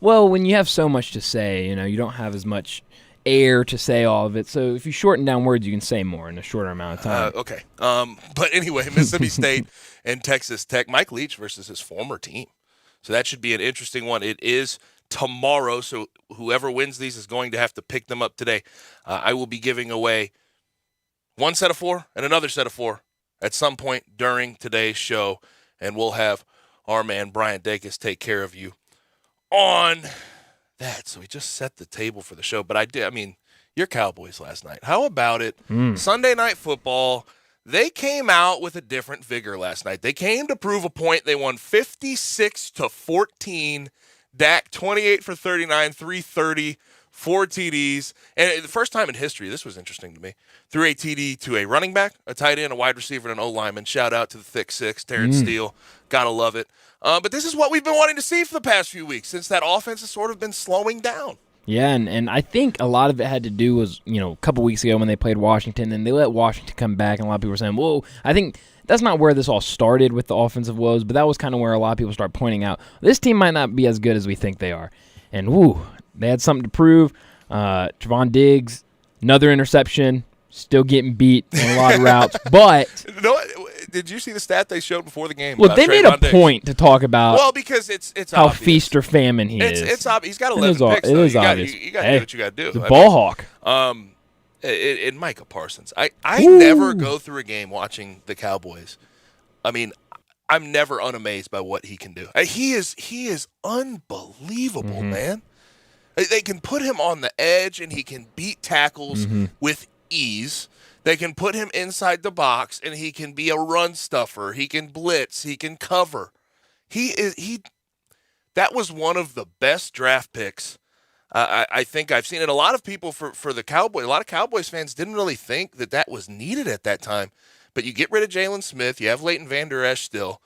Well, when you have so much to say, you don't have as much air to say all of it. So if you shorten down words, you can say more in a shorter amount of time. Okay. But anyway, Mississippi State and Texas Tech. Mike Leach versus his former team. So that should be an interesting one. It is tomorrow, so whoever wins these is going to have to pick them up today. I will be giving away one set of 4 and another set of 4 at some point during today's show, and we'll have our man Brian Dacus take care of you on that. So we just set the table for the show. But your Cowboys last night. How about it? Sunday Night Football. They came out with a different vigor last night. They came to prove a point. They won 56-14. Dak 28 for 39, 330, 4 TDs. And the first time in history, this was interesting to me, threw a TD to a running back, a tight end, a wide receiver, and an O-lineman. Shout out to the thick six, Terrence Steele. Gotta love it. But this is what we've been wanting to see for the past few weeks since that offense has sort of been slowing down. Yeah, and I think a lot of it had to do was, a couple weeks ago when they played Washington, and they let Washington come back, and a lot of people were saying, whoa, I think that's not where this all started with the offensive woes, but that was kind of where a lot of people start pointing out, this team might not be as good as we think they are. And, they had something to prove. Trevon Diggs, another interception, still getting beat on a lot of routes, but... Did you see the stat they showed before the game? Well, they made a point to talk about because it's how obvious. Feast or famine he is. It's obvious. He's got 11 picks, It though. is obvious. You got to do what you got to do. The ball hawk. And Micah Parsons. I never go through a game watching the Cowboys. I'm never unamazed by what he can do. He is unbelievable, man. They can put him on the edge, and he can beat tackles with ease. They can put him inside the box, and he can be a run stuffer. He can blitz. He can cover. That was one of the best draft picks I think I've seen. And a lot of people for the Cowboys, a lot of Cowboys fans didn't really think that was needed at that time. But you get rid of Jalen Smith. You have Leighton Vander Esch still.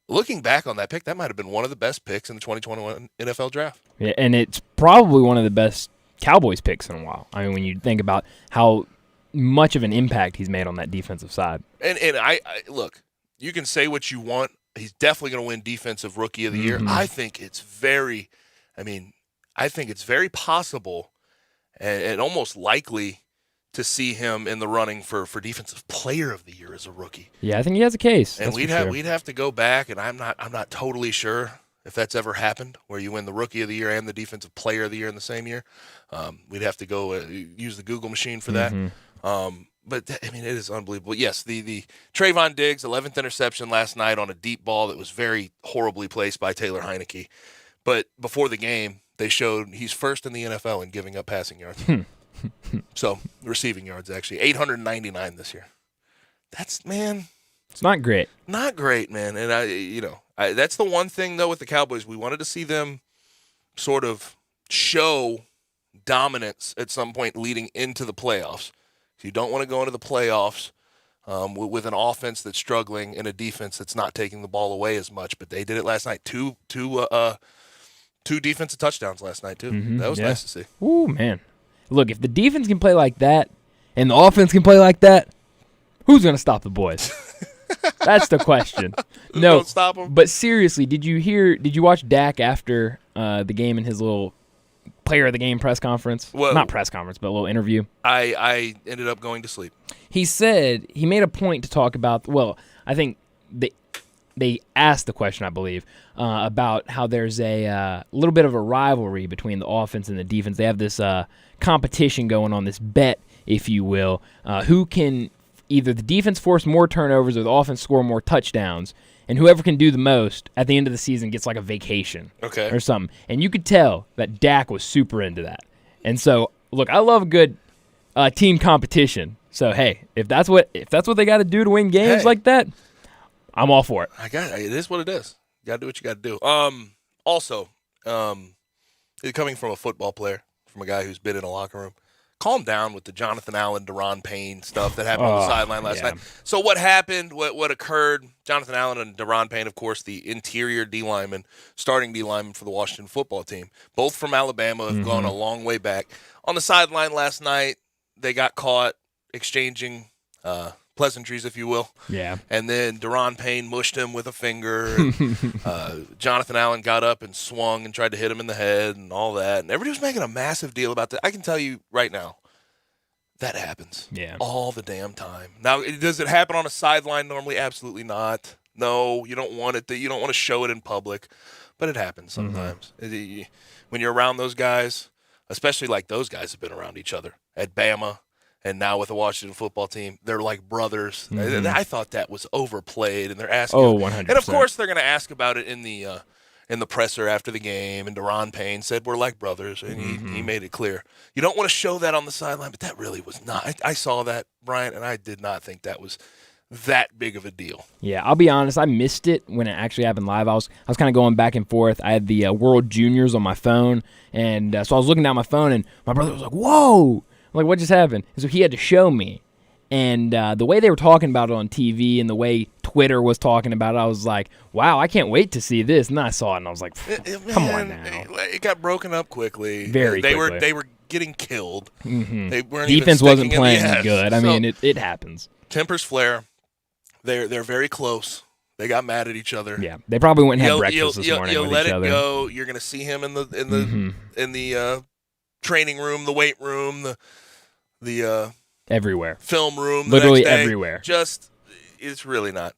Looking back on that pick, that might have been one of the best picks in the 2021 NFL draft. Yeah, and it's probably one of the best Cowboys picks in a while. When you think about how much of an impact he's made on that defensive side. And I look, you can say what you want. He's definitely going to win Defensive Rookie of the Year. I think it's very possible and almost likely to see him in the running for Defensive Player of the Year as a rookie. Yeah, I think he has a case. And we'd have to go back, and I'm not totally sure if that's ever happened, where you win the Rookie of the Year and the Defensive Player of the Year in the same year. We'd have to go use the Google machine for that. But it is unbelievable. Yes, the Trevon Diggs 11th interception last night on a deep ball that was very horribly placed by Taylor Heineke. But before the game, they showed he's first in the NFL in giving up passing yards. So receiving yards, actually 899 this year. It's not great. Not great, man. And that's the one thing though with the Cowboys. We wanted to see them sort of show dominance at some point leading into the playoffs. So you don't want to go into the playoffs with an offense that's struggling and a defense that's not taking the ball away as much. But they did it last night. Two defensive touchdowns last night too. That was nice to see. Ooh, man. Look, if the defense can play like that and the offense can play like that, who's going to stop the boys? That's the question. No, don't stop them. But seriously, did you watch Dak after the game in his little player of the game press conference? Well, not press conference, but a little interview. I ended up going to sleep. He said he made a point to talk about, I think they asked the question, I believe, about how there's a little bit of a rivalry between the offense and the defense. They have this competition going on, this bet, if you will, who can either the defense force more turnovers or the offense score more touchdowns, and whoever can do the most at the end of the season gets like a vacation or something. And you could tell that Dak was super into that. And so, look, I love a good team competition. So, hey, if that's what they got to do to win games like that, I'm all for it. It is what it is. You got to do what you got to do. Also, coming from a football player, from a guy who's been in a locker room, calm down with the Jonathan Allen, Daron Payne stuff that happened on the sideline last night. So what happened, what occurred, Jonathan Allen and Daron Payne, of course, the interior D-lineman, starting D-lineman for the Washington football team, both from Alabama, have gone a long way back. On the sideline last night, they got caught exchanging pleasantries, if you will. Yeah. And then Deron Payne mushed him with a finger. And, Jonathan Allen got up and swung and tried to hit him in the head and all that. And everybody was making a massive deal about that. I can tell you right now, that happens all the damn time. Now, does it happen on a sideline normally? Absolutely not. No, you don't want it. You don't want to show it in public, but it happens sometimes. When you're around those guys, especially like those guys have been around each other at Bama and now with the Washington football team, they're like brothers. I thought that was overplayed, and they're asking. 100%. And of course, they're going to ask about it in the presser after the game. And Deron Payne said we're like brothers, and he made it clear. You don't want to show that on the sideline, but that really was not. I saw that, Brian, and I did not think that was that big of a deal. Yeah, I'll be honest. I missed it when it actually happened live. I was kind of going back and forth. I had the World Juniors on my phone, and so I was looking down my phone, and my brother was like, "Whoa!" I'm like, what just happened? And so he had to show me. And the way they were talking about it on TV and the way Twitter was talking about it, I was like, wow, I can't wait to see this. And then I saw it, and I was like, come on now. It got broken up quickly. Very quickly. They were getting killed. They weren't Defense even wasn't playing good. I mean, it happens. Tempers flare. They're very close. They got mad at each other. Yeah, they probably went and had breakfast this morning with each other. You let it go. You're going to see him in the training room, the weight room, the everywhere, film room, literally the next day. Everywhere. It's really not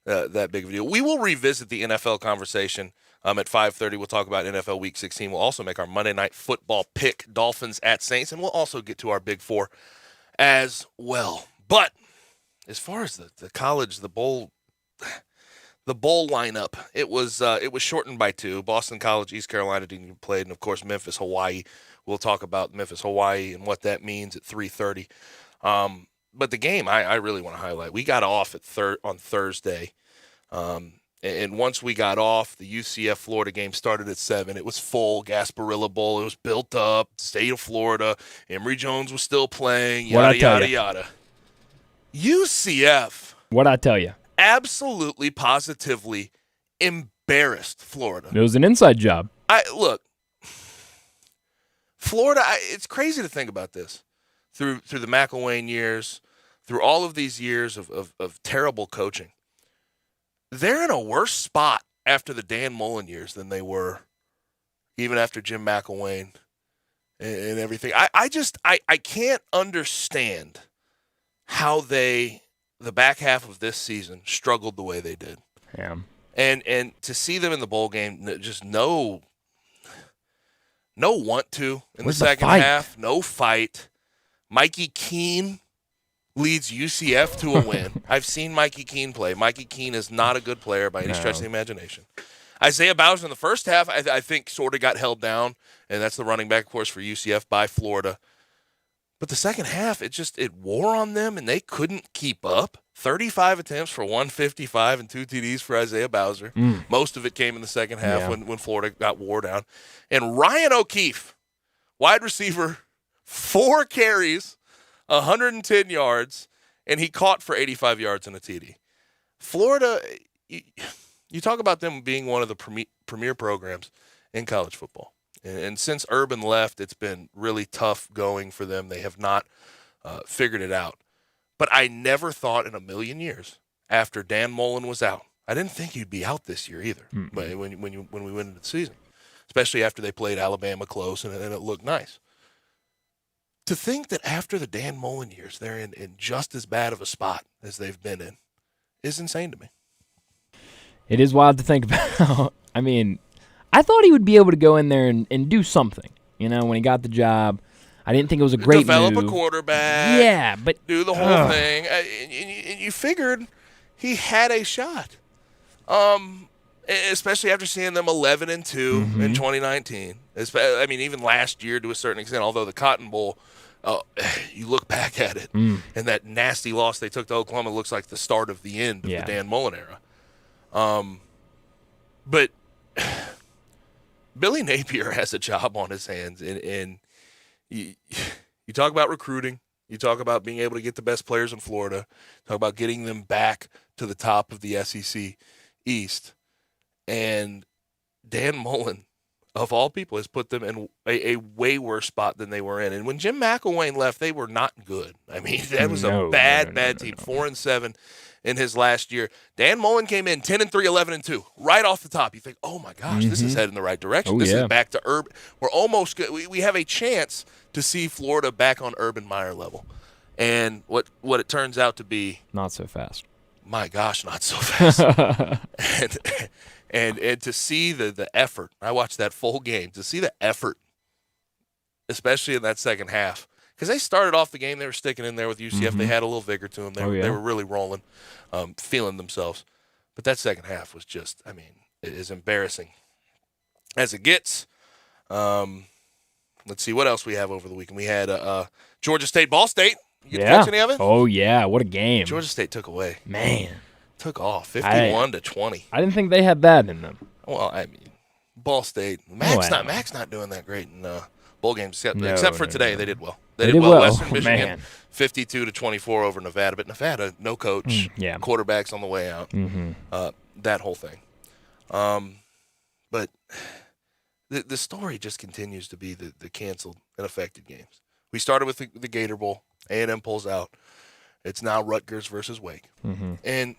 that big of a deal. We will revisit the NFL conversation at 5:30. We'll talk about NFL Week 16. We'll also make our Monday Night Football pick: Dolphins at Saints, and we'll also get to our Big Four as well. But as far as the college, the bowl lineup, it was shortened by 2. Boston College, East Carolina didn't even play, and of course Memphis, Hawaii. We'll talk about Memphis, Hawaii, and what that means at 3:30. But the game, I really want to highlight. We got off on Thursday, and once we got off, the UCF Florida game started at 7. It was full, Gasparilla Bowl. It was built up, state of Florida. Emory Jones was still playing. Yada yada yada. UCF. What'd I tell you? Absolutely, positively embarrassed Florida. It was an inside job. Look, Florida. It's crazy to think about this. Through the McElwain years, through all of these years of terrible coaching, they're in a worse spot after the Dan Mullen years than they were even after Jim McElwain and everything. I can't understand how the back half of this season struggled the way they did. Yeah. And to see them in the bowl game, just no want to in the second half, no fight. Mikey Keene leads UCF to a win. I've seen Mikey Keene play. Mikey Keene is not a good player by any stretch of the imagination. Isaiah Bowser in the first half, I think, sort of got held down, and that's the running back, of course, for UCF by Florida. But the second half, it wore on them, and they couldn't keep up. 35 attempts for 155 and 2 TDs for Isaiah Bowser. Most of it came in the second half when Florida got wore down. And Ryan O'Keefe, wide receiver, 4 carries, 110 yards, and he caught for 85 yards and a TD. Florida, you talk about them being one of the premier programs in college football. And since Urban left, it's been really tough going for them. They have not figured it out. But I never thought in a million years, after Dan Mullen was out, I didn't think he'd be out this year either. But when we went into the season, especially after they played Alabama close and it looked nice. To think that after the Dan Mullen years, they're in just as bad of a spot as they've been in is insane to me. It is wild to think about. I mean, I thought he would be able to go in there and do something. You know, when he got the job, I didn't think it was a great Develop move. A quarterback. Yeah, but do the whole thing. And you figured he had a shot. Especially after seeing them 11-2 in 2019. I mean, even last year to a certain extent, although the Cotton Bowl, you look back at it, and that nasty loss they took to Oklahoma looks like the start of the end of the Dan Mullen era. But Billy Napier has a job on his hands, and you talk about recruiting, you talk about being able to get the best players in Florida, talk about getting them back to the top of the SEC East. And Dan Mullen, of all people, has put them in a way worse spot than they were in. And when Jim McElwain left, they were not good. I mean, that was a bad team. 4-7 in his last year. Dan Mullen came in 10-3, 11-2, right off the top. You think, oh my gosh, this is heading in the right direction. This is back to urban. We're almost good. We have a chance to see Florida back on Urban Meyer level. And what it turns out to be, not so fast. My gosh, not so fast. and to see the effort. I watched that full game. To see the effort, especially in that second half. Because they started off the game, they were sticking in there with UCF. They had a little vigor to them. They were really rolling, feeling themselves. But that second half was just, I mean, it is embarrassing as it gets. Let's see what else we have over the weekend. We had Georgia State, Ball State. You get to watch any of it? Oh, yeah. What a game. Georgia State took away. Man. Took off 51-20. I didn't think they had that in them. Well, I mean, Ball State. Mac's not doing that great in bowl games except for today. They did well. They did well. Western Michigan 52-24 over Nevada, but Nevada no coach, quarterbacks on the way out. That whole thing. But the story just continues to be the canceled and affected games. We started with the Gator Bowl. A&M pulls out. It's now Rutgers versus Wake. And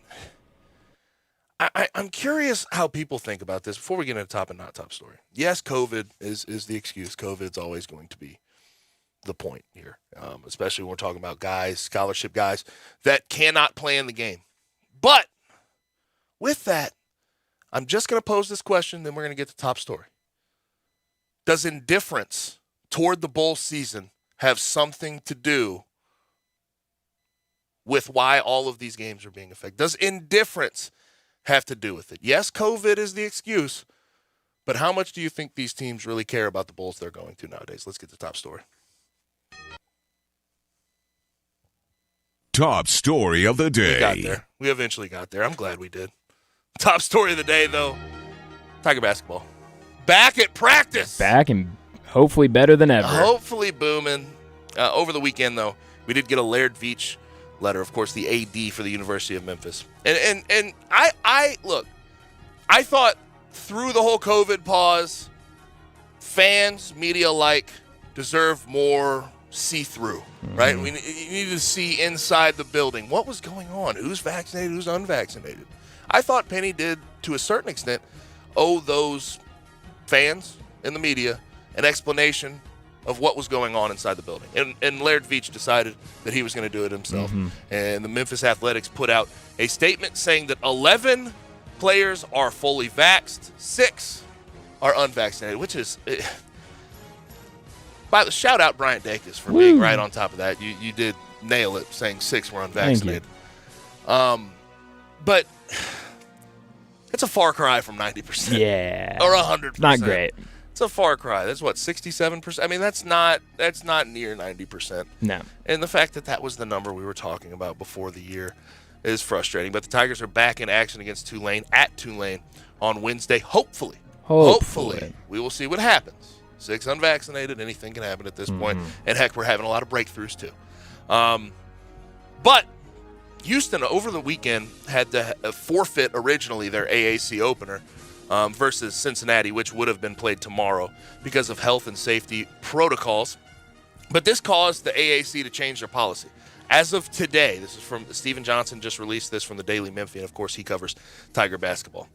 I'm curious how people think about this before we get into top and not top story. Yes, COVID is the excuse. COVID's always going to be the point here, especially when we're talking about guys, scholarship guys, that cannot play in the game. But with that, I'm just going to pose this question, then we're going to get to top story. Does indifference toward the bowl season have something to do with why all of these games are being affected? Does indifference have to do with it? Yes, COVID is the excuse, but how much do you think these teams really care about the bowls they're going to nowadays? Let's get to top story. Top story of the day. We got there. We eventually got there. I'm glad we did. Top story of the day, though, Tiger basketball. Back at practice. Back and hopefully better than ever. Hopefully booming. Over the weekend, though, we did get a Laird Veach letter, of course, the AD for the University of Memphis. And I look, I thought through the whole COVID pause, fans, media alike, deserve more see-through, right? You need to see inside the building. What was going on? Who's vaccinated? Who's unvaccinated? I thought Penny did, to a certain extent, owe those fans in the media an explanation of what was going on inside the building. And Laird Veach decided that he was going to do it himself. And the Memphis Athletics put out a statement saying that 11 players are fully vaxxed, 6 are unvaccinated, which is... By the shout out Brian Dacus for being right on top of that. You did nail it, saying 6 were unvaccinated. But it's a far cry from 90%. Yeah. Or 100%. Not great. It's a far cry. That's what, 67%? I mean, that's not near 90%. No. And the fact that was the number we were talking about before the year is frustrating. But the Tigers are back in action against Tulane at Tulane on Wednesday. Hopefully. We will see what happens. 6 unvaccinated, anything can happen at this point. And heck, we're having a lot of breakthroughs too. But Houston over the weekend had to forfeit originally their AAC opener versus Cincinnati, which would have been played tomorrow because of health and safety protocols. But this caused the AAC to change their policy. As of today, this is from Steven Johnson, just released this from the Daily Memphian. Of course, he covers Tiger basketball.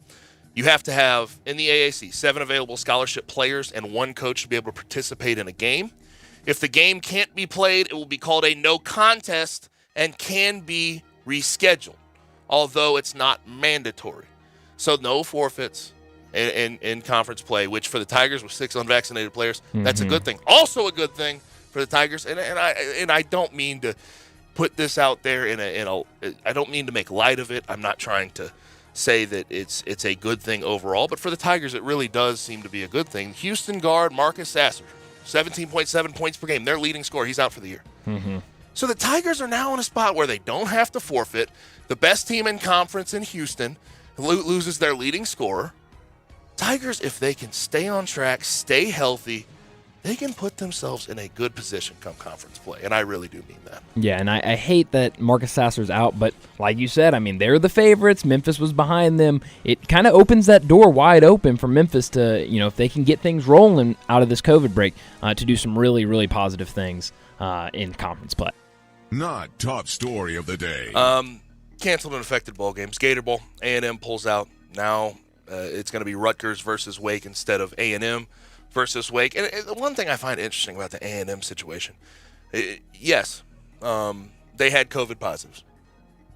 You have to have, in the AAC, 7 available scholarship players and 1 coach to be able to participate in a game. If the game can't be played, it will be called a no contest and can be rescheduled, although it's not mandatory. So no forfeits in conference play, which for the Tigers with 6 unvaccinated players, that's a good thing. Also a good thing for the Tigers, and I don't mean to put this out there I don't mean to make light of it. I'm not trying to say that it's a good thing overall, but for the Tigers, it really does seem to be a good thing. Houston guard Marcus Sasser, 17.7 points per game, their leading scorer. He's out for the year. So the Tigers are now in a spot where they don't have to forfeit. The best team in conference in Houston loses their leading scorer. Tigers, if they can stay on track, stay healthy, they can put themselves in a good position come conference play, and I really do mean that. Yeah, and I hate that Marcus Sasser's out, but like you said, I mean, they're the favorites. Memphis was behind them. It kind of opens that door wide open for Memphis to, if they can get things rolling out of this COVID break, to do some really, really positive things in conference play. Not top story of the day. Canceled and affected bowl games. Gator Bowl, A&M pulls out. Now it's going to be Rutgers versus Wake instead of A&M versus Wake. And the one thing I find interesting about the A&M situation, yes, they had COVID positives.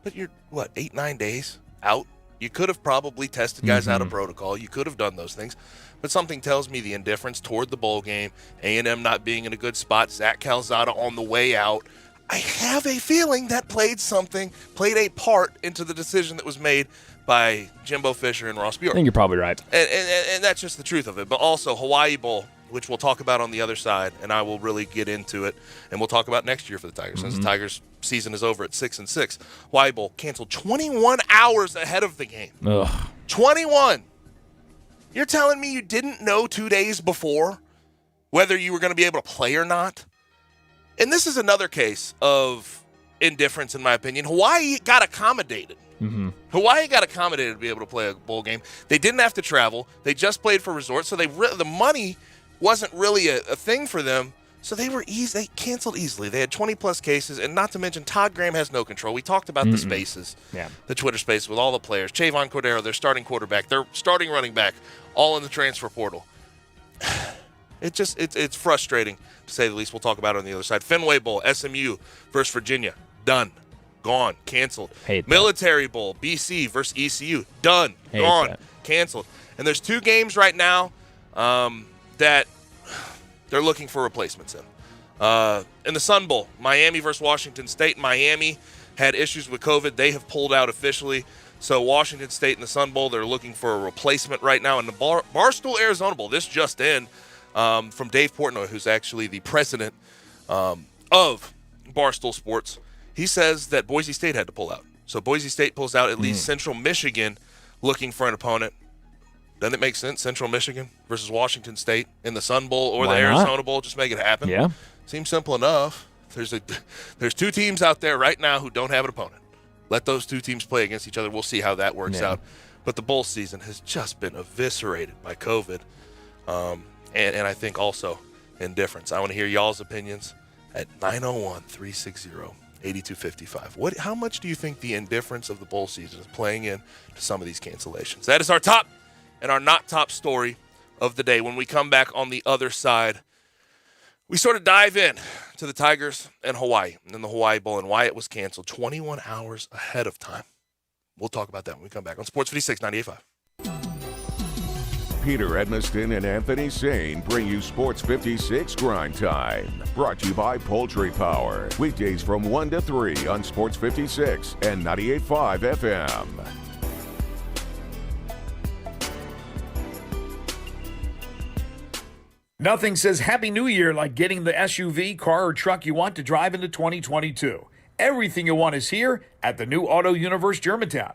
But you're, 8-9 days out? You could have probably tested guys out of protocol. You could have done those things. But something tells me the indifference toward the bowl game, A&M not being in a good spot, Zach Calzada on the way out, I have a feeling that played a part into the decision that was made by Jimbo Fisher and Ross Bjork. I think you're probably right. And that's just the truth of it. But also Hawaii Bowl, which we'll talk about on the other side, and I will really get into it, and we'll talk about next year for the Tigers, since the Tigers' season is over at 6-6. Hawaii Bowl canceled 21 hours ahead of the game. Ugh. 21. You're telling me you didn't know 2 days before whether you were going to be able to play or not? And this is another case of indifference, in my opinion. Hawaii got accommodated. Hawaii got accommodated to be able to play a bowl game. They didn't have to travel. They just played for resorts, so the money wasn't really a thing for them. So they canceled easily. They had 20-plus cases, and not to mention Todd Graham has no control. We talked about the spaces, the Twitter space with all the players. Chavon Cordero, their starting quarterback, their starting running back, all in the transfer portal. It's frustrating, to say the least. We'll talk about it on the other side. Fenway Bowl, SMU versus Virginia, done. Gone, canceled. Military Bowl, BC versus ECU, done, gone, canceled. And there's 2 games right now that they're looking for replacements in. In the Sun Bowl, Miami versus Washington State. Miami had issues with COVID. They have pulled out officially. So Washington State in the Sun Bowl, they're looking for a replacement right now. In the Barstool Arizona Bowl, this just in, from Dave Portnoy, who's actually the president of Barstool Sports. He says that Boise State had to pull out. So Boise State pulls out. At least Central Michigan looking for an opponent. Doesn't it make sense? Central Michigan versus Washington State in the Sun Bowl or the Arizona Bowl. Just make it happen. Yeah. Seems simple enough. There's 2 teams out there right now who don't have an opponent. Let those 2 teams play against each other. We'll see how that works out. But the bowl season has just been eviscerated by COVID. And I think also indifference. I want to hear y'all's opinions at 901-360-8255. How much do you think the indifference of the bowl season is playing in to some of these cancellations? That is our top and our not top story of the day. When we come back on the other side, we sort of dive in to the Tigers and Hawaii and the Hawaii Bowl and why it was canceled 21 hours ahead of time. We'll talk about that when we come back on Sports 56 98.5. Peter Edmiston and Anthony Sane bring you Sports 56 Grind Time. Brought to you by Poultry Power. Weekdays from 1 to 3 on Sports 56 and 98.5 FM. Nothing says Happy New Year like getting the SUV, car, or truck you want to drive into 2022. Everything you want is here at the new Auto Universe Germantown.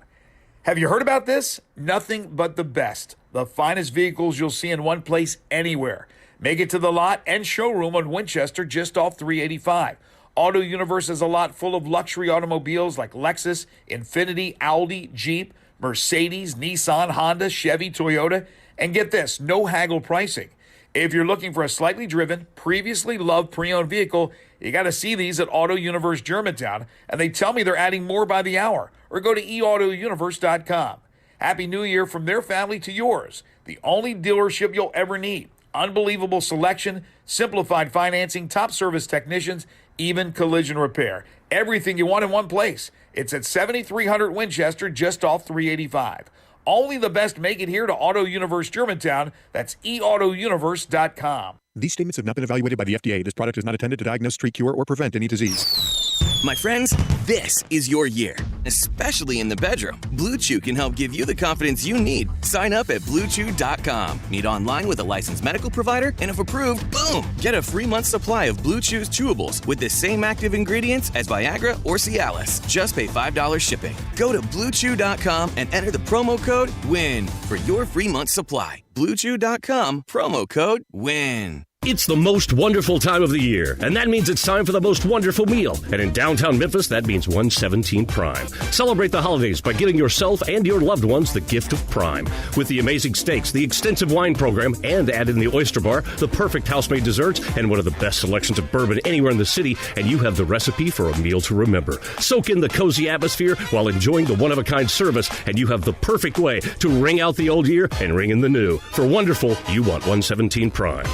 Have you heard about this? Nothing but the best. The finest vehicles you'll see in one place anywhere. Make it to the lot and showroom on Winchester just off 385. Auto Universe is a lot full of luxury automobiles like Lexus, Infiniti, Audi, Jeep, Mercedes, Nissan, Honda, Chevy, Toyota. And get this, no haggle pricing. If you're looking for a slightly driven, previously loved pre-owned vehicle, you got to see these at Auto Universe Germantown, and they tell me they're adding more by the hour. Or go to eautouniverse.com. Happy New Year from their family to yours. The only dealership you'll ever need. Unbelievable selection, simplified financing, top service technicians, even collision repair. Everything you want in one place. It's at 7300 Winchester, just off 385. Only the best make it here to Auto Universe Germantown. That's eautouniverse.com. These statements have not been evaluated by the FDA. This product is not intended to diagnose, treat, cure, or prevent any disease. My friends, this is your year, especially in the bedroom. Blue Chew can help give you the confidence you need. Sign up at BlueChew.com. Meet online with a licensed medical provider, and if approved, boom! Get a free month supply of Blue Chew's chewables with the same active ingredients as Viagra or Cialis. Just pay $5 shipping. Go to BlueChew.com and enter the promo code WIN for your free month supply. BlueChew.com, promo code WIN. It's the most wonderful time of the year, and that means it's time for the most wonderful meal. And in downtown Memphis, that means 117 Prime. Celebrate the holidays by giving yourself and your loved ones the gift of Prime. With the amazing steaks, the extensive wine program, and add in the oyster bar, the perfect house-made desserts, and one of the best selections of bourbon anywhere in the city, and you have the recipe for a meal to remember. Soak in the cozy atmosphere while enjoying the one-of-a-kind service, and you have the perfect way to ring out the old year and ring in the new. For wonderful, you want 117 Prime.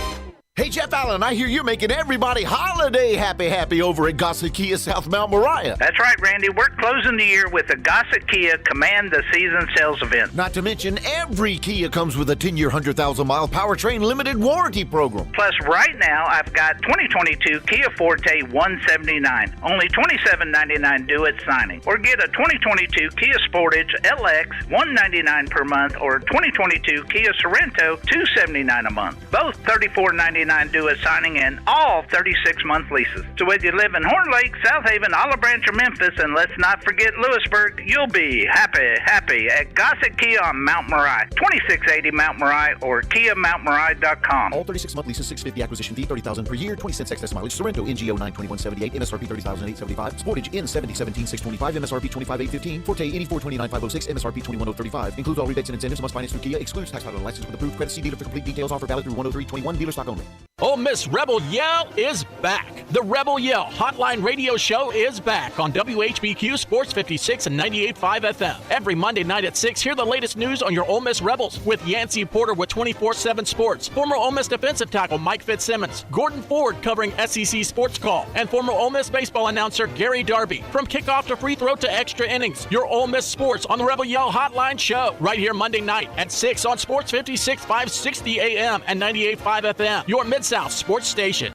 Hey, Jeff Allen, I hear you're making everybody holiday happy over at Gossett Kia South Mount Moriah. That's right, Randy. We're closing the year with the Gossett Kia Command the Season sales event. Not to mention, every Kia comes with a 10-year, 100,000-mile powertrain limited warranty program. Plus, right now, I've got 2022 Kia Forte 179, only $27.99 due at signing. Or get a 2022 Kia Sportage LX 199 per month, or 2022 Kia Sorento 279 a month. Both $34.99 due at signing, and all 36-month leases. So whether you live in Horn Lake, South Haven, Olive Branch, or Memphis, and let's not forget Lewisburg, you'll be happy at Gossett Kia on Mount Moriah, 2680 Mount Moriah, or KiaMountMoriah.com. All 36-month leases, $650 acquisition fee, $30,000 per year, 20 cents excess mileage. Sorrento NGO 92178, MSRP $30,875. Sportage N7017 625, MSRP 25815. Forte 8429506, MSRP 21035. Includes all rebates and incentives. Must finance through Kia. Excludes tax title and license with approved credit. See dealer for complete details. Offer valid through 10321. Dealer stock only. Ole Miss Rebel Yell is back. The Rebel Yell Hotline Radio Show is back on WHBQ Sports 56 and 98.5 FM. Every Monday night at 6, hear the latest news on your Ole Miss Rebels with Yancey Porter with 24/7 Sports, former Ole Miss defensive tackle Mike Fitzsimmons, Gordon Ford covering SEC Sports Call, and former Ole Miss baseball announcer Gary Darby. From kickoff to free throw to extra innings, your Ole Miss Sports on the Rebel Yell Hotline Show right here Monday night at 6 on Sports 56 560 AM and 98.5 FM. Your Mid-South Sports Station.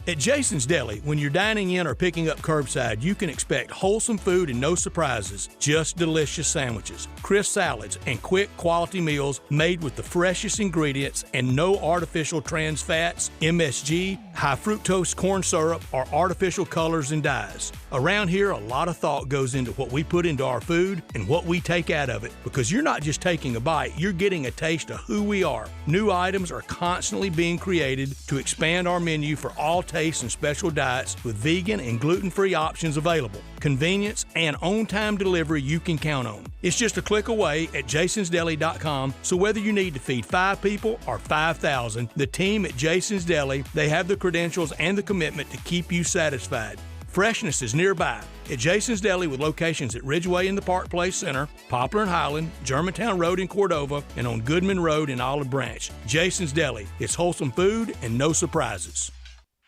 At Jason's Deli, when you're dining in or picking up curbside, you can expect wholesome food and no surprises, just delicious sandwiches, crisp salads, and quick quality meals made with the freshest ingredients and no artificial trans fats, MSG, high fructose corn syrup, or artificial colors and dyes. Around here, a lot of thought goes into what we put into our food and what we take out of it, because you're not just taking a bite, you're getting a taste of who we are. New items are constantly being created to expand our menu for all tastes and special diets with vegan and gluten-free options available. Convenience and on-time delivery you can count on. It's just a click away at jasonsdeli.com, so whether you need to feed 5 people or 5,000, the team at Jason's Deli, they have the credentials and the commitment to keep you satisfied. Freshness is nearby at Jason's Deli with locations at Ridgeway in the Park Place Center, Poplar and Highland, Germantown Road in Cordova, and on Goodman Road in Olive Branch. Jason's Deli. It's wholesome food and no surprises.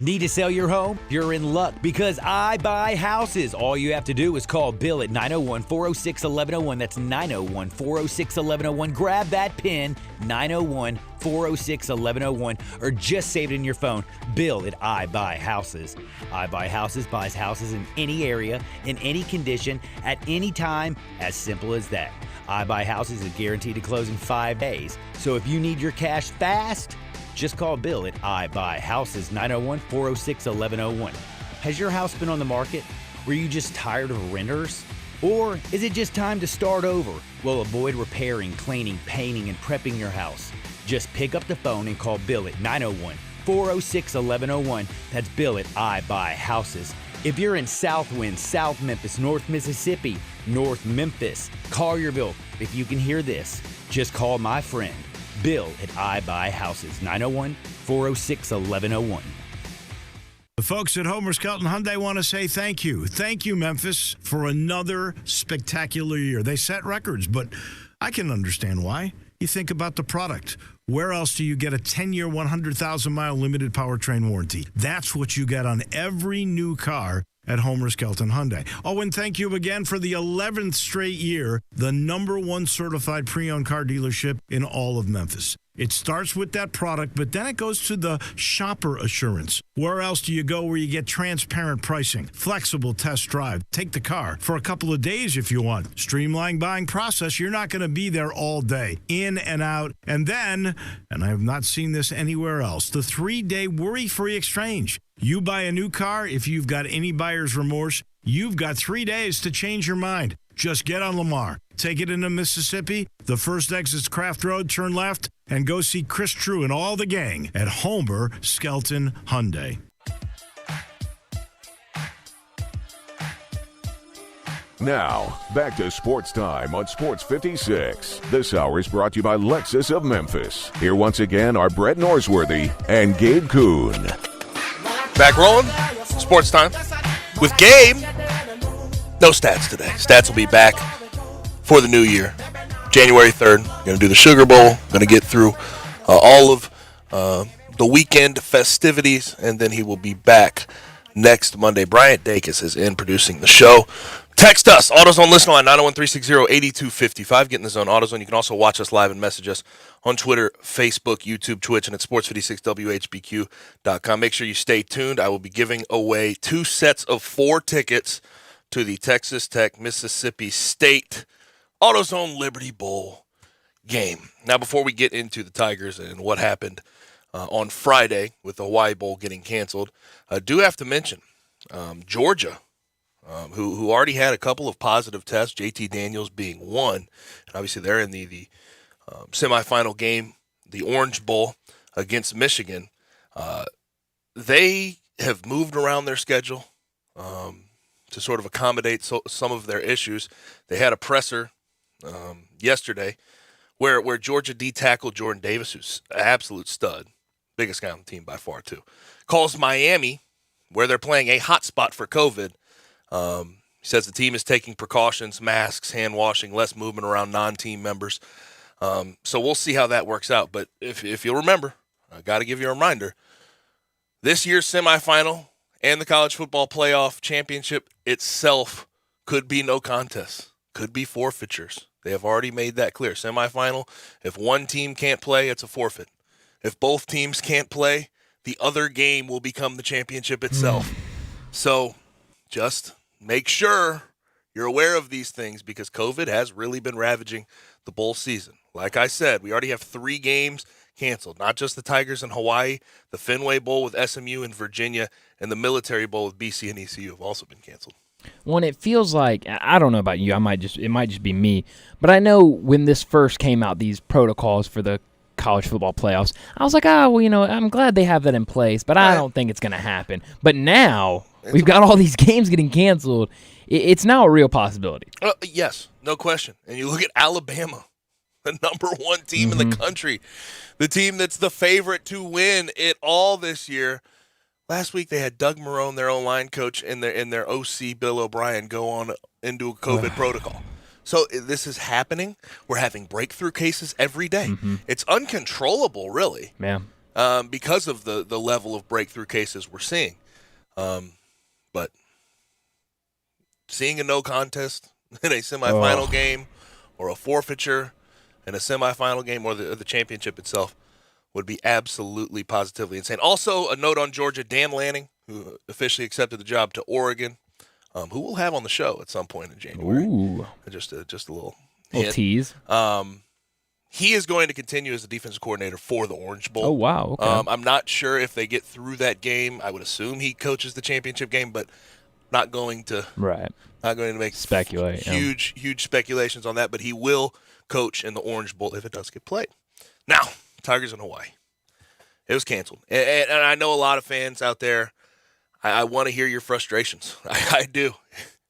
Need to sell your home? You're in luck because I buy houses. All you have to do is call Bill at 901-406-1101. That's 901-406-1101. Grab that pin, 901-406-1101, or just save it in your phone. Bill at I Buy Houses. I Buy Houses buys houses in any area, in any condition, at any time, as simple as that. I Buy Houses is guaranteed to close in 5 days. So if you need your cash fast, just call Bill at I Buy Houses, 901-406-1101. Has your house been on the market? Were you just tired of renters? Or is it just time to start over? Well, avoid repairing, cleaning, painting, and prepping your house. Just pick up the phone and call Bill at 901-406-1101. That's Bill at I Buy Houses. If you're in Southwind, South Memphis, North Mississippi, North Memphis, Collierville, if you can hear this, just call my friend Bill at I Buy Houses, 901-406-1101. The folks at Homer Skelton Hyundai want to say thank you. Thank you, Memphis, for another spectacular year. They set records, but I can understand why. You think about the product. Where else do you get a 10-year, 100,000-mile limited powertrain warranty? That's what you get on every new car at Homer Skelton Hyundai. Oh, and thank you again for the 11th straight year, the #1 certified pre-owned car dealership in all of Memphis. It starts with that product, but then it goes to the shopper assurance. Where else do you go where you get transparent pricing, flexible test drive, take the car for a couple of days if you want, streamlined buying process? You're not going to be there all day, in and out. And then, and I have not seen this anywhere else, the 3-day worry-free exchange. You buy a new car, if you've got any buyer's remorse, you've got 3 days to change your mind. Just get on Lamar. take it into Mississippi. The first exit's Craft Road, turn left, and go see Chris True and all the gang at Homer Skelton Hyundai. Now, back to Sports Time on Sports 56. This hour is brought to you by Lexus of Memphis. Here once again are Brett Norsworthy and Gabe Kuhn. Back rolling. Sports Time. With Gabe, no stats today. Stats will be back for the new year. January 3rd, going to do the Sugar Bowl. Going to get through all of the weekend festivities, and then he will be back next Monday. Bryant Dacus is in producing the show. Text us, AutoZone Listen Line, 901-360-8255. Get in the zone, AutoZone. You can also watch us live and message us on Twitter, Facebook, YouTube, Twitch, and at sports56whbq.com. Make sure you stay tuned. I will be giving away 2 sets of 4 tickets to the Texas Tech Mississippi State AutoZone Liberty Bowl game. Now, before we get into the Tigers and what happened on Friday with the Hawaii Bowl getting canceled, I do have to mention Georgia, who already had a couple of positive tests, JT Daniels being one. And obviously they're in the semifinal game, the Orange Bowl against Michigan. They have moved around their schedule to sort of accommodate some of their issues. They had a presser yesterday where Georgia D-tackled Jordan Davis, who's an absolute stud, biggest guy on the team by far too, calls Miami, where they're playing a hotspot for COVID. He says the team is taking precautions, masks, hand washing, less movement around non-team members. So we'll see how that works out. But if you'll remember, I got to give you a reminder, this year's semifinal and the college football playoff championship itself could be no contest, could be forfeitures. They have already made that clear. Semifinal, if one team can't play, it's a forfeit. If both teams can't play, the other game will become the championship itself. So just make sure you're aware of these things because COVID has really been ravaging the bowl season. Like I said, we already have 3 games canceled, not just the Tigers in Hawaii, the Fenway Bowl with SMU and Virginia, and the Military Bowl with BC and ECU have also been canceled. When it feels like, I don't know about you, it might just be me, but I know when this first came out, these protocols for the college football playoffs, I was like, I'm glad they have that in place, but I don't think it's going to happen. But now we've got all these games getting canceled. It's now a real possibility. Yes, no question. And you look at Alabama, the number 1 team in the country, the team that's the favorite to win it all this year. Last week they had Doug Marrone, their own line coach, and their OC, Bill O'Brien, go on into a COVID protocol. So this is happening. We're having breakthrough cases every day. It's uncontrollable, really, because of the level of breakthrough cases we're seeing. But seeing a no contest in a semifinal game or a forfeiture in a semifinal game or the championship itself would be absolutely positively insane. Also, a note on Georgia, Dan Lanning, who officially accepted the job to Oregon, who we'll have on the show at some point in January. Ooh. Just a little tease. He is going to continue as the defensive coordinator for the Orange Bowl. Oh, wow. Okay. I'm not sure if they get through that game. I would assume he coaches the championship game, but not going to make speculate huge speculations on that. But he will coach in the Orange Bowl if it does get played. Now, Tigers in Hawaii. It was canceled, and I know a lot of fans out there. I want to hear your frustrations. I do.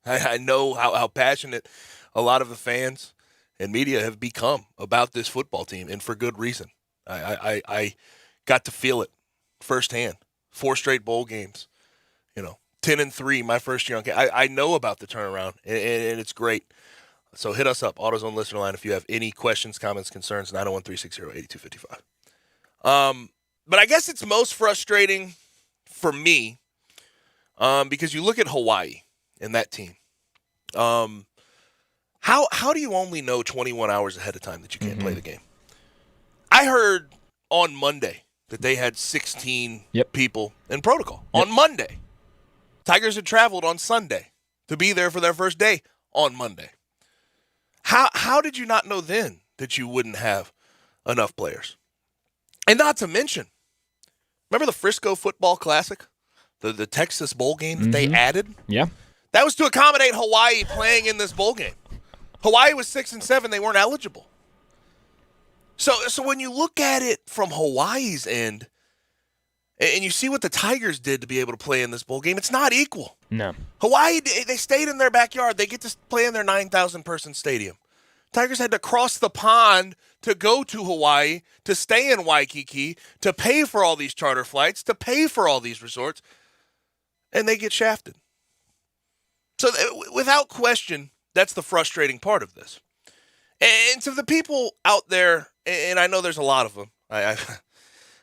I know how passionate a lot of the fans and media have become about this football team, and for good reason. I got to feel it firsthand. 4 straight bowl games, 10-3 my first year on campus. I know about the turnaround, and it's great. So hit us up, AutoZone Listener Line, if you have any questions, comments, concerns, 901-360-8255. But I guess it's most frustrating for me because you look at Hawaii and that team. How do you only know 21 hours ahead of time that you can't play the game? I heard on Monday that they had 16 people in protocol. On Monday. Tigers had traveled on Sunday to be there for their first day on Monday. How did you not know then that you wouldn't have enough players? And not to mention, remember the Frisco Football Classic? The Texas bowl game that they added? Yeah. That was to accommodate Hawaii playing in this bowl game. Hawaii was 6-7. They weren't eligible. So when you look at it from Hawaii's end, and you see what the Tigers did to be able to play in this bowl game, it's not equal. No. Hawaii, they stayed in their backyard. They get to play in their 9,000-person stadium. Tigers had to cross the pond to go to Hawaii, to stay in Waikiki, to pay for all these charter flights, to pay for all these resorts, and they get shafted. So without question, that's the frustrating part of this. And to the people out there, and I know there's a lot of them,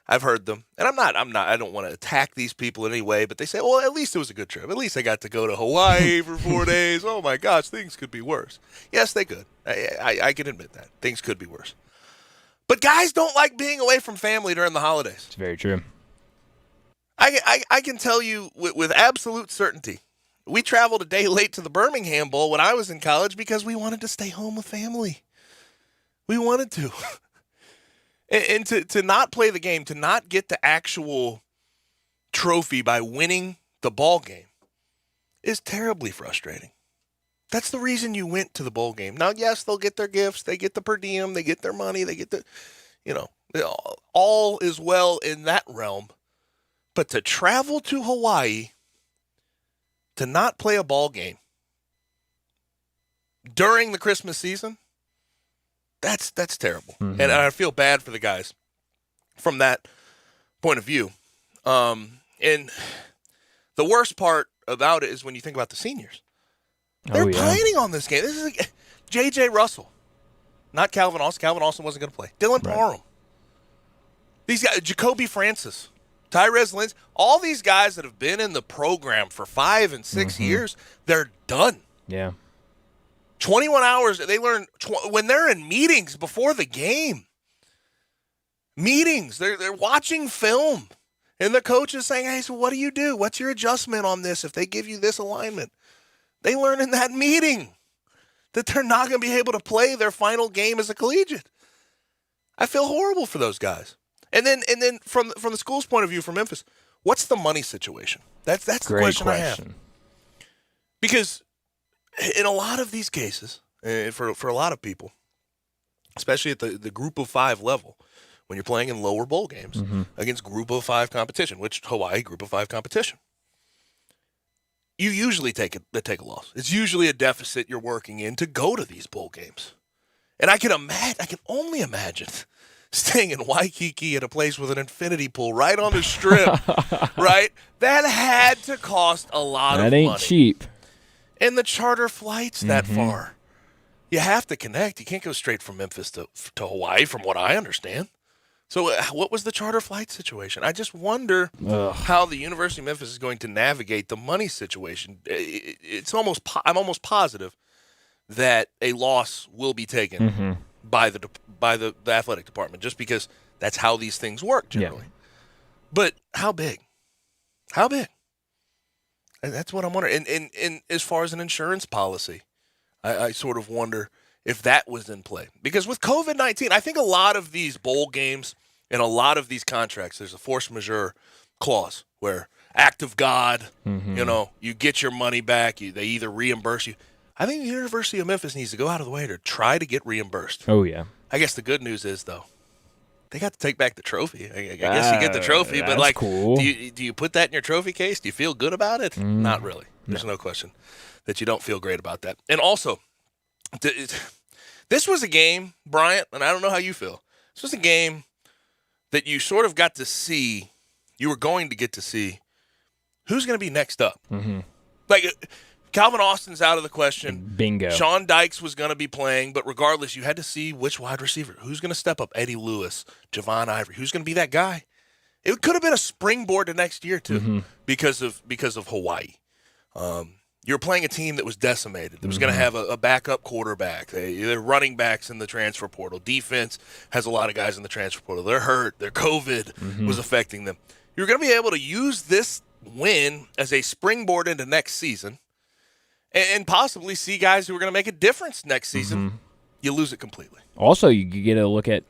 I've heard them, and I don't want to attack these people in any way, but they say, well, at least it was a good trip. At least I got to go to Hawaii for 4 days. Oh my gosh, things could be worse. Yes, they could. I can admit that. Things could be worse. But guys don't like being away from family during the holidays. It's very true. I can tell you with absolute certainty, we traveled a day late to the Birmingham Bowl when I was in college because we wanted to stay home with family. We wanted to. And to not play the game, to not get the actual trophy by winning the ball game is terribly frustrating. That's the reason you went to the bowl game. Now, yes, they'll get their gifts. They get the per diem. They get their money. They get all is well in that realm. But to travel to Hawaii to not play a ball game during the Christmas season, that's terrible. Mm-hmm. And I feel bad for the guys from that point of view. And the worst part about it is when you think about the seniors. They're planning on this game. This is J.J. Russell, not Calvin Austin. Calvin Austin wasn't going to play. Dylan Parham. These guys, Jacoby Francis, Tyrez Lynch, all these guys that have been in the program for 5 and 6 years, they're done. Yeah. 21 hours, they learn when they're in meetings before the game. Meetings, they're watching film. And the coach is saying, hey, so what do you do? What's your adjustment on this if they give you this alignment? They learn in that meeting that they're not going to be able to play their final game as a collegiate. I feel horrible for those guys. And then from the school's point of view, from Memphis, what's the money situation? That's the question I have. Because in a lot of these cases, for a lot of people, especially at the group of 5 level, when you're playing in lower bowl games against group of 5 competition, which Hawaii group of 5 competition, you usually take a loss. It's usually a deficit you're working in to go to these bowl games. And I can only imagine staying in Waikiki at a place with an infinity pool right on the strip, right? That had to cost a lot of money. That ain't cheap. And the charter flights that far. You have to connect. You can't go straight from Memphis to Hawaii, from what I understand. So what was the charter flight situation? I just wonder how the University of Memphis is going to navigate the money situation. I'm almost positive that a loss will be taken by the athletic department, just because that's how these things work generally. Yeah. But how big? How big? And that's what I'm wondering. And as far as an insurance policy, I sort of wonder if that was in play. Because with COVID-19, I think a lot of these bowl games and a lot of these contracts, there's a force majeure clause where act of God, you get your money back. They either reimburse you. I think the University of Memphis needs to go out of the way to try to get reimbursed. Oh, yeah. I guess the good news is, though, they got to take back the trophy. I guess you get the trophy, but like, cool. do you put that in your trophy case? Do you feel good about it? Not really. There's no question that you don't feel great about that. And also, this was a game, Bryant, and I don't know how you feel. This was a game that you sort of got to see. You were going to get to see who's going to be next up. Like, Calvin Austin's out of the question. Bingo. Sean Dykes was going to be playing, but regardless, you had to see which wide receiver. Who's going to step up? Eddie Lewis, Javon Ivory. Who's going to be that guy? It could have been a springboard to next year, too, because of Hawaii. You're playing a team that was decimated, that was going to have a backup quarterback. They're running backs in the transfer portal. Defense has a lot of guys in the transfer portal. They're hurt. Their COVID was affecting them. You're going to be able to use this win as a springboard into next season and possibly see guys who are going to make a difference next season. You lose it completely. Also, you get a look at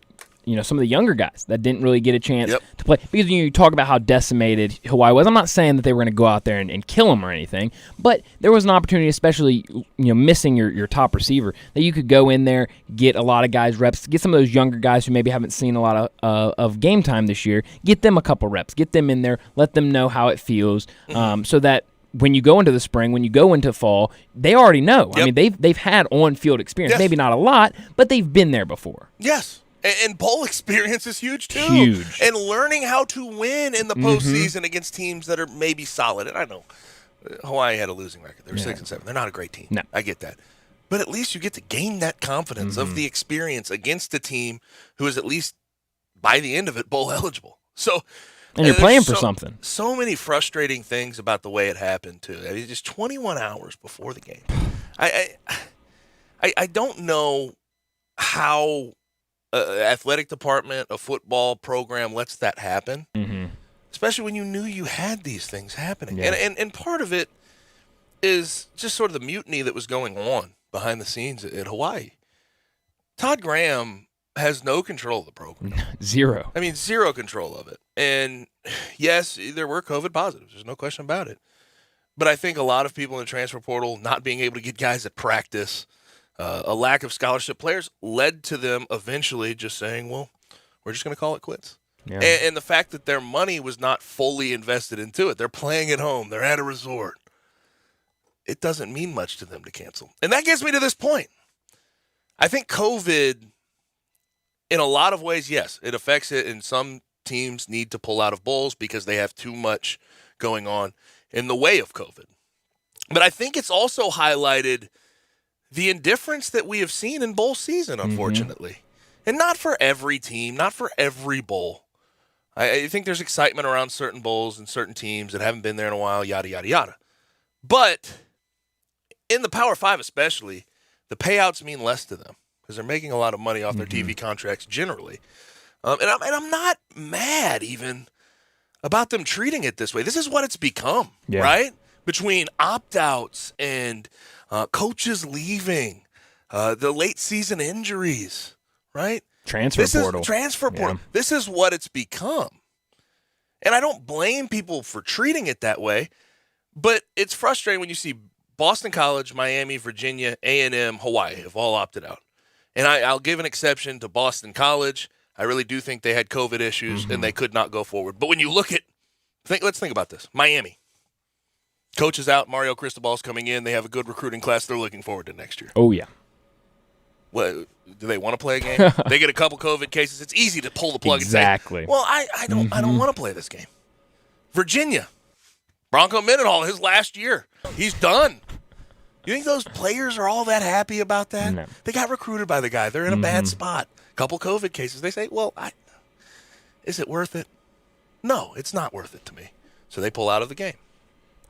some of the younger guys that didn't really get a chance to play. Because you talk about how decimated Hawaii was. I'm not saying that they were going to go out there and kill them or anything, but there was an opportunity, especially missing your top receiver, that you could go in there, get a lot of guys reps, get some of those younger guys who maybe haven't seen a lot of game time this year, get them a couple reps, get them in there, let them know how it feels, so that when you go into the spring, when you go into fall, they already know. I mean, they've had on-field experience. Maybe not a lot, but they've been there before. Yes. And bowl experience is huge, too. Huge. And learning how to win in the postseason against teams that are maybe solid. And I know Hawaii had a losing record. They were 6-7. They're not a great team. No. I get that. But at least you get to gain that confidence of the experience against a team who is at least, by the end of it, bowl eligible. So... And you're playing for something. So many frustrating things about the way it happened, too. I mean, just 21 hours before the game. I don't know how an athletic department, a football program lets that happen, especially when you knew you had these things happening. Yeah. And part of it is just sort of the mutiny that was going on behind the scenes at Hawaii. Todd Graham has no control of the program. Zero. I mean, zero control of it. And yes, there were COVID positives. There's no question about it. But I think a lot of people in the transfer portal not being able to get guys at practice, a lack of scholarship players led to them eventually just saying, well, we're just going to call it quits. Yeah. And the fact that their money was not fully invested into it. They're playing at home. They're at a resort. It doesn't mean much to them to cancel. And that gets me to this point. I think COVID, in a lot of ways, yes, it affects it, and some teams need to pull out of bowls because they have too much going on in the way of COVID. But I think it's also highlighted the indifference that we have seen in bowl season, unfortunately. And not for every team, not for every bowl. I think there's excitement around certain bowls and certain teams that haven't been there in a while, yada, yada, yada. But in the Power 5 especially, the payouts mean less to them because they're making a lot of money off their TV contracts generally. And I'm not mad even about them treating it this way. This is what it's become, right? Between opt-outs and coaches leaving, the late season injuries, right? Transfer portal. This is what it's become. And I don't blame people for treating it that way, but it's frustrating when you see Boston College, Miami, Virginia, A&M, Hawaii have all opted out. And I'll give an exception to Boston College. I really do think they had COVID issues and they could not go forward. But when you look at, let's think about this. Miami. Coach is out. Mario Cristobal's coming in. They have a good recruiting class. They're looking forward to next year. Oh, yeah. What, do they want to play a game? They get a couple COVID cases. It's easy to pull the plug and say, well, I don't want to play this game. Virginia. Bronco Mendenhall, his last year. He's done. You think those players are all that happy about that? No. They got recruited by the guy. They're in a bad spot. Couple COVID cases. They say, well, is it worth it? No, it's not worth it to me. So they pull out of the game.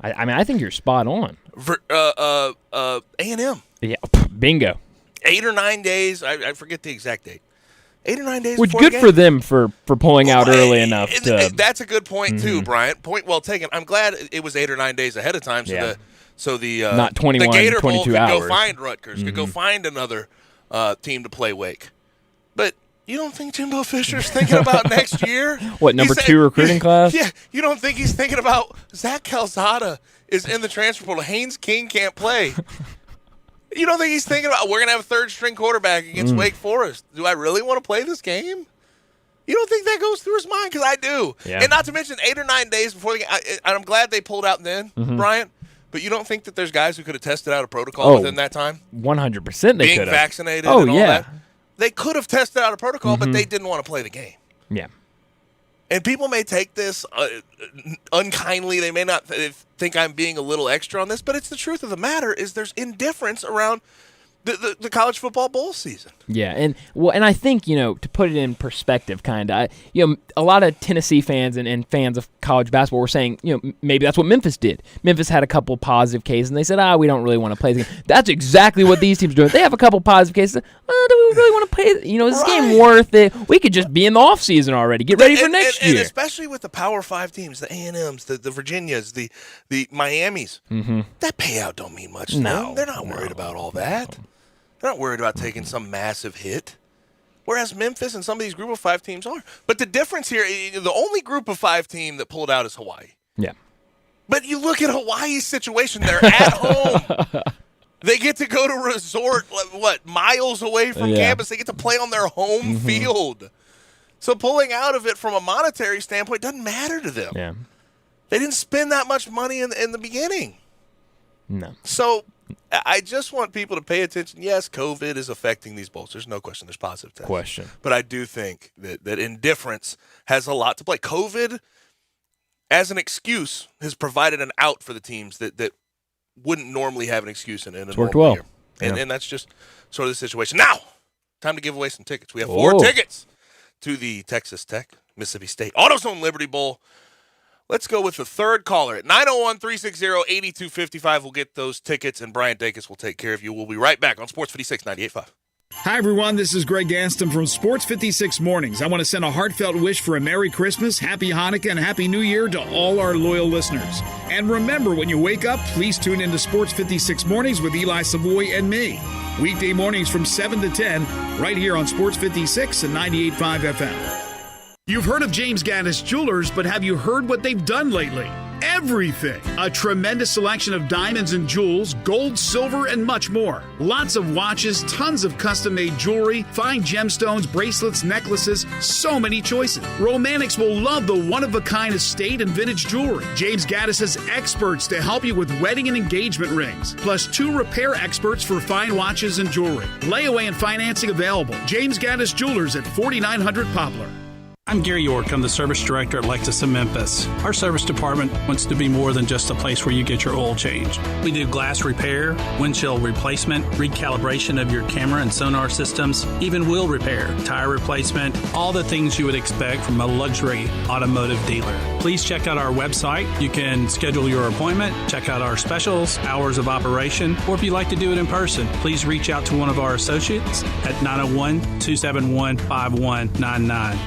I mean, I think you're spot on. A&M. Yeah, bingo. 8 or 9 days. I forget the exact date. 8 or 9 days. Which before good the game. for them for pulling out early enough. That's a good point too, Bryant. Point well taken. I'm glad it was 8 or 9 days ahead of time. So the not 21, the Gator 22 Bowl hours. Could go find Rutgers. Could go find another team to play Wake. But you don't think Jimbo Fisher's thinking about next year? What, number 2 recruiting class? Yeah. You don't think he's thinking about Zach Calzada is in the transfer portal. Haynes King can't play. You don't think he's thinking about, we're going to have a third-string quarterback against Wake Forest. Do I really want to play this game? You don't think that goes through his mind? Because I do. Yeah. And not to mention 8 or 9 days before the game. I'm glad they pulled out then, Bryant. But you don't think that there's guys who could have tested out a protocol within that time? 100% they could have. Being vaccinated and all that? They could have tested out a protocol, but they didn't want to play the game. Yeah. And people may take this unkindly. They may not think I'm being a little extra on this, but it's the truth of the matter is there's indifference around the college football bowl season. Yeah, and I think, to put it in perspective, kind of, a lot of Tennessee fans and fans of college basketball were saying, maybe that's what Memphis did. Memphis had a couple positive cases, and they said, we don't really want to play this game. That's exactly what these teams are doing. They have a couple positive cases. Do we really want to play? Is this game worth it? We could just be in the off season already. Get ready for next year. And especially with the Power 5 teams, the A&Ms, the Virginias, the Miamis. That payout don't mean much to them. They're not worried about all that. They're not worried about taking some massive hit. whereas Memphis and some of these group of 5 teams are. But the difference here, the only group of 5 team that pulled out is Hawaii. Yeah. But you look at Hawaii's situation, they're at home. They get to go to a resort, miles away from campus. They get to play on their home field. So pulling out of it from a monetary standpoint doesn't matter to them. Yeah. They didn't spend that much money in the beginning. No. So I just want people to pay attention. Yes, COVID is affecting these bowls. There's no question. There's positive tests. Question. But I do think that indifference has a lot to play. COVID, as an excuse, has provided an out for the teams that wouldn't normally have an excuse in a normal worked well. year. And that's just sort of the situation. Now, time to give away some tickets. We have 4 tickets to the Texas Tech, Mississippi State AutoZone Liberty Bowl. Let's go with the third caller at 901-360-8255. We'll get those tickets, and Brian Dacus will take care of you. We'll be right back on Sports 56 98.5. Hi, everyone. This is Greg Gaston from Sports 56 Mornings. I want to send a heartfelt wish for a Merry Christmas, Happy Hanukkah, and Happy New Year to all our loyal listeners. And remember, when you wake up, please tune into Sports 56 Mornings with Eli Savoy and me. Weekday mornings from 7 to 10, right here on Sports 56 and 98.5 FM. You've heard of James Gaddis Jewelers, but have you heard what they've done lately? Everything. A tremendous selection of diamonds and jewels, gold, silver, and much more. Lots of watches, tons of custom-made jewelry, fine gemstones, bracelets, necklaces, so many choices. Romantics will love the one-of-a-kind estate and vintage jewelry. James Gaddis has experts to help you with wedding and engagement rings, plus 2 repair experts for fine watches and jewelry. Layaway and financing available. James Gaddis Jewelers at 4900 Poplar. I'm Gary York. I'm the service director at Lexus of Memphis. Our service department wants to be more than just a place where you get your oil changed. We do glass repair, windshield replacement, recalibration of your camera and sonar systems, even wheel repair, tire replacement, all the things you would expect from a luxury automotive dealer. Please check out our website. You can schedule your appointment, check out our specials, hours of operation, or if you'd like to do it in person, please reach out to one of our associates at 901-271-5199.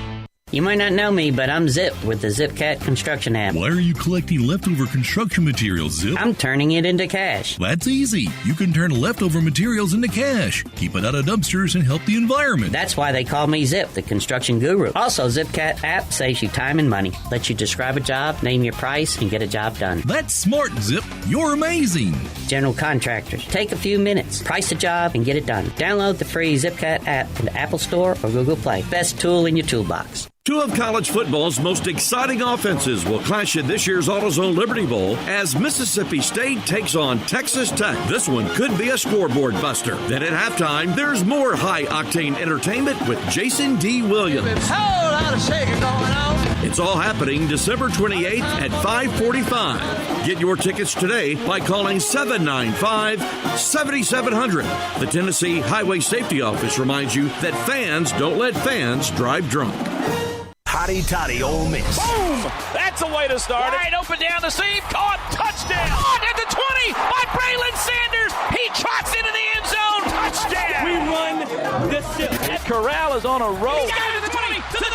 You might not know me, but I'm Zip with the ZipCat construction app. Why are you collecting leftover construction materials, Zip? I'm turning it into cash. That's easy. You can turn leftover materials into cash. Keep it out of dumpsters and help the environment. That's why they call me Zip, the construction guru. Also, ZipCat app saves you time and money. Lets you describe a job, name your price, and get a job done. That's smart, Zip. You're amazing. General contractors, take a few minutes, price a job, and get it done. Download the free ZipCat app in the Apple Store or Google Play. Best tool in your toolbox. 2 of college football's most exciting offenses will clash in this year's AutoZone Liberty Bowl as Mississippi State takes on Texas Tech. This one could be a scoreboard buster. Then at halftime, there's more high-octane entertainment with Jason D. Williams. There's a whole lot of shaking going on. It's all happening December 28th at 5:45. Get your tickets today by calling 795-7700. The Tennessee Highway Safety Office reminds you that fans don't let fans drive drunk. Hotty toddy Ole Miss. Boom! That's a way to start it. Right open down the seam. Caught. Touchdown. Caught at the 20 by Braylon Sanders. He trots into the end zone. Touchdown. We run the ship. Corral is on a roll. He's got it to the 20, to the 10,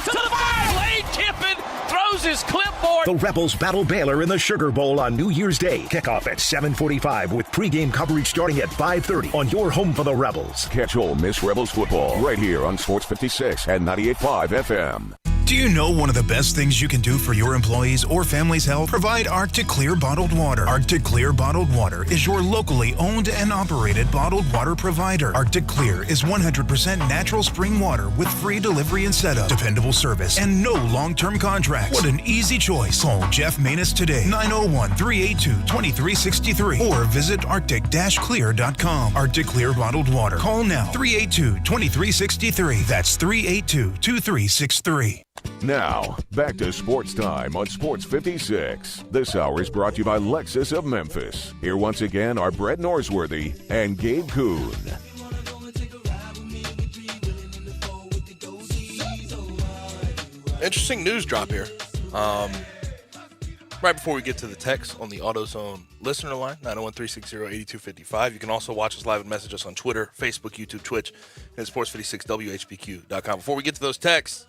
to the 5. Lane Kiffin throws his clipboard. The Rebels battle Baylor in the Sugar Bowl on New Year's Day. Kickoff at 7:45 with pregame coverage starting at 5:30 on your home for the Rebels. Catch Ole Miss Rebels football right here on Sports 56 and 98.5 FM. Do you know one of the best things you can do for your employees or family's health? Provide Arctic Clear bottled water. Arctic Clear bottled water is your locally owned and operated bottled water provider. Arctic Clear is 100% natural spring water with free delivery and setup, dependable service, and no long-term contracts. What an easy choice. Call Jeff Manus today, 901-382-2363, or visit arctic-clear.com. Arctic Clear bottled water. Call now, 382-2363. That's 382-2363. Now, back to Sports Time on Sports 56. This hour is brought to you by Lexus of Memphis. Here once again are Brett Norsworthy and Gabe Kuhn. Interesting news drop here. Right before we get to the text on the AutoZone listener line, 901-360-8255. You can also watch us live and message us on Twitter, Facebook, YouTube, Twitch, and sports56whbq.com. Before we get to those texts,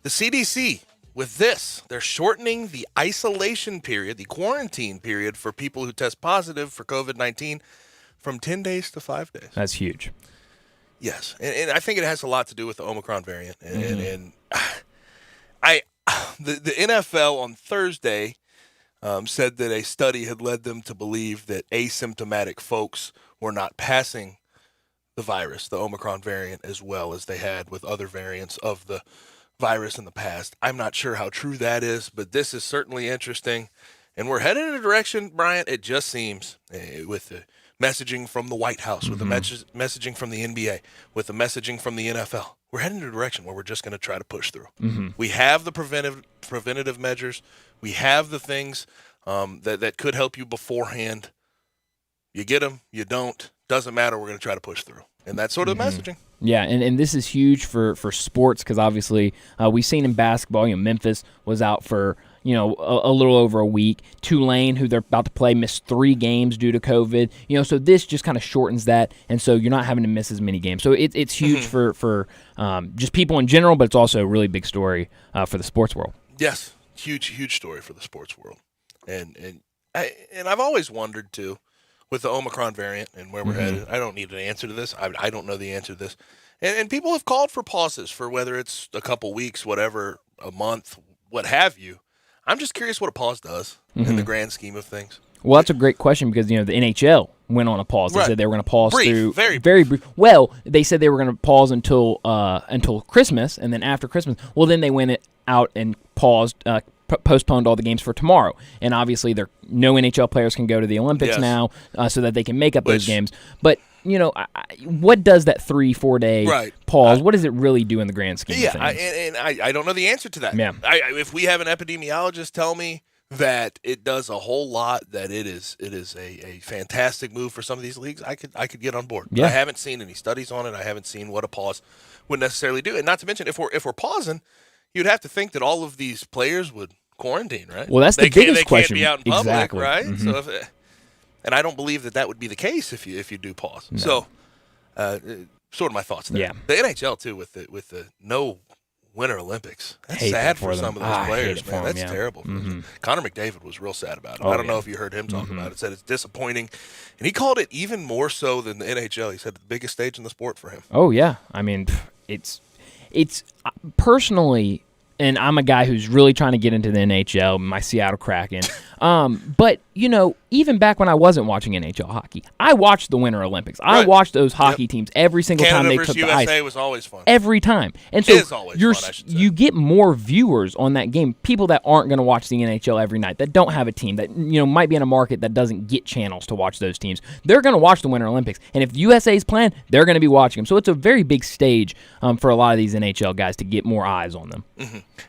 the CDC, with this, they're shortening the isolation period, the quarantine period for people who test positive for COVID-19 from 10 days to 5 days. That's huge. Yes, and I think it has a lot to do with the Omicron variant. And the NFL on Thursday said that a study had led them to believe that asymptomatic folks were not passing the virus, the Omicron variant, as well as they had with other variants of the virus in the past. I'm not sure how true that is, but this is certainly interesting. And we're headed in a direction, Bryant, it just seems, with the messaging from the White House, with the messaging from the NBA, with the messaging from the NFL. We're heading in a direction where we're just going to try to push through. We have the preventative measures. We have the things that could help you beforehand. You get them, you don't. Doesn't matter. We're going to try to push through. And that's sort of the messaging. Yeah, and this is huge for sports because obviously we've seen in basketball, Memphis was out for a little over a week. Tulane, who they're about to play, missed 3 games due to COVID. So this just kind of shortens that, and so you're not having to miss as many games. So it's huge for just people in general, but it's also a really big story for the sports world. Yes, huge story for the sports world. And I've always wondered too, with the Omicron variant and where we're headed. I don't need an answer to this. I don't know the answer to this. And people have called for pauses for whether it's a couple weeks, whatever, a month, what have you. I'm just curious what a pause does in the grand scheme of things. Well, that's a great question because, the NHL went on a pause. They said they were going to pause through very brief. Well, they said they were going to pause until Christmas, and then after Christmas, well, then they went out and paused, postponed all the games for tomorrow. And obviously, no NHL players can go to the Olympics now so that they can make up those games. But, what does that 3-4 day pause, what does it really do in the grand scheme of things? I don't know the answer to that. Yeah. If we have an epidemiologist tell me that it does a whole lot, that it is a fantastic move for some of these leagues, I could get on board. Yeah. I haven't seen any studies on it. I haven't seen what a pause would necessarily do. And not to mention, if we're pausing, you'd have to think that all of these players would quarantine, right? Well, that's the biggest question. They can't be out in public, Exactly. right? So and I don't believe that would be the case if you do pause. No. So, sort of my thoughts there. Yeah. The NHL too, with the no Winter Olympics. That's Hate sad it for some of those players, man. That's terrible. Connor McDavid was real sad about it. I don't know if you heard him talk about it. Said it's disappointing, and he called it even more so than the NHL. He said the biggest stage in the sport for him. Oh yeah, I mean, it's personally. And I'm a guy who's really trying to get into the NHL, my Seattle Kraken. But, even back when I wasn't watching NHL hockey, I watched the Winter Olympics. I watched those hockey teams every single time they took the ice. USA was always fun. Every time. And so it is always fun, I should say. you get more viewers on that game, people that aren't going to watch the NHL every night, that don't have a team, that might be in a market that doesn't get channels to watch those teams. They're going to watch the Winter Olympics. And if the USA's playing, they're going to be watching them. So it's a very big stage for a lot of these NHL guys to get more eyes on them.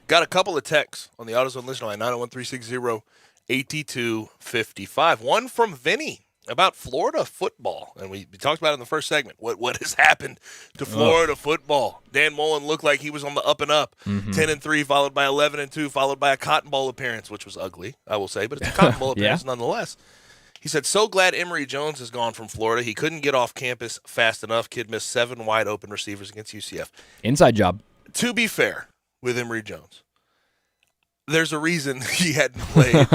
Got a couple of texts on the AutoZone listener line, 901-360-8255. One from Vinny about Florida football. And we talked about it in the first segment. What has happened to Florida football? Dan Mullen looked like he was on the up and up. 10-3, followed by 11-2, followed by a Cotton Bowl appearance, which was ugly, I will say, but it's a Cotton Bowl appearance nonetheless. He said, so glad Emory Jones is gone from Florida. He couldn't get off campus fast enough. Kid missed 7 wide open receivers against UCF. Inside job. To be fair with Emory Jones, there's a reason he hadn't played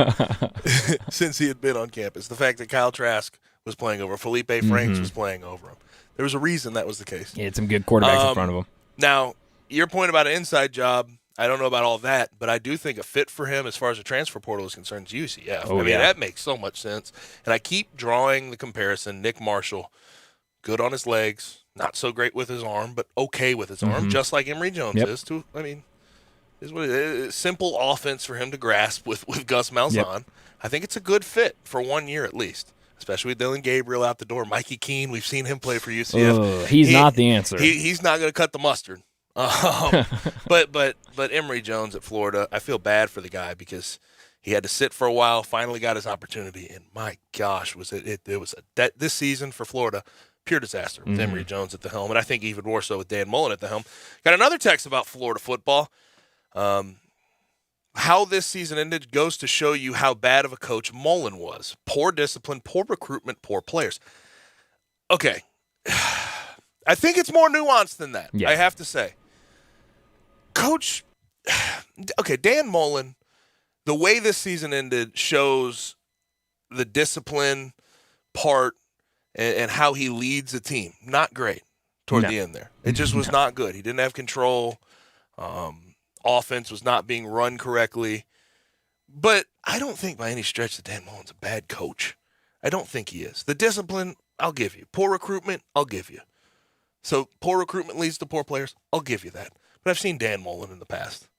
since he had been on campus. The fact that Kyle Trask was playing over Felipe Franks was playing over him. There was a reason that was the case. He had some good quarterbacks in front of him. Now, your point about an inside job, I don't know about all that, but I do think a fit for him as far as the transfer portal is concerned is UCF. That makes so much sense. And I keep drawing the comparison. Nick Marshall, good on his legs, not so great with his arm, but okay with his arm, just like Emory Jones is. Is what it is. Simple offense for him to grasp with Gus Malzahn. I think it's a good fit for 1 year at least, especially with Dylan Gabriel out the door. Mikey Keene, we've seen him play for UCF. He's not the answer. He's not going to cut the mustard. But Emory Jones at Florida, I feel bad for the guy because he had to sit for a while, finally got his opportunity, and my gosh, was it was this season for Florida, pure disaster with Emory Jones at the helm, and I think even more so with Dan Mullen at the helm. Got another text about Florida football. How this season ended goes to show you how bad of a coach Mullen was. Poor discipline, poor recruitment, poor players. Okay. I think it's more nuanced than that, I have to say. Coach, Dan Mullen, the way this season ended shows the discipline part and how he leads a team. Not great. toward the end there. It just was not good. He didn't have control. Offense was not being run correctly. But I don't think by any stretch that Dan Mullen's a bad coach. I don't think he is. The discipline, I'll give you. Poor recruitment, I'll give you. So poor recruitment leads to poor players, I'll give you that. But I've seen Dan Mullen in the past.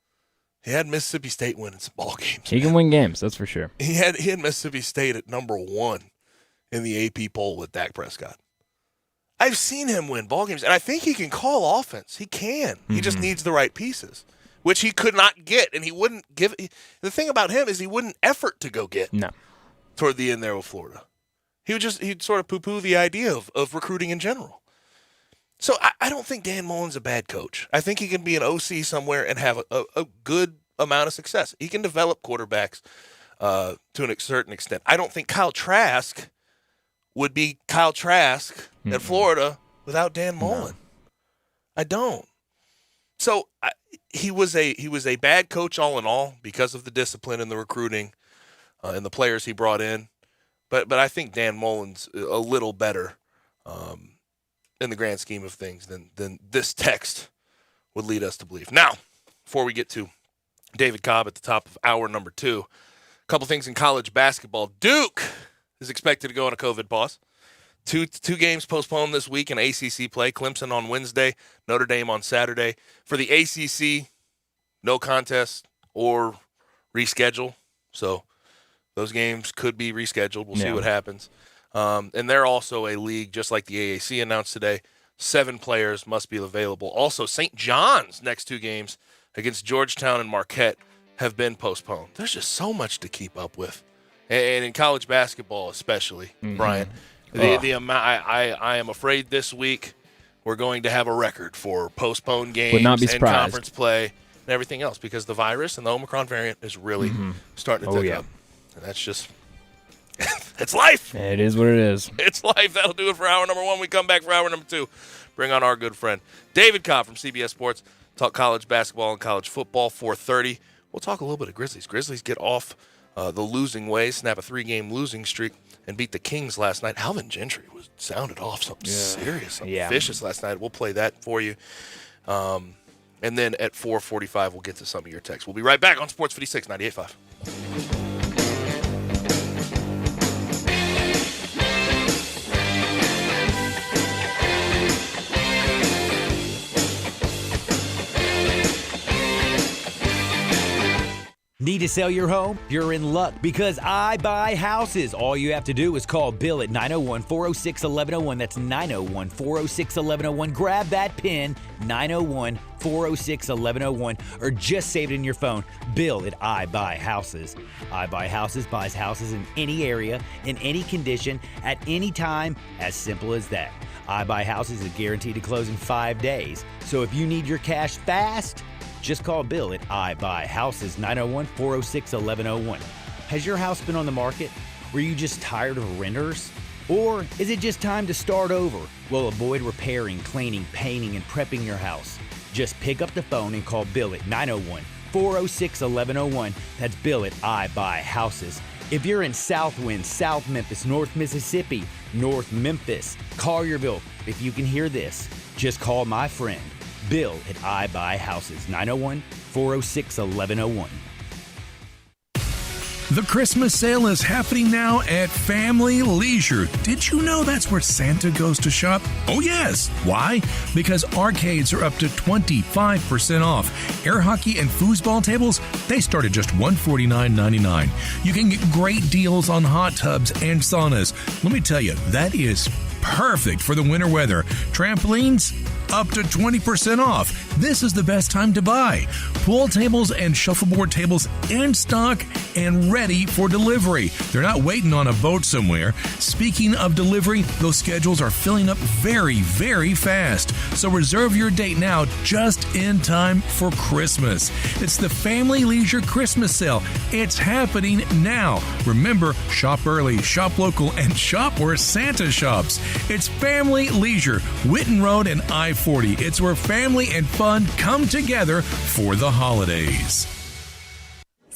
He had Mississippi State winning some ball games. He can win games, that's for sure. He had Mississippi State at number 1 in the AP poll with Dak Prescott. I've seen him win ball games, and I think he can call offense. He can. He just needs the right pieces, which he could not get, and he wouldn't give. The thing about him is he wouldn't effort to go get. No. Toward the end there with Florida. He'd sort of poo-poo the idea of recruiting in general. So I don't think Dan Mullen's a bad coach. I think he can be an OC somewhere and have a good amount of success. He can develop quarterbacks to a certain extent. I don't think Kyle Trask would be Kyle Trask at Florida without Dan Mullen. No. I don't. So he was a bad coach all in all because of the discipline and the recruiting and the players he brought in. But I think Dan Mullen's a little better in the grand scheme of things than this text would lead us to believe. Now, before we get to David Cobb at the top of hour number 2, a couple things in college basketball. Duke is expected to go on a COVID pause. Two games postponed this week in ACC play. Clemson on Wednesday, Notre Dame on Saturday. For the ACC, no contest or reschedule. So those games could be rescheduled. We'll see what happens. And they're also a league, just like the AAC announced today. 7 players must be available. Also, St. John's next 2 games against Georgetown and Marquette have been postponed. There's just so much to keep up with. And in college basketball especially, Brian. The amount I am afraid this week we're going to have a record for postponed games and conference play and everything else because the virus and the Omicron variant is really starting to take up. And that's just it's life. It is what it is. It's life. That'll do it for hour number 1. We come back for hour number 2. Bring on our good friend David Cobb from CBS Sports. Talk college basketball and college football. 4:30. We'll talk a little bit of Grizzlies. Grizzlies get off the losing way, snap a 3-game losing streak, and beat the Kings last night. Alvin Gentry sounded off something serious, something vicious last night. We'll play that for you. And then at 4:45, we'll get to some of your texts. We'll be right back on Sports 56, 98.5. Need to sell your home? You're in luck because I buy houses. All you have to do is call Bill at 901-406-1101. That's 901-406-1101. Grab that PIN, 901-406-1101, or just save it in your phone. Bill at I Buy Houses. I Buy Houses buys houses in any area, in any condition, at any time. As simple as that. I Buy Houses is guaranteed to close in 5 days. So if you need your cash fast, just call Bill at I Buy Houses, 901-406-1101. Has your house been on the market? Were you just tired of renters? Or is it just time to start over? Well, avoid repairing, cleaning, painting, and prepping your house. Just pick up the phone and call Bill at 901-406-1101. That's Bill at I Buy Houses. If you're in Southwind, South Memphis, North Mississippi, North Memphis, Collierville, if you can hear this, just call my friend Bill at I Buy Houses, 901-406-1101. The Christmas sale is happening now at Family Leisure. Did you know that's where Santa goes to shop? Oh, yes. Why? Because arcades are up to 25% off. Air hockey and foosball tables, they start at just $149.99. You can get great deals on hot tubs and saunas. Let me tell you, that is perfect for the winter weather. Trampolines, up to 20% off. This is the best time to buy. Pool tables and shuffleboard tables in stock and ready for delivery. They're not waiting on a boat somewhere. Speaking of delivery, those schedules are filling up very, very fast. So reserve your date now, just in time for Christmas. It's the Family Leisure Christmas Sale. It's happening now. Remember, shop early, shop local, and shop where Santa shops. It's Family Leisure, Whitten Road and I-40. It's where family and fun come together for the holidays.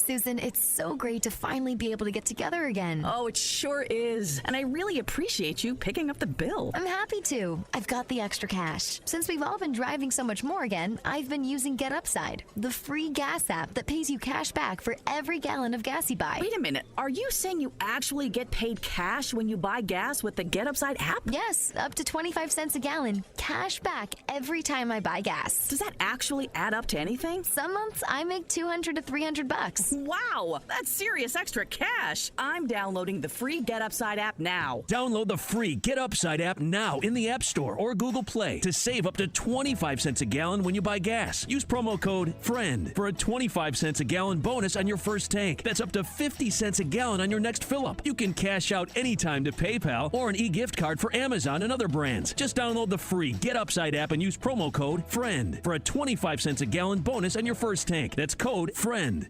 Susan, it's so great to finally be able to get together again. Oh, it sure is. And I really appreciate you picking up the bill. I'm happy to. I've got the extra cash. Since we've all been driving so much more again, I've been using Get Upside, the free gas app that pays you cash back for every gallon of gas you buy. Wait a minute. Are you saying you actually get paid cash when you buy gas with the Get Upside app? Yes, up to 25 cents a gallon. Cash back every time I buy gas. Does that actually add up to anything? Some months I make $200 to $300. Wow, that's serious extra cash. I'm downloading the free Get Upside app now. Download the free Get Upside app now in the App Store or Google Play to save up to 25 cents a gallon when you buy gas. Use promo code FRIEND for a 25 cents a gallon bonus on your first tank. That's up to 50 cents a gallon on your next fill-up. You can cash out anytime to PayPal or an e-gift card for Amazon and other brands. Just download the free Get Upside app and use promo code FRIEND for a 25 cents a gallon bonus on your first tank. That's code FRIEND.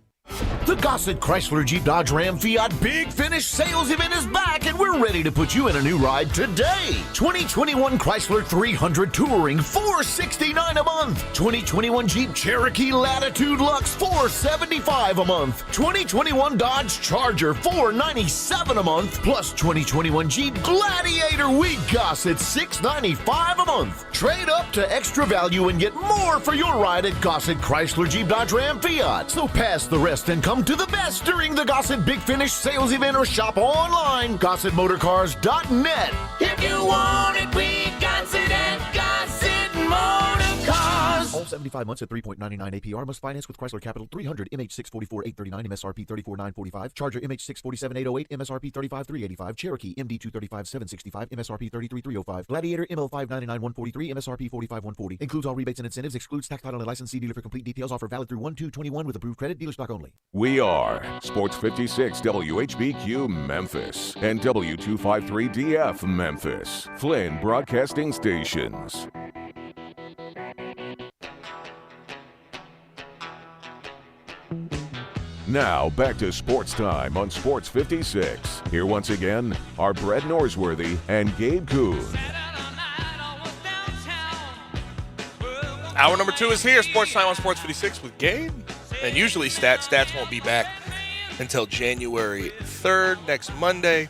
The Gossett Chrysler Jeep Dodge Ram Fiat Big Finish sales event is back, and we're ready to put you in a new ride today. 2021 Chrysler 300 Touring, $469 a month. 2021 Jeep Cherokee Latitude Luxe, $475 a month. 2021 Dodge Charger, $497 a month. Plus 2021 Jeep Gladiator, we Gossett, $695 a month. Trade up to extra value and get more for your ride at Gossett Chrysler Jeep Dodge Ram Fiat. So pass the rest and come to the best during the Gossett Big Finish sales event or shop online. GossettMotorCars.net. If you want it, we Gossett at Gossett Motorcars. All 75 months at 3.99 APR. Must finance with Chrysler Capital 300 MH644-839 MSRP 34945. Charger MH647-808 MSRP 35385. Cherokee MD235-765 MSRP 33305. Gladiator ML599-143 MSRP 45140. Includes all rebates and incentives. Excludes tax, title, and license. See dealer for complete details. Offer valid through 1/2/21 with approved credit. Dealer stock only. We are Sports 56 WHBQ Memphis and W253DF Memphis, Flynn Broadcasting Stations. Now back to Sports Time on Sports 56. Here once again are Brett Norsworthy and Gabe Kuhn. Hour number 2 is here. Sports Time on Sports 56 with Gabe. And usually Stats won't be back until January 3rd, next Monday.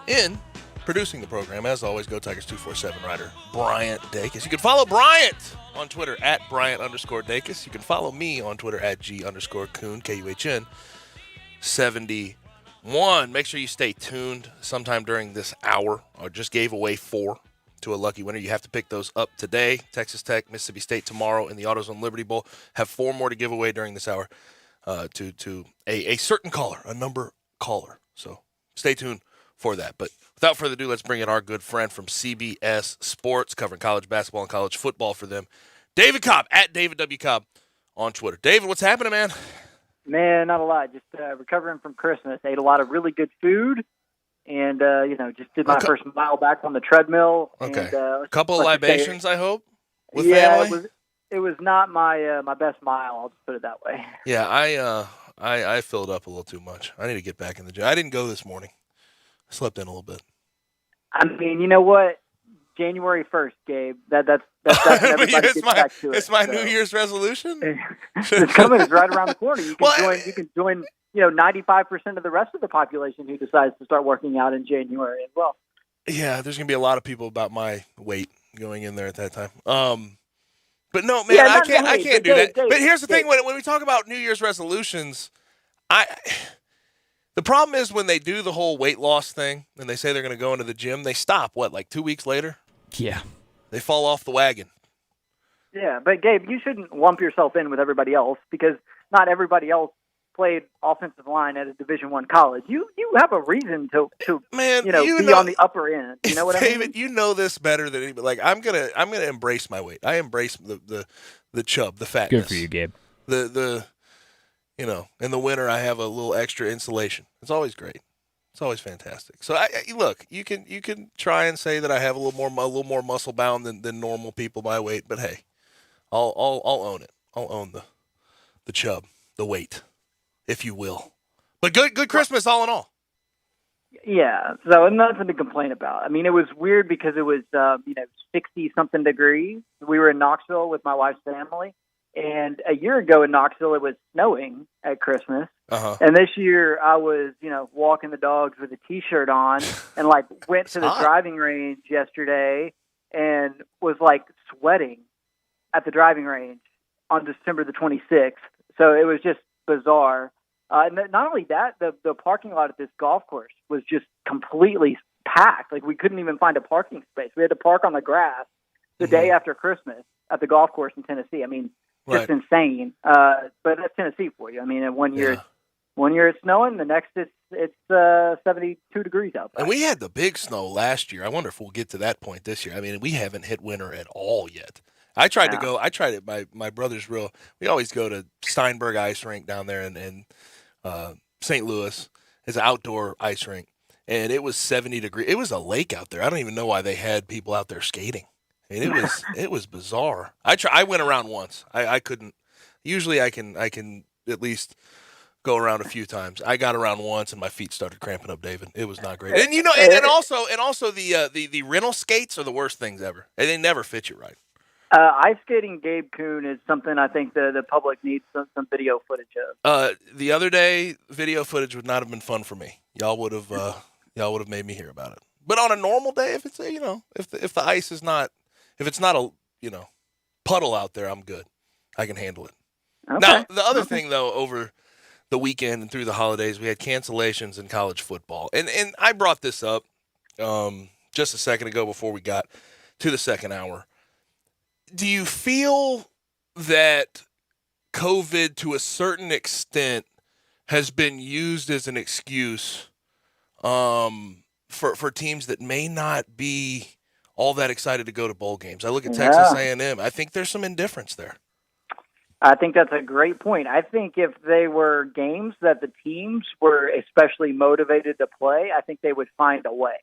In producing the program, as always, Go Tigers 247 writer Bryant Dacus. You can follow Bryant on Twitter at Bryant_Dacus. You can follow me on Twitter at G_Kuhn, KUHN 71. Make sure you stay tuned sometime during this hour. I just gave away 4 to a lucky winner. You have to pick those up today. Texas Tech, Mississippi State tomorrow in the AutoZone Liberty Bowl. Have 4 more to give away during this hour to a certain caller, a number caller. So stay tuned for that. But without further ado, let's bring in our good friend from CBS Sports, covering college basketball and college football for them, David Cobb, at David W. Cobb on Twitter. David, what's happening, man? Man, not a lot. Just recovering from Christmas. Ate a lot of really good food. And, just did my first mile back on the treadmill. Okay. And, a couple of libations, I hope, with family? family? It was not my my best mile, I'll just put it that way. Yeah, I filled up a little too much. I need to get back in the gym. I didn't go this morning. I slept in a little bit. I mean, you know what? January 1st, Gabe. That's when everybody gets back to it. It's my New Year's resolution? It's coming. It's right around the corner. You can join 95% of the rest of the population who decides to start working out in January as well. Yeah, there's going to be a lot of people about my weight going in there at that time. But no, man, I can't do that. But here's the thing: when we talk about New Year's resolutions, the problem is when they do the whole weight loss thing and they say they're going to go into the gym, they stop. Like 2 weeks later? Yeah, they fall off the wagon. Yeah, but Gabe, you shouldn't lump yourself in with everybody else because not everybody else played offensive line at a Division I college. You have a reason to be on the upper end. You know what David, I mean? you know this better than anybody. Like I'm gonna embrace my weight. I embrace the chub, the fatness. Good for you, Gabe. In the winter I have a little extra insulation. It's always great. It's always fantastic. So look, you can try and say that I have a little more muscle bound than normal people my weight, but hey, I'll own it. I'll own the chub, the weight, if you will. But good Christmas all in all. Yeah, so nothing to complain about. I mean, it was weird because it was 60-something degrees. We were in Knoxville with my wife's family, And a year ago in Knoxville, it was snowing at Christmas. Uh-huh. And this year I was, walking the dogs with a T-shirt on and went to the driving range yesterday and was sweating at the driving range on December the 26th. So it was just bizarre. And not only that, the parking lot at this golf course was just completely packed. We couldn't even find a parking space. We had to park on the grass the day after Christmas at the golf course in Tennessee. I mean, just insane. But that's Tennessee for you. I mean, in 1 year, 1 year it's snowing, the next it's 72 degrees out there. And we had the big snow last year. I wonder if we'll get to that point this year. I mean, we haven't hit winter at all yet. I tried it. My brother's we always go to Steinberg Ice Rink down there in St. Louis. It's an outdoor ice rink. And it was 70 degrees. It was a lake out there. I don't even know why they had people out there skating. I mean, it was bizarre. I went around once. I couldn't. Usually I can at least go around a few times. I got around once and my feet started cramping up, David. It was not great. And and also the rental skates are the worst things ever. And they never fit you right. Ice skating Gabe Kuhn is something I think the public needs some video footage of. The other day, video footage would not have been fun for me. Y'all would have made me hear about it. But on a normal day, if it's if the ice is not, if it's not a puddle out there, I'm good. I can handle it. Okay. Now the other thing though, over the weekend and through the holidays, we had cancellations in college football, and I brought this up just a second ago before we got to the second hour. Do you feel that COVID, to a certain extent, has been used as an excuse for teams that may not be all that excited to go to bowl games? I look at Texas A&M. I think there's some indifference there. I think that's a great point. I think if they were games that the teams were especially motivated to play, I think they would find a way.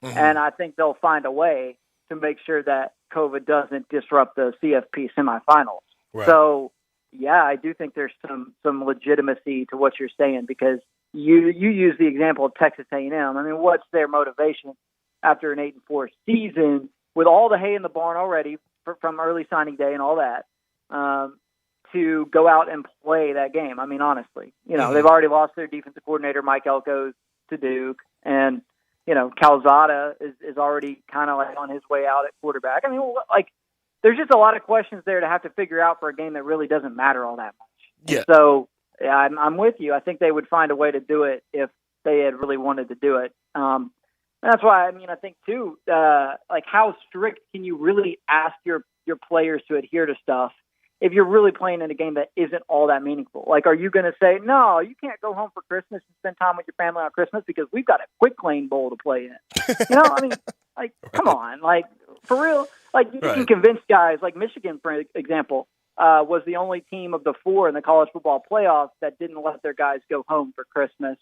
Mm-hmm. And I think they'll find a way to make sure that COVID doesn't disrupt the CFP semifinals. Right. So, yeah, I do think there's some legitimacy to what you're saying, because you use the example of Texas A&M. I mean, what's their motivation after an 8-4 season with all the hay in the barn already from early signing day and all that, to go out and play that game? I mean, honestly, they've already lost their defensive coordinator, Mike Elko, to Duke, and Calzada is already kind of on his way out at quarterback. I mean, there's just a lot of questions there to have to figure out for a game that really doesn't matter all that much. Yeah. So I'm with you. I think they would find a way to do it if they had really wanted to do it. And that's why, I think too, how strict can you really ask your players to adhere to stuff if you're really playing in a game that isn't all that meaningful? Are you going to say, no, you can't go home for Christmas and spend time with your family on Christmas because we've got a quick lane bowl to play in? Come on, for real. You can convince guys like Michigan, for example, was the only team of the 4 in the college football playoffs that didn't let their guys go home for Christmas.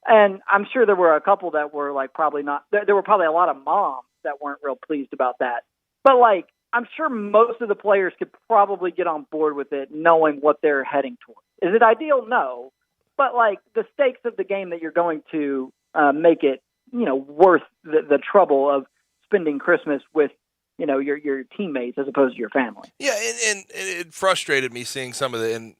And I'm sure there were a couple that were probably not. There were probably a lot of moms that weren't real pleased about that. But I'm sure most of the players could probably get on board with it, knowing what they're heading towards. Is it ideal? No. But the stakes of the game that you're going to make it, worth the trouble of spending Christmas with, your teammates as opposed to your family. Yeah, and it frustrated me seeing some of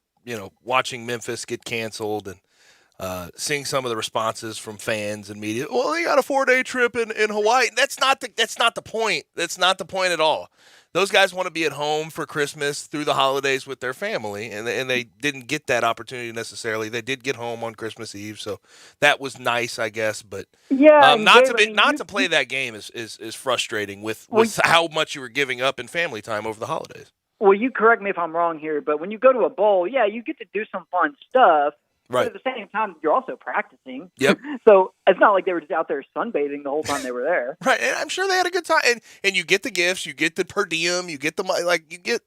watching Memphis get canceled and seeing some of the responses from fans and media. Well, they got a 4-day trip in Hawaii. That's not the point. That's not the point at all. Those guys want to be at home for Christmas through the holidays with their family, and they didn't get that opportunity necessarily. They did get home on Christmas Eve, so that was nice, I guess. But not to play that game is frustrating with how much you were giving up in family time over the holidays. Well, you correct me if I'm wrong here, but when you go to a bowl, you get to do some fun stuff. Right. But at the same time, you're also practicing. Yep. So it's not like they were just out there sunbathing the whole time they were there. Right. And I'm sure they had a good time. And you get the gifts, you get the per diem, you get you get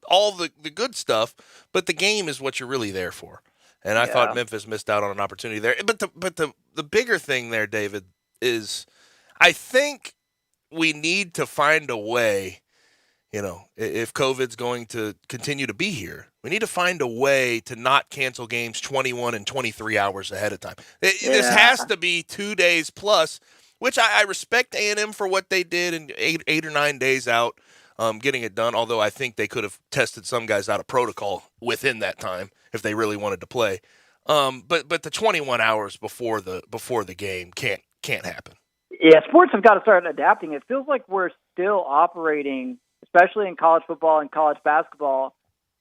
all the good stuff. But the game is what you're really there for. And I thought Memphis missed out on an opportunity there. But the bigger thing there, David, is I think we need to find a way. If COVID's going to continue to be here, we need to find a way to not cancel games 21 and 23 hours ahead of time. This has to be 2 days plus, which I respect A&M for what they did in 8 or 9 days out. getting it done, although I think they could have tested some guys out of protocol within that time if they really wanted to play. But the 21 hours before the game can't happen. Yeah, sports have got to start adapting. It feels like we're still operating, especially in college football and college basketball,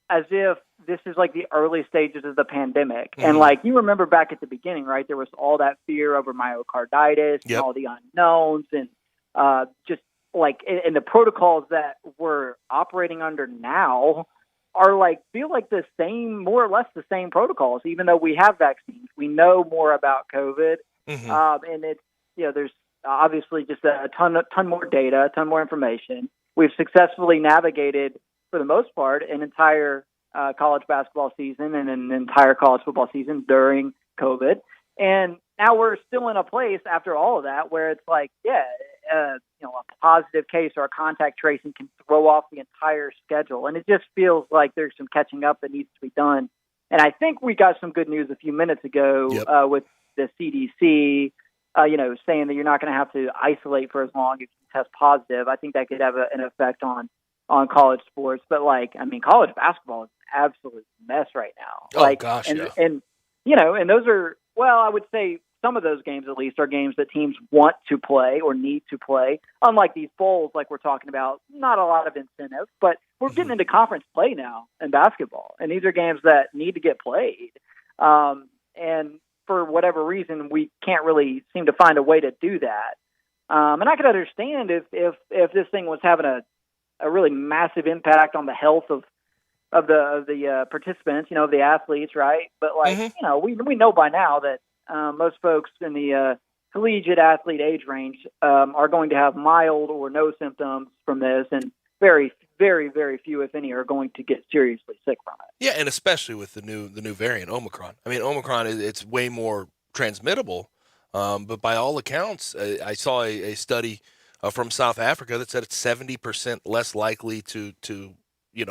as if this is like the early stages of the pandemic. Mm-hmm. And like, you remember back at the beginning, right? There was all that fear over myocarditis and all the unknowns and just like, and the protocols that we're operating under now are like, feel like the same, more or less the same protocols, even though we have vaccines. We know more about COVID. Mm-hmm. And it's, there's obviously just a ton more data, a ton more information. We've successfully navigated, for the most part, an entire college basketball season and an entire college football season during COVID. And now we're still in a place after all of that where it's like, a positive case or a contact tracing can throw off the entire schedule. And it just feels like there's some catching up that needs to be done. And I think we got some good news a few minutes ago with the CDC, saying that you're not going to have to isolate for as long as you test positive. I think that could have an effect on college sports. But college basketball is an absolute mess right now. And those are, I would say some of those games at least are games that teams want to play or need to play. Unlike these bowls, like we're talking about, not a lot of incentive, but we're getting into conference play now in basketball. And these are games that need to get played. And for whatever reason, we can't really seem to find a way to do that. And I could understand if this thing was having a really massive impact on the health of the participants, of the athletes, right? But we know by now that most folks in the collegiate athlete age range are going to have mild or no symptoms from this, and very, very, very few, if any, are going to get seriously sick from it. Yeah, and especially with the new variant, Omicron. I mean, Omicron it's way more transmittable, but by all accounts, I saw a study from South Africa that said it's 70% less likely to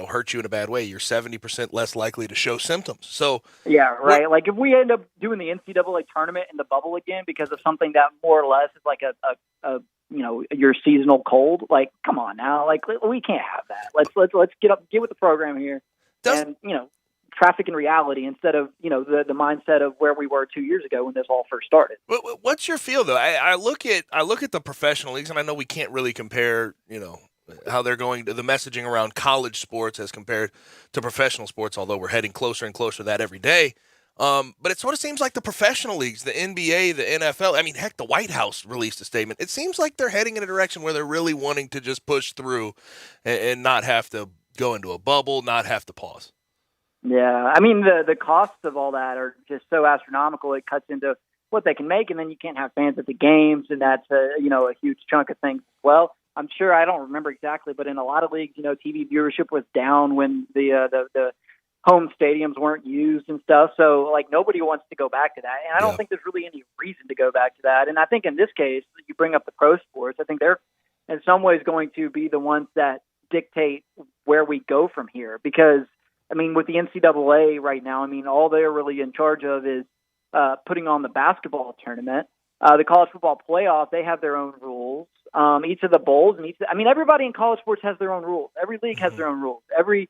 hurt you in a bad way. You're 70% less likely to show symptoms. So yeah, right. Like if we end up doing the NCAA tournament in the bubble again because of something that more or less is like a your seasonal cold, like come on now, like we can't have that. Let's get with the program here and traffic in reality instead of the mindset of where we were 2 years ago when this all first started. What's your feel though? I look at the professional leagues, and I know we can't really compare how they're going to the messaging around college sports as compared to professional sports, although we're heading closer and closer to that every day. But it sort of seems like the professional leagues, the NBA, the NFL, I mean, heck, the White House released a statement. It seems like they're heading in a direction where they're really wanting to just push through and not have to go into a bubble, not have to pause. Yeah, I mean, the costs of all that are just so astronomical. It cuts into what they can make, and then you can't have fans at the games, and that's a huge chunk of things as well. I'm sure, I don't remember exactly, but in a lot of leagues, TV viewership was down when the home stadiums weren't used and stuff. So nobody wants to go back to that. And I don't think there's really any reason to go back to that. And I think in this case, you bring up the pro sports, I think they're in some ways going to be the ones that dictate where we go from here. Because, I mean, with the NCAA right now, I mean, all they're really in charge of is putting on the basketball tournament. The college football playoff, they have their own rules. Each of the bowls and everybody in college sports has their own rules. Every league has their own rules. Every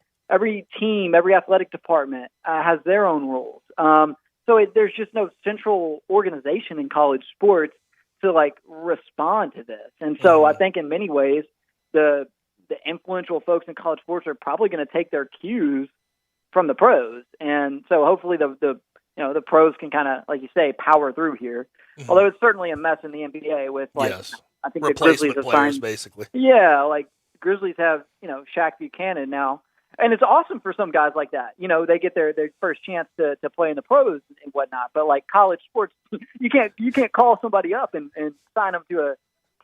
team, every athletic department has their own rules. So there's just no central organization in college sports to respond to this. And so I think in many ways the influential folks in college sports are probably going to take their cues from the pros. And so hopefully the pros can kind of, like you say, power through here. Mm-hmm. Although it's certainly a mess in the NBA with I think the Grizzlies have signed, basically. Yeah, Grizzlies have, Shaq Buchanan now. And it's awesome for some guys like that. They get their first chance to play in the pros and whatnot. But college sports, you can't call somebody up and sign them to a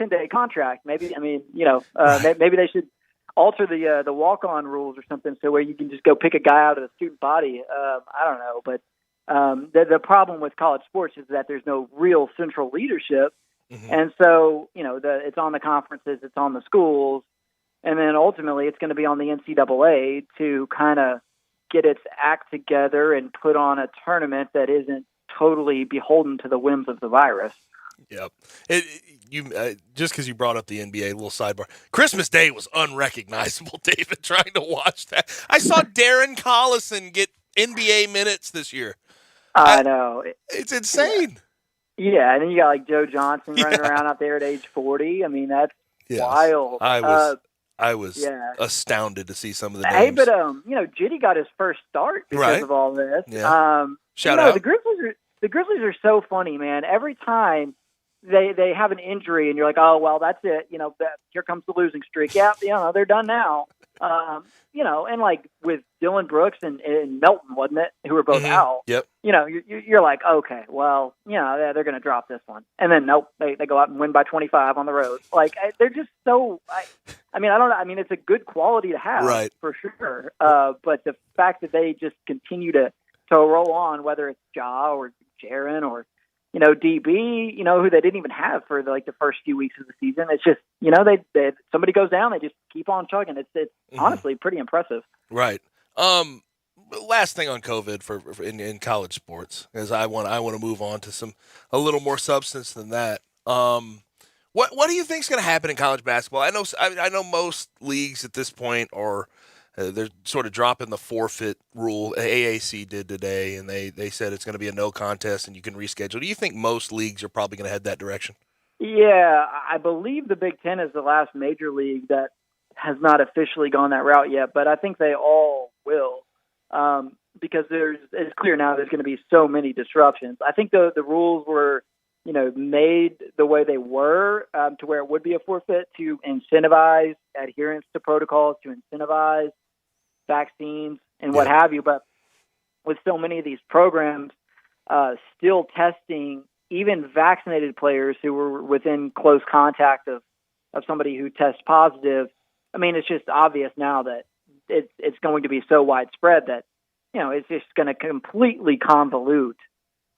10-day contract. Maybe maybe they should alter the walk-on rules or something so where you can just go pick a guy out of the student body. I don't know, but the problem with college sports is that there's no real central leadership. Mm-hmm. And so, it's on the conferences, it's on the schools, and then ultimately it's going to be on the NCAA to kind of get its act together and put on a tournament that isn't totally beholden to the whims of the virus. Yep. Just because you brought up the NBA, little sidebar. Christmas Day was unrecognizable, David, trying to watch that. I saw Darren Collison get NBA minutes this year. I know. It's insane. Yeah, and then you got like Joe Johnson running around out there at age 40. I mean, that's wild. I was astounded to see some of the names. Hey, but Jitty got his first start because of all this. Yeah. Shout out. The Grizzlies are so funny, man. Every time they have an injury, and you're like, oh well, that's it. Here comes the losing streak. Yeah, they're done now. And like with Dylan Brooks and Melton, wasn't it? Who were both out. Yep. You're like, okay, well, they're going to drop this one, and then nope, they go out and win by 25 on the road. Like they're just so. I don't know. I mean, it's a good quality to have, right, for sure. But the fact that they just continue to roll on, whether it's Ja or Jaren or DB, who they didn't even have for the first few weeks of the season. It's just, they somebody goes down, they just keep on chugging. It's honestly pretty impressive. Right. Last thing on COVID for in college sports, as I want to move on to a little more substance than that. What do you think is going to happen in college basketball? I know most leagues at this point are they're sort of dropping the forfeit rule. AAC did today, and they said it's going to be a no contest and you can reschedule. Do you think most leagues are probably going to head that direction? Yeah, I believe the Big Ten is the last major league that has not officially gone that route yet, but I think they all will because it's clear now there's going to be so many disruptions. I think the rules were made the way they were to where it would be a forfeit to incentivize adherence to protocols, to incentivize vaccines and what have you. But with so many of these programs still testing even vaccinated players who were within close contact of somebody who tests positive, I mean, it's just obvious now that it's going to be so widespread that, it's just going to completely convolute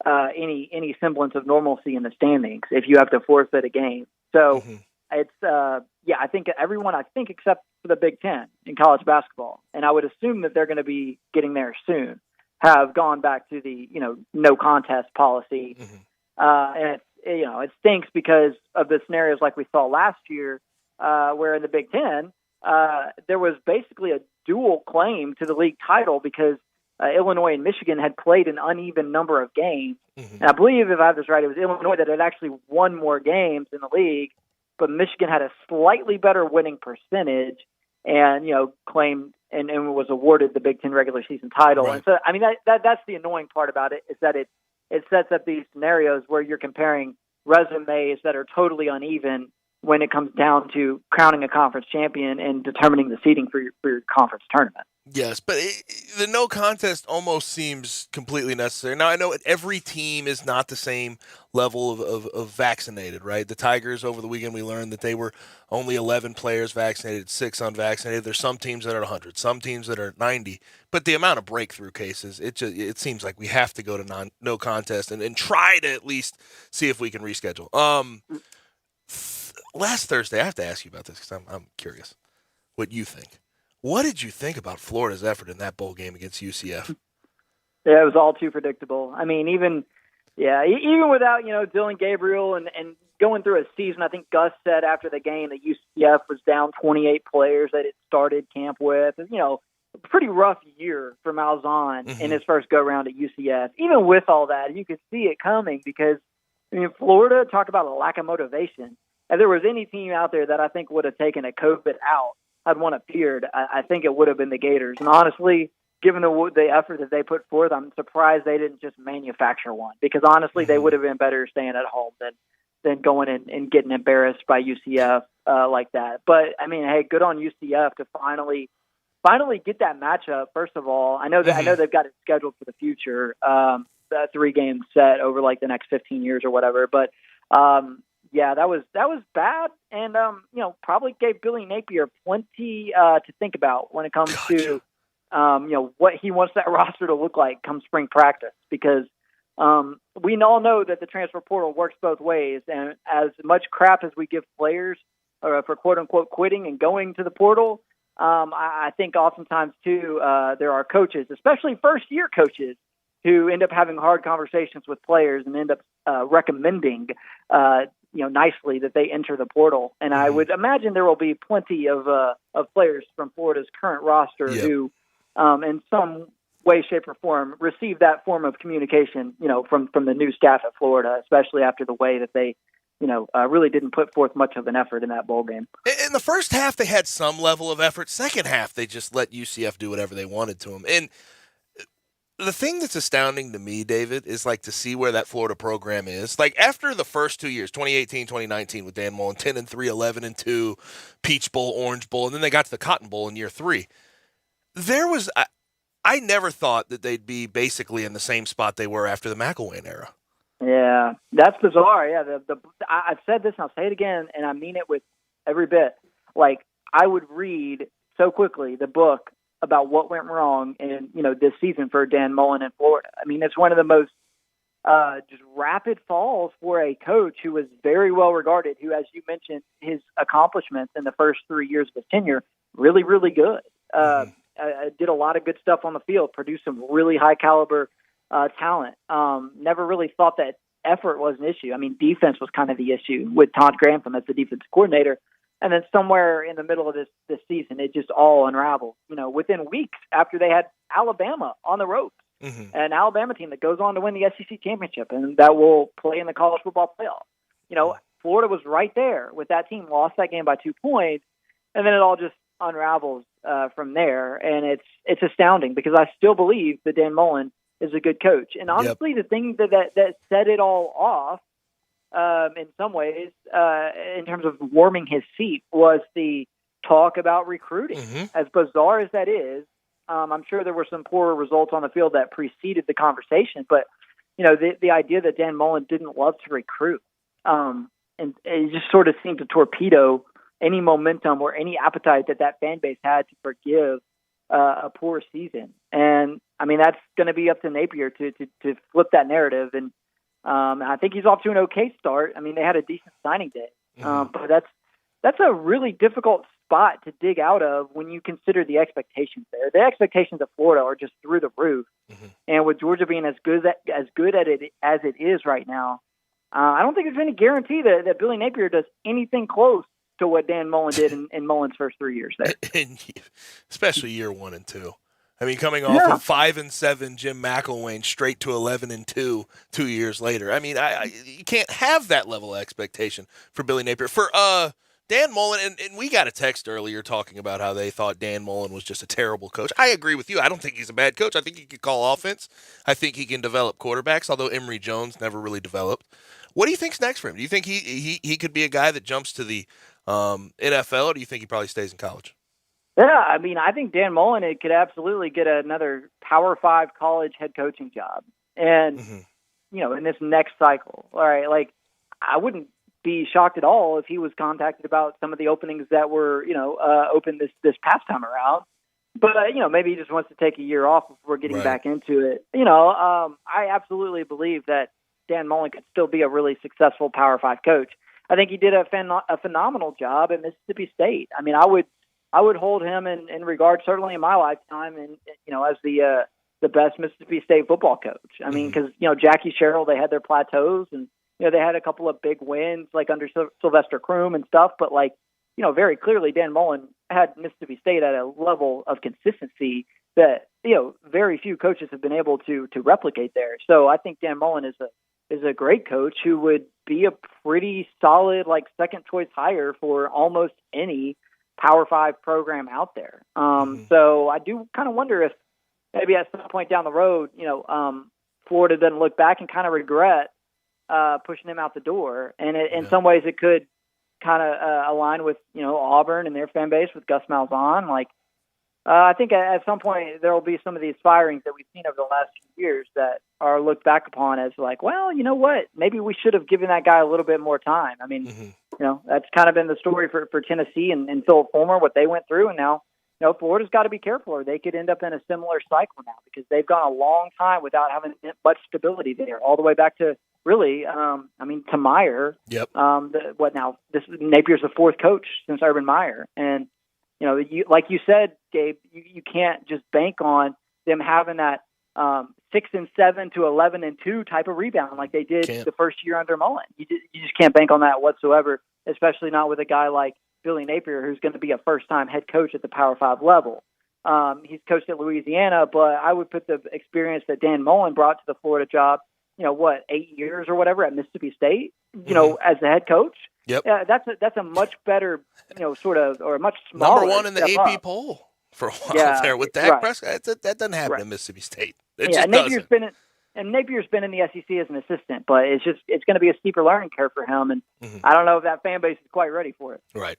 any semblance of normalcy in the standings if you have to forfeit a game. So it's I think everyone, except for the Big Ten in college basketball, and I would assume that they're going to be getting there soon, have gone back to the no contest policy. And it stinks because of the scenarios like we saw last year, where in the Big Ten there was basically a dual claim to the league title because Illinois and Michigan had played an uneven number of games. And I believe, if I have this right, it was Illinois that had actually won more games in the league, but Michigan had a slightly better winning percentage and, claimed and was awarded the Big Ten regular season title. Right. And so, I mean, that's the annoying part about it, is that it sets up these scenarios where you're comparing resumes that are totally uneven when it comes down to crowning a conference champion and determining the seeding for your conference tournament. Yes, but the no contest almost seems completely necessary. Now, I know every team is not the same level of vaccinated, right? The Tigers, over the weekend, we learned that they were only 11 players vaccinated, 6 unvaccinated. There's some teams that are 100, some teams that are 90. But the amount of breakthrough cases, it seems like we have to go to no contest and try to at least see if we can reschedule. Last Thursday, I have to ask you about this because I'm curious what you think. What did you think about Florida's effort in that bowl game against UCF? Yeah, it was all too predictable. I mean, even without, Dylan Gabriel and going through a season, I think Gus said after the game that UCF was down 28 players that it started camp with. A pretty rough year for Malzahn in his first go-round at UCF. Even with all that, you could see it coming because, Florida, talk about a lack of motivation. If there was any team out there that I think would have taken a COVID out, had one appeared, I think it would have been the Gators. And honestly, given the effort that they put forth, I'm surprised they didn't just manufacture one, because honestly, they would have been better staying at home than going and getting embarrassed by UCF like that. But I mean, hey, good on UCF to finally get that matchup. First of all, I know they've got it scheduled for the future, a 3-game set over like the next 15 years or whatever. But yeah, that was bad, and probably gave Billy Napier plenty to think about when it comes to what he wants that roster to look like come spring practice, because we all know that the transfer portal works both ways, and as much crap as we give players for quote unquote quitting and going to the portal, I think oftentimes too there are coaches, especially first year coaches, who end up having hard conversations with players and end up recommending nicely that they enter the portal. And I would imagine there will be plenty of players from Florida's current roster who, in some way, shape, or form, receive that form of communication, from the new staff at Florida, especially after the way that they, really didn't put forth much of an effort in that bowl game. In the first half, they had some level of effort. Second half, they just let UCF do whatever they wanted to them. And the thing that's astounding to me, David, is to see where that Florida program is. After the first 2 years, 2018, 2019 with Dan Mullen, 10-3, 11-2, Peach Bowl, Orange Bowl, and then they got to the Cotton Bowl in year 3. I never thought that they'd be basically in the same spot they were after the McElwain era. Yeah, that's bizarre. Yeah, I've said this and I'll say it again, and I mean it with every bit. I would read so quickly the book about what went wrong in, this season for Dan Mullen in Florida. I mean, it's one of the most just rapid falls for a coach who was very well regarded, who, as you mentioned, his accomplishments in the first 3 years of his tenure, really, really good. Did a lot of good stuff on the field, produced some really high caliber talent. Never really thought that effort was an issue. I mean, defense was kind of the issue with Todd Grantham as the defensive coordinator. And then somewhere in the middle of this season, it just all unraveled. Within weeks after they had Alabama on the ropes, an Alabama team that goes on to win the SEC championship and that will play in the college football playoff. Florida was right there with that team, lost that game by 2 points, and then it all just unravels from there. And it's astounding because I still believe that Dan Mullen is a good coach. And honestly, the thing that set it all off, in some ways, in terms of warming his seat, was the talk about recruiting. As bizarre as that is, I'm sure there were some poor results on the field that preceded the conversation, but the idea that Dan Mullen didn't love to recruit, and it just sort of seemed to torpedo any momentum or any appetite that fan base had to forgive a poor season. And I mean, that's going to be up to Napier to flip that narrative. And I think he's off to an okay start. I mean, they had a decent signing day, but that's a really difficult spot to dig out of when you consider the expectations there. The expectations of Florida are just through the roof. And with Georgia being as good at it as it is right now, I don't think there's any guarantee that Billy Napier does anything close to what Dan Mullen did in Mullen's first 3 years there. Especially year 1 and 2. I mean, coming off of 5-7 Jim McElwain straight to 11-2 2 years later. I mean, you can't have that level of expectation for Billy Napier. For Dan Mullen, and we got a text earlier talking about how they thought Dan Mullen was just a terrible coach. I agree with you. I don't think he's a bad coach. I think he could call offense. I think he can develop quarterbacks, although Emory Jones never really developed. What do you think's next for him? Do you think he could be a guy that jumps to the NFL, or do you think he probably stays in college? Yeah, I mean, I think Dan Mullen could absolutely get another Power 5 college head coaching job. And, in this next cycle, all right, I wouldn't be shocked at all if he was contacted about some of the openings that were, open this past time around. But, maybe he just wants to take a year off before getting back into it. I absolutely believe that Dan Mullen could still be a really successful Power 5 coach. I think he did a phenomenal job at Mississippi State. I mean, I would hold him in regard, certainly in my lifetime, and as the best Mississippi State football coach. I mean, because Jackie Sherrill, they had their plateaus, and they had a couple of big wins under Sylvester Croom and stuff. But very clearly, Dan Mullen had Mississippi State at a level of consistency that very few coaches have been able to replicate there. So I think Dan Mullen is a great coach who would be a pretty solid second choice hire for almost any Power 5 program out there. So I do kind of wonder if maybe at some point down the road, Florida doesn't look back and kind of regret pushing him out the door. And in some ways it could kind of align with, Auburn and their fan base with Gus Malzahn. I think at some point there will be some of these firings that we've seen over the last few years that are looked back upon as well, you know what? Maybe we should have given that guy a little bit more time. I mean, that's kind of been the story for Tennessee and Philip Fulmer, what they went through. And now, Florida's got to be careful or they could end up in a similar cycle now because they've gone a long time without having much stability there, all the way back to really, to Meyer. Yep. Napier's the fourth coach since Urban Meyer. And, like you said, Gabe, you can't just bank on them having that 6-7 to 11-2 type of rebound like they did the first year under Mullen. You just can't bank on that whatsoever, especially not with a guy like Billy Napier, who's going to be a first-time head coach at the Power 5 level. He's coached at Louisiana, but I would put the experience that Dan Mullen brought to the Florida job, 8 years or whatever at Mississippi State, as the head coach. Yep. That's a much better, or a much smaller number one in the AP up. poll for a while there with Dak Prescott. That doesn't happen at Mississippi State. It just Napier's doesn't. Napier's been in the SEC as an assistant, but it's going to be a steeper learning curve for him, and I don't know if that fan base is quite ready for it. Right.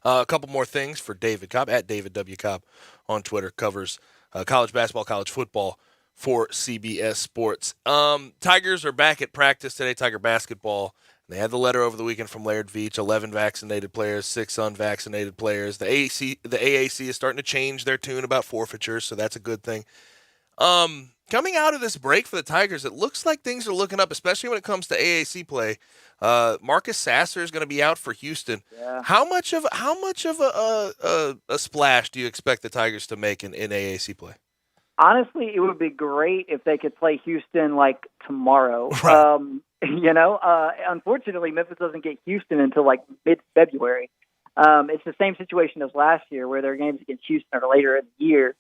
A couple more things for David Cobb, at David W. Cobb on Twitter, covers college basketball, college football for CBS Sports. Tigers are back at practice today, Tiger basketball. They had the letter over the weekend from Laird Veach, 11 vaccinated players, 6 unvaccinated players. The AAC is starting to change their tune about forfeitures, so that's a good thing. Coming out of this break for the Tigers, it looks like things are looking up, especially when it comes to AAC play. Marcus Sasser is going to be out for Houston. Yeah. How much of a splash do you expect the Tigers to make in AAC play? Honestly, it would be great if they could play Houston like tomorrow. Right. Unfortunately, Memphis doesn't get Houston until like mid-February. It's the same situation as last year, where their games against Houston are later in the year.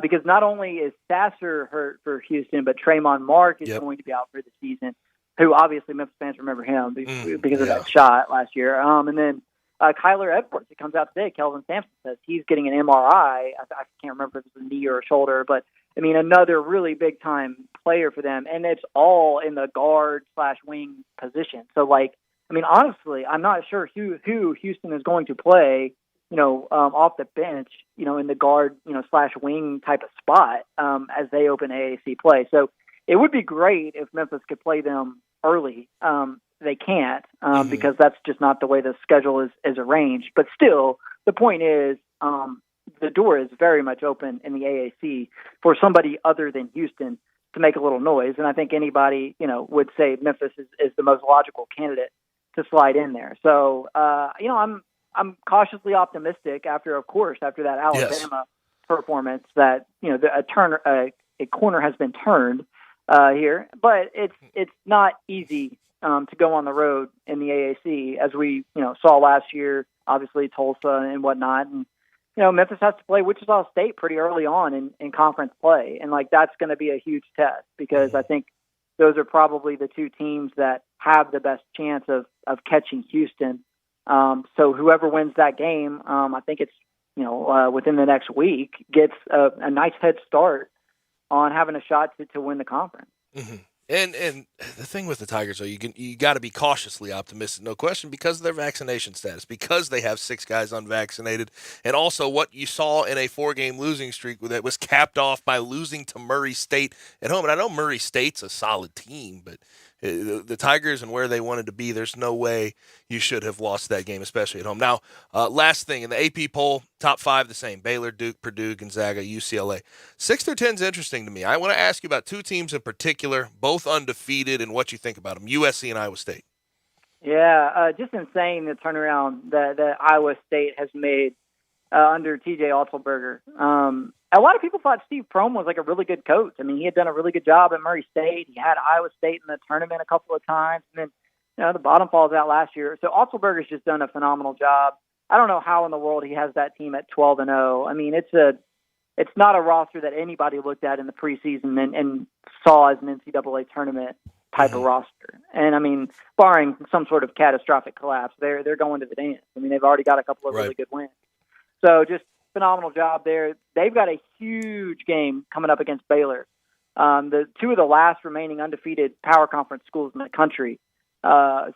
Because not only is Sasser hurt for Houston, but Tremont Mark is going to be out for the season, who obviously Memphis fans remember him because of that shot last year. And then Kyler Edwards, it comes out today, Kelvin Sampson says he's getting an MRI. I can't remember if it was a knee or a shoulder, but I mean, another really big-time player for them. And it's all in the guard/wing position. So, honestly, I'm not sure who Houston is going to play, off the bench, in the guard, /wing type of spot as they open AAC play. So it would be great if Memphis could play them early. They can't because that's just not the way the schedule is arranged. But still, the point is the door is very much open in the AAC for somebody other than Houston to make a little noise. And I think anybody, would say Memphis is the most logical candidate to slide in there. So, I'm cautiously optimistic after that Alabama performance that, a corner has been turned here, but it's not easy to go on the road in the AAC, as we, saw last year, obviously Tulsa and whatnot. And, Memphis has to play Wichita State pretty early on in conference play. And that's going to be a huge test, because I think those are probably the two teams that have the best chance of catching Houston. So whoever wins that game, I think it's, within the next week, gets a nice head start on having a shot to win the conference. Mm-hmm. And the thing with the Tigers, though, you got to be cautiously optimistic, no question, because of their vaccination status, because they have 6 guys unvaccinated, and also what you saw in a 4-game losing streak that was capped off by losing to Murray State at home. And I know Murray State's a solid team, but the Tigers and where they wanted to be, there's no way you should have lost that game, especially at home. Now, last thing, in the AP poll, top 5 the same: Baylor, Duke, Purdue, Gonzaga, UCLA. 6 through 10 is interesting to me. I want to ask you about 2 teams in particular, both undefeated, and what you think about them: USC and Iowa State. Yeah, just insane the turnaround that Iowa State has made under TJ Otzelberger. A lot of people thought Steve Prohm was a really good coach. I mean, he had done a really good job at Murray State. He had Iowa State in the tournament a couple of times, and then the bottom falls out last year. So Otzelberger's just done a phenomenal job. I don't know how in the world he has that team at 12-0. I mean, it's not a roster that anybody looked at in the preseason and saw as an NCAA tournament type of roster. And I mean, barring some sort of catastrophic collapse, they're going to the dance. I mean, they've already got a couple of really good wins. So just phenomenal job there. They've got a huge game coming up against Baylor. The 2 of the last remaining undefeated power conference schools in the country,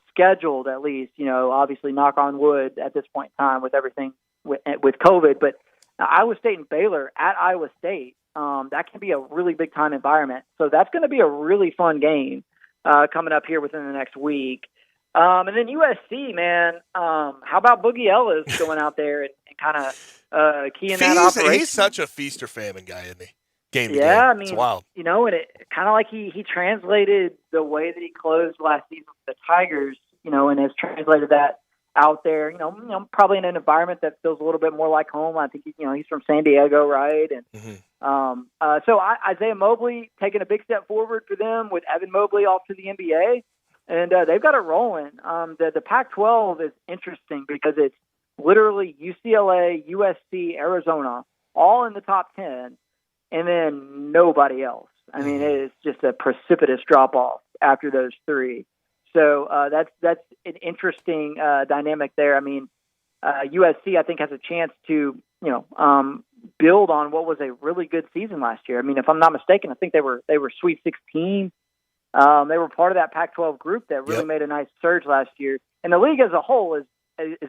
scheduled at least, obviously knock on wood at this point in time with everything with COVID, but Iowa State and Baylor at Iowa State, that can be a really big time environment. So that's going to be a really fun game coming up here within the next week. And then USC, man, how about Boogie Ellis going out there and kind of keying that operation? He's such a feast or famine guy, isn't he? Game to game. I mean, it's wild. And it kind of like he translated the way that he closed last season with the Tigers, and has translated that out there. You know, probably in an environment that feels a little bit more like home. I think he's from San Diego, right? And so Isaiah Mobley taking a big step forward for them with Evan Mobley off to the NBA, and they've got it rolling. The Pac-12 is interesting because it's literally UCLA, USC, Arizona, all in the top 10, and then nobody else. I mean, it's just a precipitous drop-off after those three. So that's an interesting dynamic there. I mean, USC, I think, has a chance to, build on what was a really good season last year. I mean, if I'm not mistaken, I think they were Sweet 16. They were part of that Pac-12 group that really made a nice surge last year. And the league as a whole is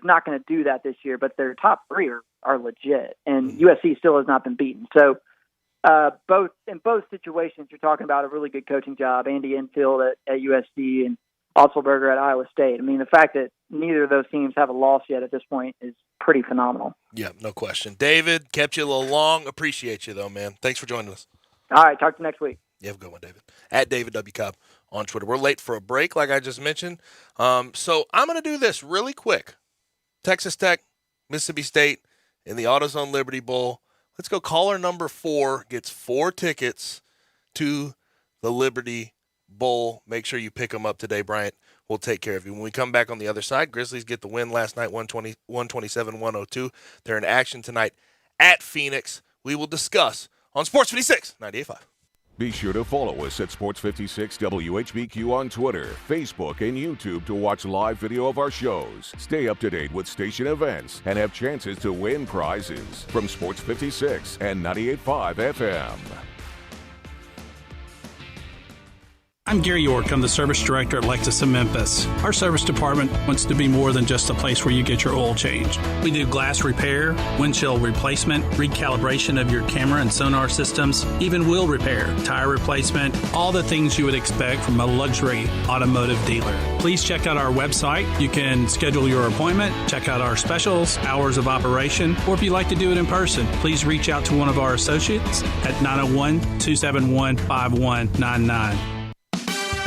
not going to do that this year, but their top three are legit, and USC still has not been beaten. So in both situations, you're talking about a really good coaching job. Andy Enfield at USC and Otzelberger at Iowa State. I mean, the fact that neither of those teams have a loss yet at this point is pretty phenomenal. Yeah, no question. David, kept you a little long. Appreciate you, though, man. Thanks for joining us. All right, talk to you next week. You have a good one, David. At David W. Cobb on Twitter. We're late for a break, like I just mentioned. So I'm going to do this really quick. Texas Tech, Mississippi State in the AutoZone Liberty Bowl. Let's go. Caller number 4 gets 4 tickets to the Liberty Bowl. Make sure you pick them up today, Bryant. We'll take care of you. When we come back on the other side, Grizzlies get the win last night, 127-102. They're in action tonight at Phoenix. We will discuss on Sports 56, 98.5. Be sure to follow us at Sports 56 WHBQ on Twitter, Facebook, and YouTube to watch live video of our shows. Stay up to date with station events and have chances to win prizes from Sports 56 and 98.5 FM. I'm Gary York. I'm the service director at Lexus of Memphis. Our service department wants to be more than just a place where you get your oil changed. We do glass repair, windshield replacement, recalibration of your camera and sonar systems, even wheel repair, tire replacement, all the things you would expect from a luxury automotive dealer. Please check out our website. You can schedule your appointment, check out our specials, hours of operation, or if you'd like to do it in person, please reach out to one of our associates at 901-271-5199.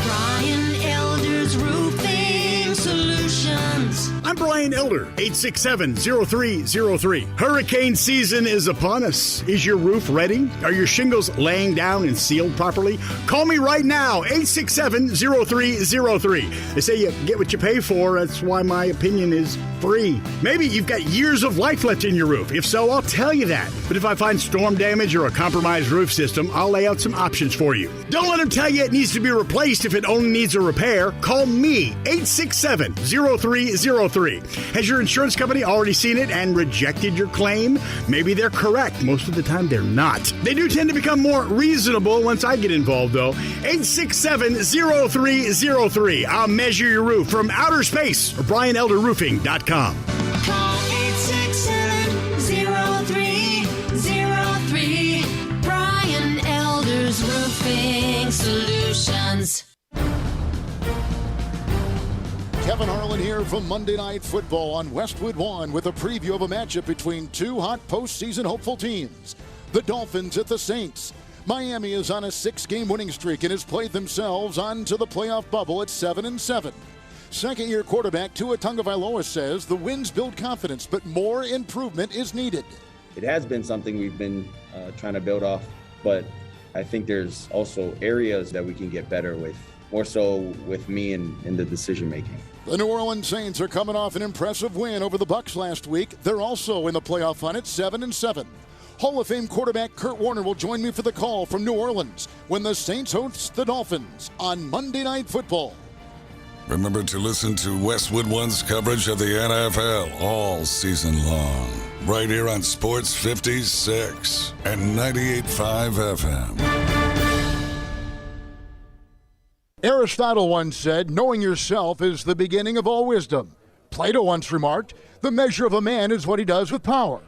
Brian Elder's Roofing Solutions. I'm Brian Elder, 867-0303. Hurricane season is upon us. Is your roof ready? Are your shingles laying down and sealed properly? Call me right now, 867-0303. They say you get what you pay for. That's why my opinion is free. Maybe you've got years of life left in your roof. If so, I'll tell you that. But if I find storm damage or a compromised roof system, I'll lay out some options for you. Don't let them tell you it needs to be replaced if it only needs a repair. Call me, 867-0303. Has your insurance company already seen it and rejected your claim? Maybe they're correct. Most of the time, they're not. They do tend to become more reasonable once I get involved, though. 867-0303. I'll measure your roof from outer space or BrianElderRoofing.com. Call 867-0303. Brian Elder's Roofing Solutions. Kevin Harlan here from Monday Night Football on Westwood One with a preview of a matchup between two hot postseason hopeful teams. The Dolphins at the Saints. Miami is on a 6-game winning streak and has played themselves onto the playoff bubble at 7-7. Second-year quarterback Tua Tagovailoa says the wins build confidence, but more improvement is needed. It has been something we've been trying to build off, but I think there's also areas that we can get better with, more so with me in the decision-making. The New Orleans Saints are coming off an impressive win over the Bucs last week. They're also in the playoff hunt at 7-7. Hall of Fame quarterback Kurt Warner will join me for the call from New Orleans when the Saints host the Dolphins on Monday Night Football. Remember to listen to Westwood One's coverage of the NFL all season long, right here on Sports 56 and 98.5 FM. Aristotle once said, knowing yourself is the beginning of all wisdom. Plato once remarked, the measure of a man is what he does with power.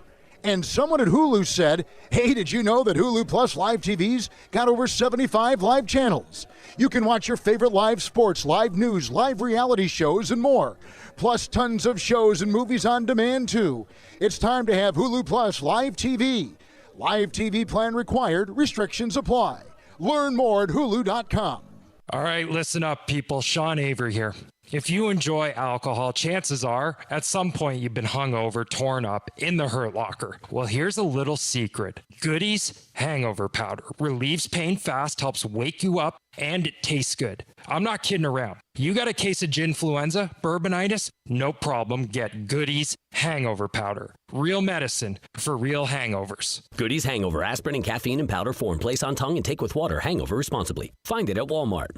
And someone at Hulu said, hey, did you know that Hulu Plus Live TV's got over 75 live channels? You can watch your favorite live sports, live news, live reality shows, and more. Plus tons of shows and movies on demand, too. It's time to have Hulu Plus Live TV. Live TV plan required. Restrictions apply. Learn more at Hulu.com. All right, listen up, people. Sean Avery here. If you enjoy alcohol, chances are at some point you've been hungover, torn up in the Hurt Locker. Well, here's a little secret. Goody's Hangover Powder relieves pain fast, helps wake you up, and it tastes good. I'm not kidding around. You got a case of ginfluenza, bourbonitis? No problem. Get Goody's Hangover Powder. Real medicine for real hangovers. Goody's Hangover, aspirin and caffeine in powder form. Place on tongue and take with water. Hangover responsibly. Find it at Walmart.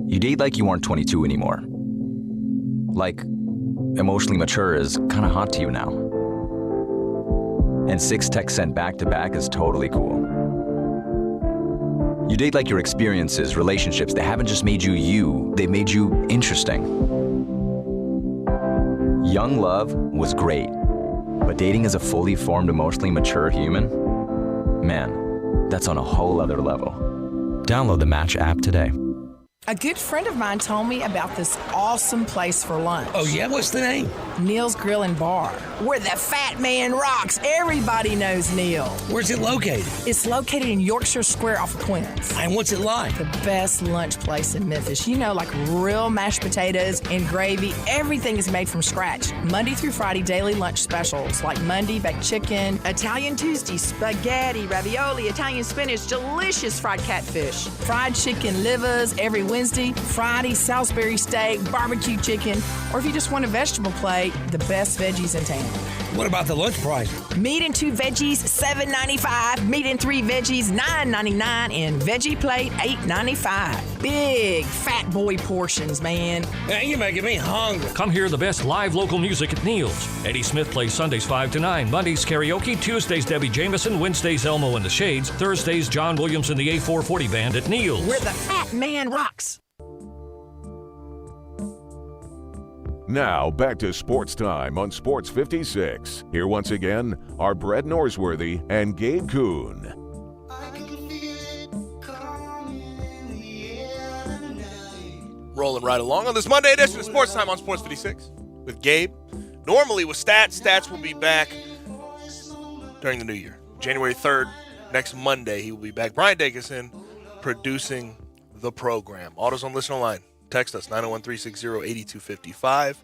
You date like you aren't 22 anymore. Like, emotionally mature is kind of hot to you now. And 6 texts sent back-to-back is totally cool. You date like your experiences, relationships, they haven't just made you you, they've made you interesting. Young love was great, but dating as a fully formed, emotionally mature human? Man, that's on a whole other level. Download the Match app today. A good friend of mine told me about this awesome place for lunch. Oh, yeah? What's the name? Neil's Grill and Bar, where the fat man rocks. Everybody knows Neil. Where's it located? It's located in Yorkshire Square off Quince. And what's it like? The best lunch place in Memphis. You know, like real mashed potatoes and gravy. Everything is made from scratch. Monday through Friday, daily lunch specials like Monday baked chicken, Italian Tuesday, spaghetti, ravioli, Italian spinach, delicious fried catfish, fried chicken livers every Wednesday, Friday, Salisbury steak, barbecue chicken, or if you just want a vegetable plate, the best veggies in town. What about the lunch price? Meat and 2 veggies, $7.95. Meat and 3 veggies, $9.99. And veggie plate, $8.95. Big fat boy portions, man. Man, you're making me hungry. Come hear the best live local music at Neil's. Eddie Smith plays Sundays 5 to 9, Mondays karaoke, Tuesdays Debbie Jameson, Wednesdays Elmo and the Shades, Thursdays John Williams and the A440 Band at Neil's. Where the fat man rocks. Now, back to Sports Time on Sports 56. Here once again are Brett Norsworthy and Gabe Kuhn. Rolling right along on this Monday edition of Sports Time on Sports 56 with Gabe. Normally with Stats. Stats will be back during the new year. January 3rd, next Monday, he will be back. Brian Dickinson producing the program. Autos on Listener Line. Text us, 901-360-8255.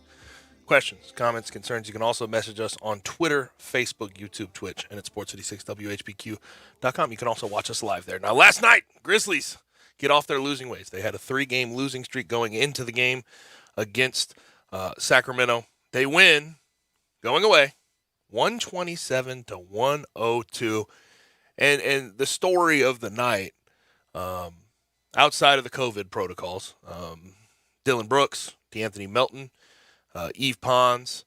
Questions, comments, concerns. You can also message us on Twitter, Facebook, YouTube, Twitch, and at sports56whbq.com. You can also watch us live there. Now, last night, Grizzlies get off their losing ways. They had a 3-game losing streak going into the game against Sacramento. They win, going away, 127-102. And the story of the night, outside of the COVID protocols, Dylan Brooks, DeAnthony Melton, Yves Pons,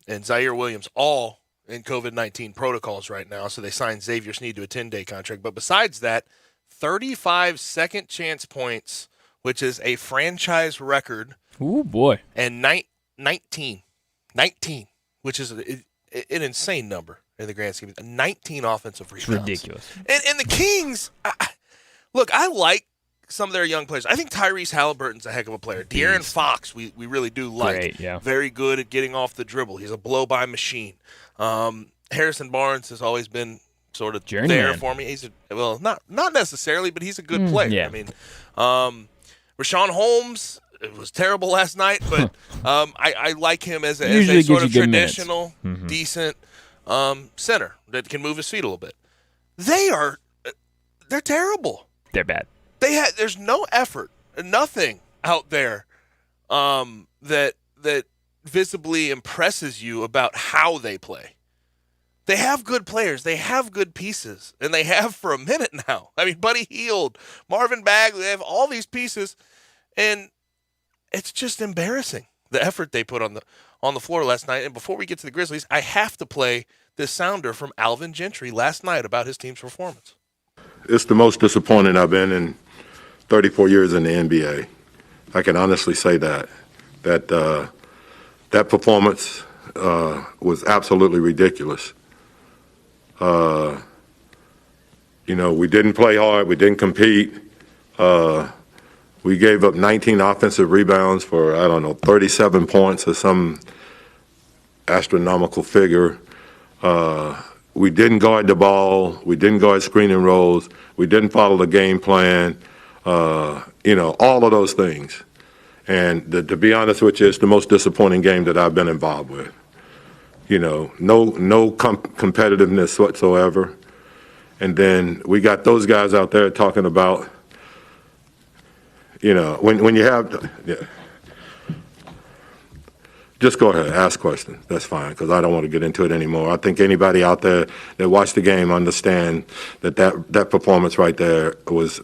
and Zaire Williams, all in COVID-19 protocols right now. So they signed Xavier Sneed to a 10-day contract. But besides that, 35 second chance points, which is a franchise record. Ooh, boy. And 19, which is an insane number in the grand scheme. 19 offensive rebounds. It's ridiculous. And the Kings, look, I like some of their young players. I think Tyrese Halliburton's a heck of a player. De'Aaron Fox, we really do like. Great, yeah. Very good at getting off the dribble. He's a blow-by machine. Harrison Barnes has always been sort of Journeyman. there for me. He's not necessarily, but he's a good player. Yeah. I mean, Rashawn Holmes, it was terrible last night, but I like him as a sort of traditional, decent center that can move his feet a little bit. They're terrible. They're bad. There's no effort, nothing out there that visibly impresses you about how they play. They have good players, they have good pieces, and they have for a minute now. I mean, Buddy Hield, Marvin Bagley, they have all these pieces, and it's just embarrassing the effort they put on the floor last night. And before we get to the Grizzlies, I have to play this sounder from Alvin Gentry last night about his team's performance. It's the most disappointing I've been in 34 years in the NBA. I can honestly say that performance was absolutely ridiculous. We didn't play hard. We didn't compete. We gave up 19 offensive rebounds for, 37 points or some astronomical figure. We didn't guard the ball. We didn't guard screen and rolls. We didn't follow the game plan. All of those things. And to be honest with you, it's the most disappointing game that I've been involved with. No competitiveness whatsoever. And then we got those guys out there talking about, when you have, just go ahead, ask questions. That's fine, because I don't want to get into it anymore. I think anybody out there that watched the game understand that performance right there was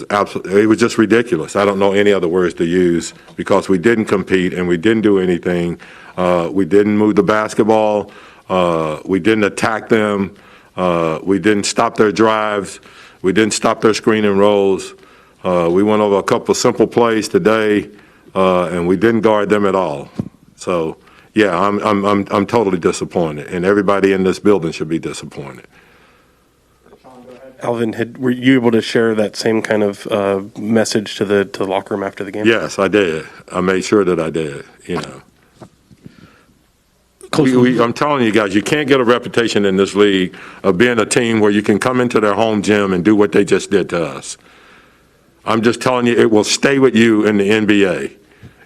absolutely, it was just ridiculous. I don't know any other words to use, because we didn't compete and we didn't do anything. We didn't move the basketball. We didn't attack them. We didn't stop their drives. We didn't stop their screen and rolls. We went over a couple simple plays today, and we didn't guard them at all. So, yeah, I'm totally disappointed, and everybody in this building should be disappointed. Alvin, were you able to share that same kind of message to the locker room after the game? Yes, I did. I made sure that I did. I'm telling you guys, you can't get a reputation in this league of being a team where you can come into their home gym and do what they just did to us. I'm just telling you, it will stay with you in the NBA.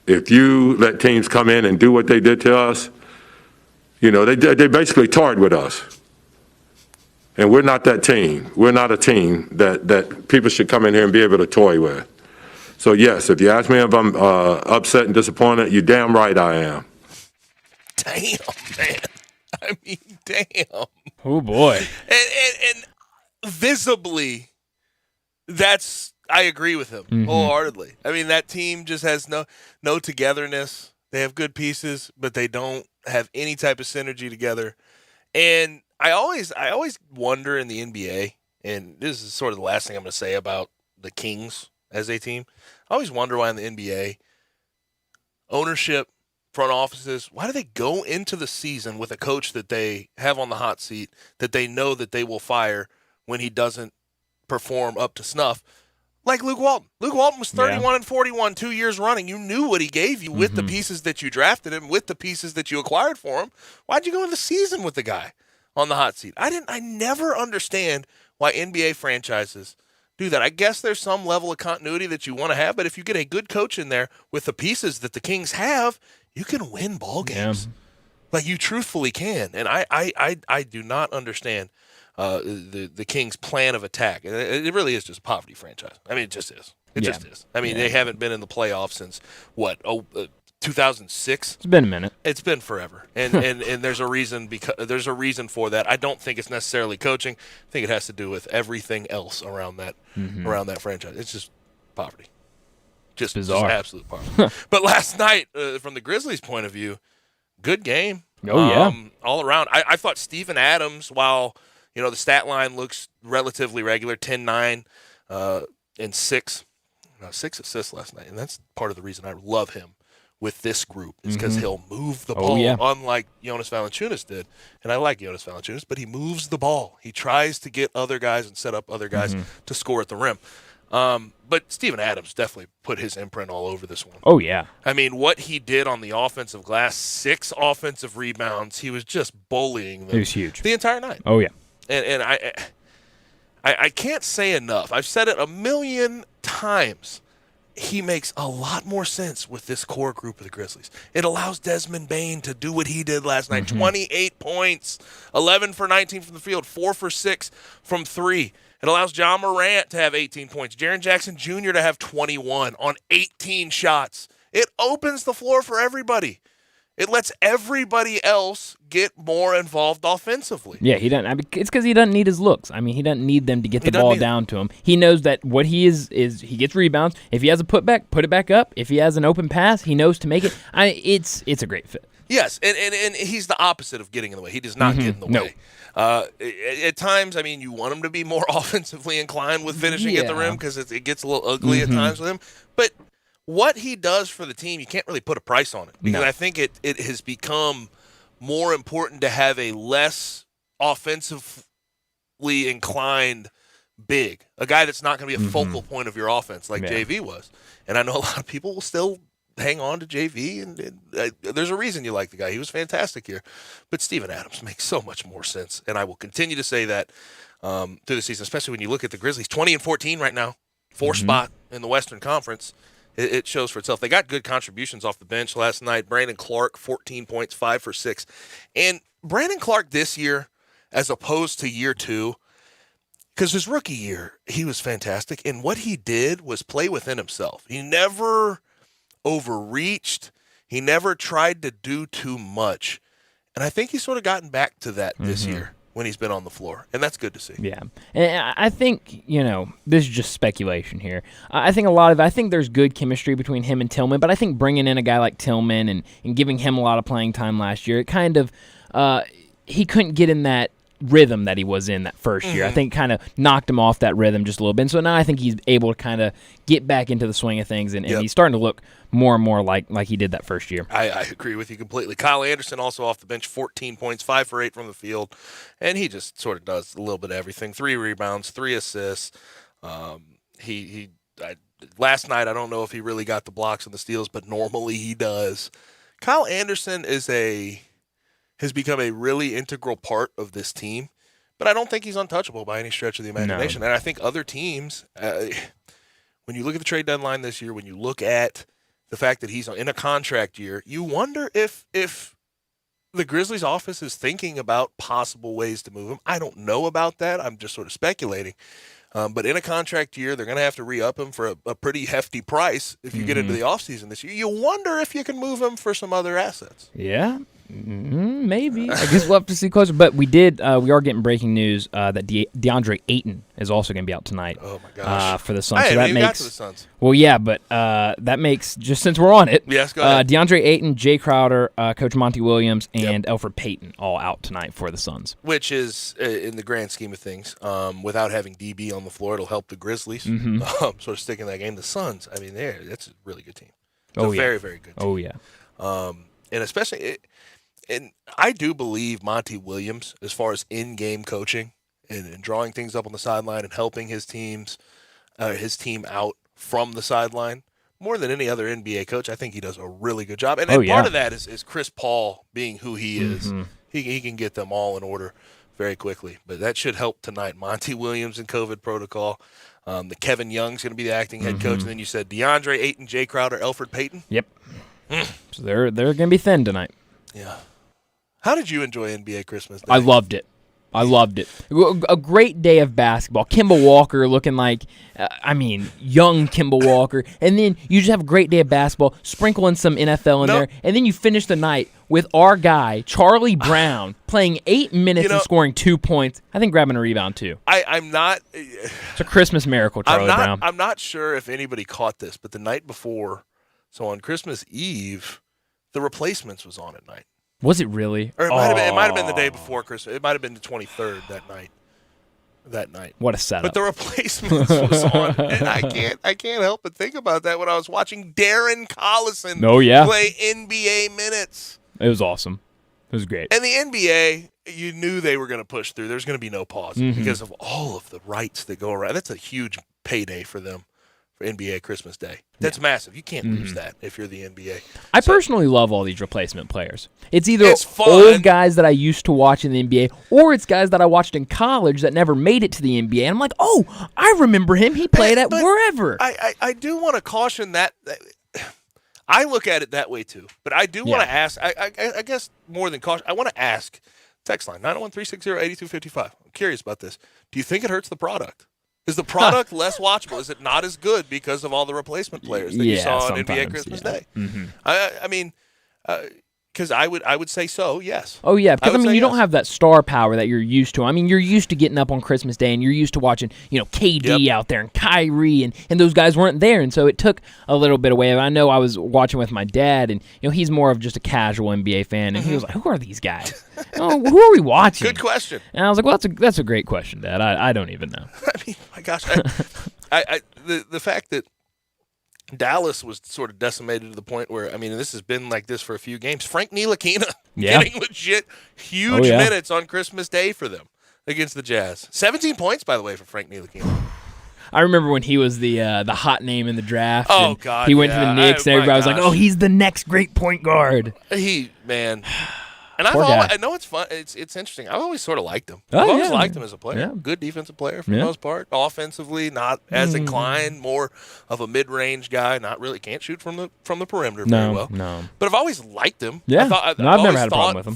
If you let teams come in and do what they did to us, they basically toyed with us. And we're not that team. We're not a team that people should come in here and be able to toy with. So, yes, if you ask me if I'm upset and disappointed, you're damn right I am. Damn, man. I mean, damn. Oh, boy. And visibly, I agree with him wholeheartedly. I mean, that team just has no togetherness. They have good pieces, but they don't have any type of synergy together. And I always wonder in the NBA, and this is sort of the last thing I'm going to say about the Kings as a team. I always wonder why in the NBA, ownership, front offices, why do they go into the season with a coach that they have on the hot seat that they know that they will fire when he doesn't perform up to snuff? Like Luke Walton. Luke Walton was 31-41 2 years running. You knew what he gave you with the pieces that you drafted him, with the pieces that you acquired for him. Why'd you go into the season with the guy on the hot seat? I never understand why NBA franchises do that. I guess there's some level of continuity that you want to have, but if you get a good coach in there with the pieces that the Kings have, you can win ball games. Like you truthfully can. And I do not understand the Kings' plan of attack. It really is just a poverty franchise. I mean, it just is. It just is. I mean, they haven't been in the playoffs since, 2006? It's been a minute. It's been forever. And there's a reason for that. I don't think it's necessarily coaching. I think it has to do with everything else around that franchise. It's just poverty. Just bizarre. Just absolute poverty. But last night, from the Grizzlies' point of view, good game. Oh, yeah. All around. I thought Steven Adams, while the stat line looks relatively regular, 10-9 and 6 assists last night. And that's part of the reason I love him with this group is because he'll move the ball, unlike Jonas Valanciunas did. And I like Jonas Valanciunas, but he moves the ball. He tries to get other guys and set up other guys to score at the rim. But Steven Adams definitely put his imprint all over this one. Oh, yeah. I mean, what he did on the offensive glass, 6 offensive rebounds, he was just bullying them. It was huge. The entire night. Oh, yeah. And I can't say enough. I've said it a million times. He makes a lot more sense with this core group of the Grizzlies. It allows Desmond Bane to do what he did last night. 28 points, 11 for 19 from the field, 4 for 6 from 3. It allows John Morant to have 18 points, Jaren Jackson Jr. to have 21 on 18 shots. It opens the floor for everybody. It lets everybody else get more involved offensively. Yeah, he doesn't. It's because he doesn't need his looks. I mean, he doesn't need them to get the ball down to him. He knows that what he is he gets rebounds. If he has a putback, put it back up. If he has an open pass, he knows to make it. It's a great fit. Yes, and he's the opposite of getting in the way. He does not get in the way. At times, I mean, you want him to be more offensively inclined with finishing at the rim because it gets a little ugly at times with him. But what he does for the team, you can't really put a price on it because I think it has become more important to have a less offensively inclined big, a guy that's not going to be a focal point of your offense like JV was. And I know a lot of people will still hang on to JV, and there's a reason you like the guy. He was fantastic here. But Steven Adams makes so much more sense, and I will continue to say that through the season, especially when you look at the Grizzlies, 20-14 right now. spot in the Western Conference, it shows for itself. They got good contributions off the bench last night. Brandon Clark, 14 points, 5 for 6. And Brandon Clark this year, as opposed to year 2, because his rookie year, he was fantastic. And what he did was play within himself. He never overreached. He never tried to do too much. And I think he's sort of gotten back to that this year when he's been on the floor. And that's good to see. Yeah. And I think, this is just speculation here. I think there's good chemistry between him and Tillman, but I think bringing in a guy like Tillman and giving him a lot of playing time last year, it kind of, he couldn't get in that rhythm that he was in that first year. I think kind of knocked him off that rhythm just a little bit. And so now I think he's able to kind of get back into the swing of things, and he's starting to look more and more like he did that first year. I agree with you completely. Kyle Anderson also off the bench, 14 points, 5 for 8 from the field, and he just sort of does a little bit of everything. 3 rebounds, 3 assists. Last night, I don't know if he really got the blocks and the steals, but normally he does. Kyle Anderson has become a really integral part of this team, but I don't think he's untouchable by any stretch of the imagination. No. And I think other teams, when you look at the trade deadline this year, when you look at the fact that he's in a contract year, you wonder if the Grizzlies office is thinking about possible ways to move him. I don't know about that. I'm just sort of speculating. But in a contract year, they're going to have to re-up him for a pretty hefty price if you get into the offseason this year. You wonder if you can move him for some other assets. Yeah. Maybe. I guess we'll have to see closer. But we are getting breaking news that DeAndre Ayton is also going to be out tonight. Oh my gosh! For the Suns. I haven't even got to the Suns. Well, yeah, but that makes, just since we're on it, yes, go ahead. DeAndre Ayton, Jay Crowder, Coach Monty Williams, and Elfrid Payton all out tonight for the Suns. Which is, in the grand scheme of things, without having DB on the floor, it'll help the Grizzlies. Sort of sticking that game. The Suns, I mean, that's a really good team. It's a very, very good team. Oh yeah. And especially. And I do believe Monty Williams, as far as in-game coaching and drawing things up on the sideline and helping his team out from the sideline, more than any other NBA coach, I think he does a really good job. And part of that is Chris Paul being who he is. He can get them all in order very quickly. But that should help tonight. Monty Williams in COVID protocol. The Kevin Young's going to be the acting head coach. And then you said DeAndre Ayton, Jay Crowder, Elfrid Payton. Yep. So they're going to be thin tonight. Yeah. How did you enjoy NBA Christmas Day? I loved it. A great day of basketball. Kemba Walker looking like, young Kemba Walker. And then you just have a great day of basketball, sprinkle in some NFL in there. And then you finish the night with our guy, Charlie Brown, playing 8 minutes and scoring 2 points. I think grabbing a rebound, too. I'm not. It's a Christmas miracle, Charlie Brown. I'm not sure if anybody caught this, but the night before, so on Christmas Eve, The Replacements was on at night. Was it really? Or it might have been the day before Christmas. It might have been the 23rd that night. What a setup. But The Replacements was on, and I can't help but think about that when I was watching Darren Collison play NBA minutes. It was awesome. It was great. And the NBA, you knew they were going to push through. There's going to be no pause because of all of the rights that go around. That's a huge payday for them. For NBA Christmas Day. That's massive. You can't lose that if you're the NBA. I personally love all these replacement players. It's either old guys that I used to watch in the NBA, or it's guys that I watched in college that never made it to the NBA. And I'm like, oh, I remember him. He played at wherever. I do want to caution that. I look at it that way too. But I do want to ask, I guess more than caution, I want to ask, text line, 901-360-8255. I'm curious about this. Do you think it hurts the product? Is the product less watchable? Is it not as good because of all the replacement players that you saw on NBA Christmas Day? I mean, because I would say so, yes. Oh, yeah, because, you don't have that star power that you're used to. I mean, you're used to getting up on Christmas Day, and you're used to watching, KD out there and Kyrie, and those guys weren't there, and so it took a little bit away. I know I was watching with my dad, and, he's more of just a casual NBA fan, and he was like, who are these guys? Who are we watching? Good question. And I was like, well, that's a great question, Dad. I don't even know. I mean, my gosh. The fact that Dallas was sort of decimated to the point where, this has been like this for a few games. Frank Ntilikina getting legit huge minutes on Christmas Day for them against the Jazz. 17 points, by the way, for Frank Ntilikina. I remember when he was the hot name in the draft. Oh, God, he went to the Knicks, and everybody was like, oh, he's the next great point guard. And I know it's fun. It's interesting. I've always sort of liked him. I've always liked him as a player. Yeah. Good defensive player for the most part. Offensively, not as inclined. More of a mid-range guy. Not really can't shoot from the perimeter very well. No. But I've always liked him. Yeah. I've never had a problem with him.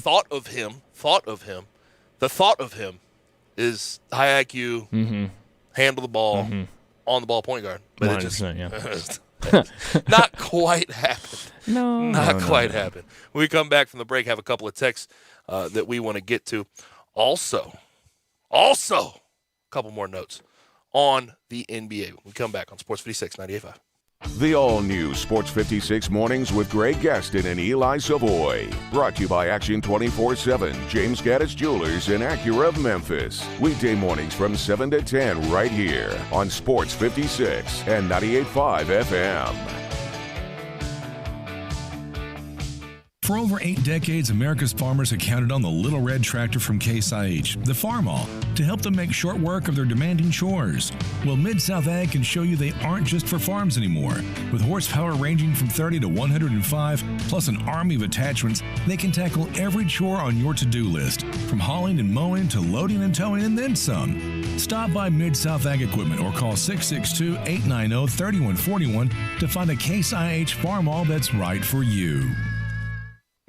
Thought of him is high IQ, handle the ball, on the ball point guard. But it just not quite happened. Not quite happened. When we come back from the break, have a couple of texts that we want to get to. Also, a couple more notes on the NBA. When we come back on Sports 56 98.5. The all-new Sports 56 Mornings with Greg Gaston and Eli Savoy. Brought to you by Action 24/7, James Gaddis Jewelers, and Acura of Memphis. Weekday mornings from 7 to 10 right here on Sports 56 and 98.5 FM. For over 8 decades, America's farmers have counted on the Little Red Tractor from Case IH, the Farmall, to help them make short work of their demanding chores. Well, Mid-South Ag can show you they aren't just for farms anymore. With horsepower ranging from 30 to 105, plus an army of attachments, they can tackle every chore on your to-do list, from hauling and mowing to loading and towing and then some. Stop by Mid-South Ag Equipment or call 662-890-3141 to find a Case IH Farmall that's right for you.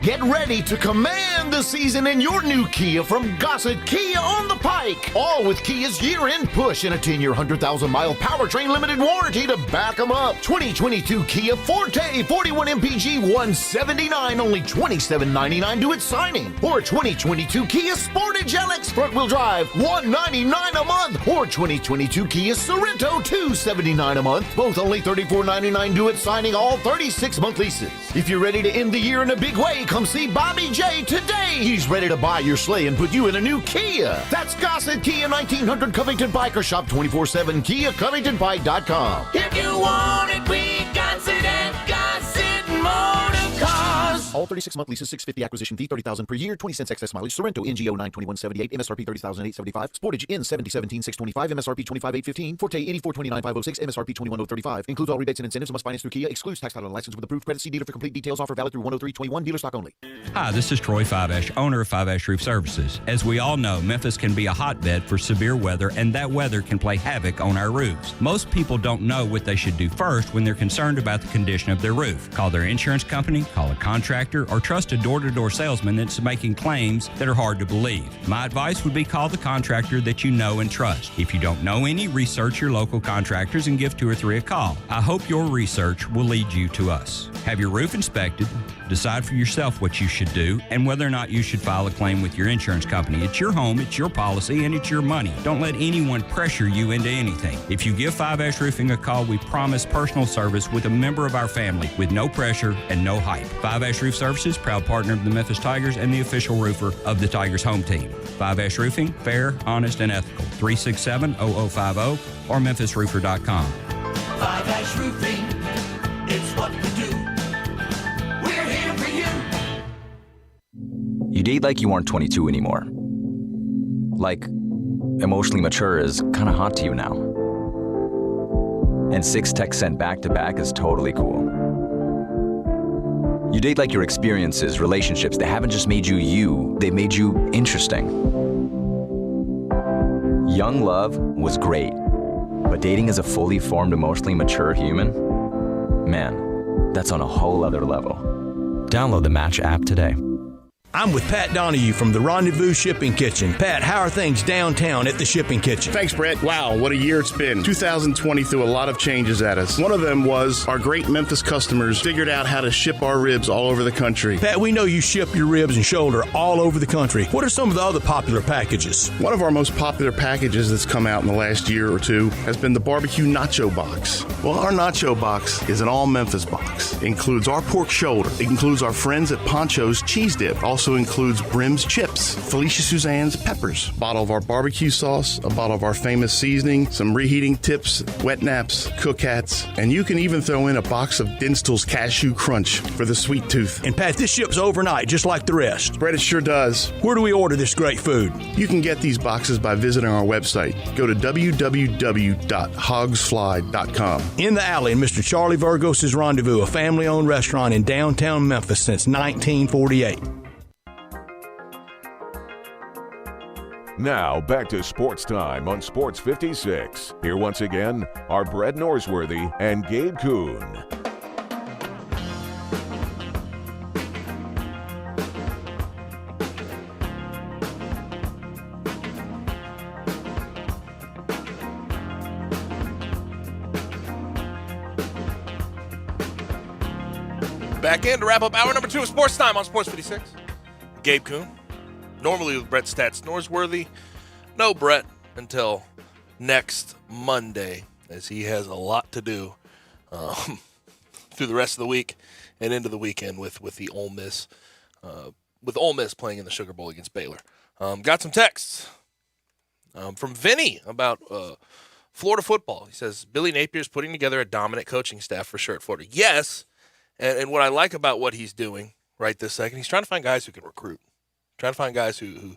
Get ready to command the season in your new Kia from Gossett Kia on the Pike. All with Kia's year-end push and a 10-year, 100,000-mile powertrain limited warranty to back them up. 2022 Kia Forte 41 MPG $179, only $27.99 due at signing. Or 2022 Kia Sportage LX front-wheel drive $199 a month. Or 2022 Kia Sorento $279 a month, both only $34.99 due at signing, all 36-month leases. If you're ready to end the year in a big way, come see Bobby J today. He's ready to buy your sleigh and put you in a new Kia. That's Gossett Kia, 1900 Covington Pike, or shop 24/7 KiaCovingtonPike.com. If you want it, we got it at Gossett Motor Cars. All 36-month leases, $650 acquisition fee, $30,000 per year, 20 cents excess mileage. Sorento, NGO 92178, MSRP $30,875. Sportage, N 7017-625, MSRP $25,815. Forte, $8429,506, MSRP $21,035. Includes all rebates and incentives. Must finance through Kia. Excludes tax title and license with approved credit. See dealer for complete details. Offer valid through 103/21. Dealer stock only. Hi, this is Troy Fiveash, owner of Fiveash Roof Services. As we all know, Memphis can be a hotbed for severe weather, and that weather can play havoc on our roofs. Most people don't know what they should do first when they're concerned about the condition of their roof. Call their insurance company, call a contractor, or trust a door-to-door salesman that's making claims that are hard to believe. My advice would be call the contractor that you know and trust. If you don't know any, research your local contractors and give 2 or 3 a call. I hope your research will lead you to us. Have your roof inspected, decide for yourself what you should do, and whether or not you should file a claim with your insurance company. It's your home, it's your policy, and it's your money. Don't let anyone pressure you into anything. If you give Fiveash Roofing a call, we promise personal service with a member of our family with no pressure and no hype. Fiveash Roof Services, proud partner of the Memphis Tigers and the official roofer of the Tigers home team. Fiveash Roofing, fair, honest, and ethical. 367-0050 or memphisroofer.com. Fiveash Roofing, it's what we do. We're here for you. You date like you aren't 22 anymore. Like, emotionally mature is kind of hot to you now. And 6 texts sent back-to-back is totally cool. You date like your experiences, relationships, they haven't just made you you, they made you interesting. Young love was great, but dating as a fully formed, emotionally mature human, man, that's on a whole other level. Download the Match app today. I'm with Pat Donahue from the Rendezvous Shipping Kitchen. Pat, how are things downtown at the Shipping Kitchen? Thanks, Brett. Wow, what a year it's been. 2020 threw a lot of changes at us. One of them was our great Memphis customers figured out how to ship our ribs all over the country. Pat, we know you ship your ribs and shoulder all over the country. What are some of the other popular packages? One of our most popular packages that's come out in the last year or two has been the barbecue nacho box. Well, our nacho box is an all Memphis box. It includes our pork shoulder. It includes our friends at Poncho's cheese dip. Also includes Brim's chips, Felicia Suzanne's peppers, a bottle of our barbecue sauce, a bottle of our famous seasoning, some reheating tips, wet naps, cook hats, and you can even throw in a box of Dinstall's Cashew Crunch for the sweet tooth. And Pat, this ships overnight just like the rest. Brett, it sure does. Where do we order this great food? You can get these boxes by visiting our website. Go to www.hogsfly.com. In the Alley in Mr. Charlie Virgos' Rendezvous, a family-owned restaurant in downtown Memphis since 1948. Now, back to Sports Time on Sports 56. Here once again are Brett Norsworthy and Gabe Kuhn. Back in to wrap up hour number 2 of Sports Time on Sports 56. Gabe Kuhn, normally with Brett Stats Norsworthy. No Brett until next Monday, as he has a lot to do through the rest of the week and into the weekend with the Ole Miss, with Ole Miss playing in the Sugar Bowl against Baylor. Got some texts from Vinny about Florida football. He says Billy Napier's putting together a dominant coaching staff for sure at Florida. Yes. And what I like about what he's doing right this second, he's trying to find guys who can recruit, trying to find guys who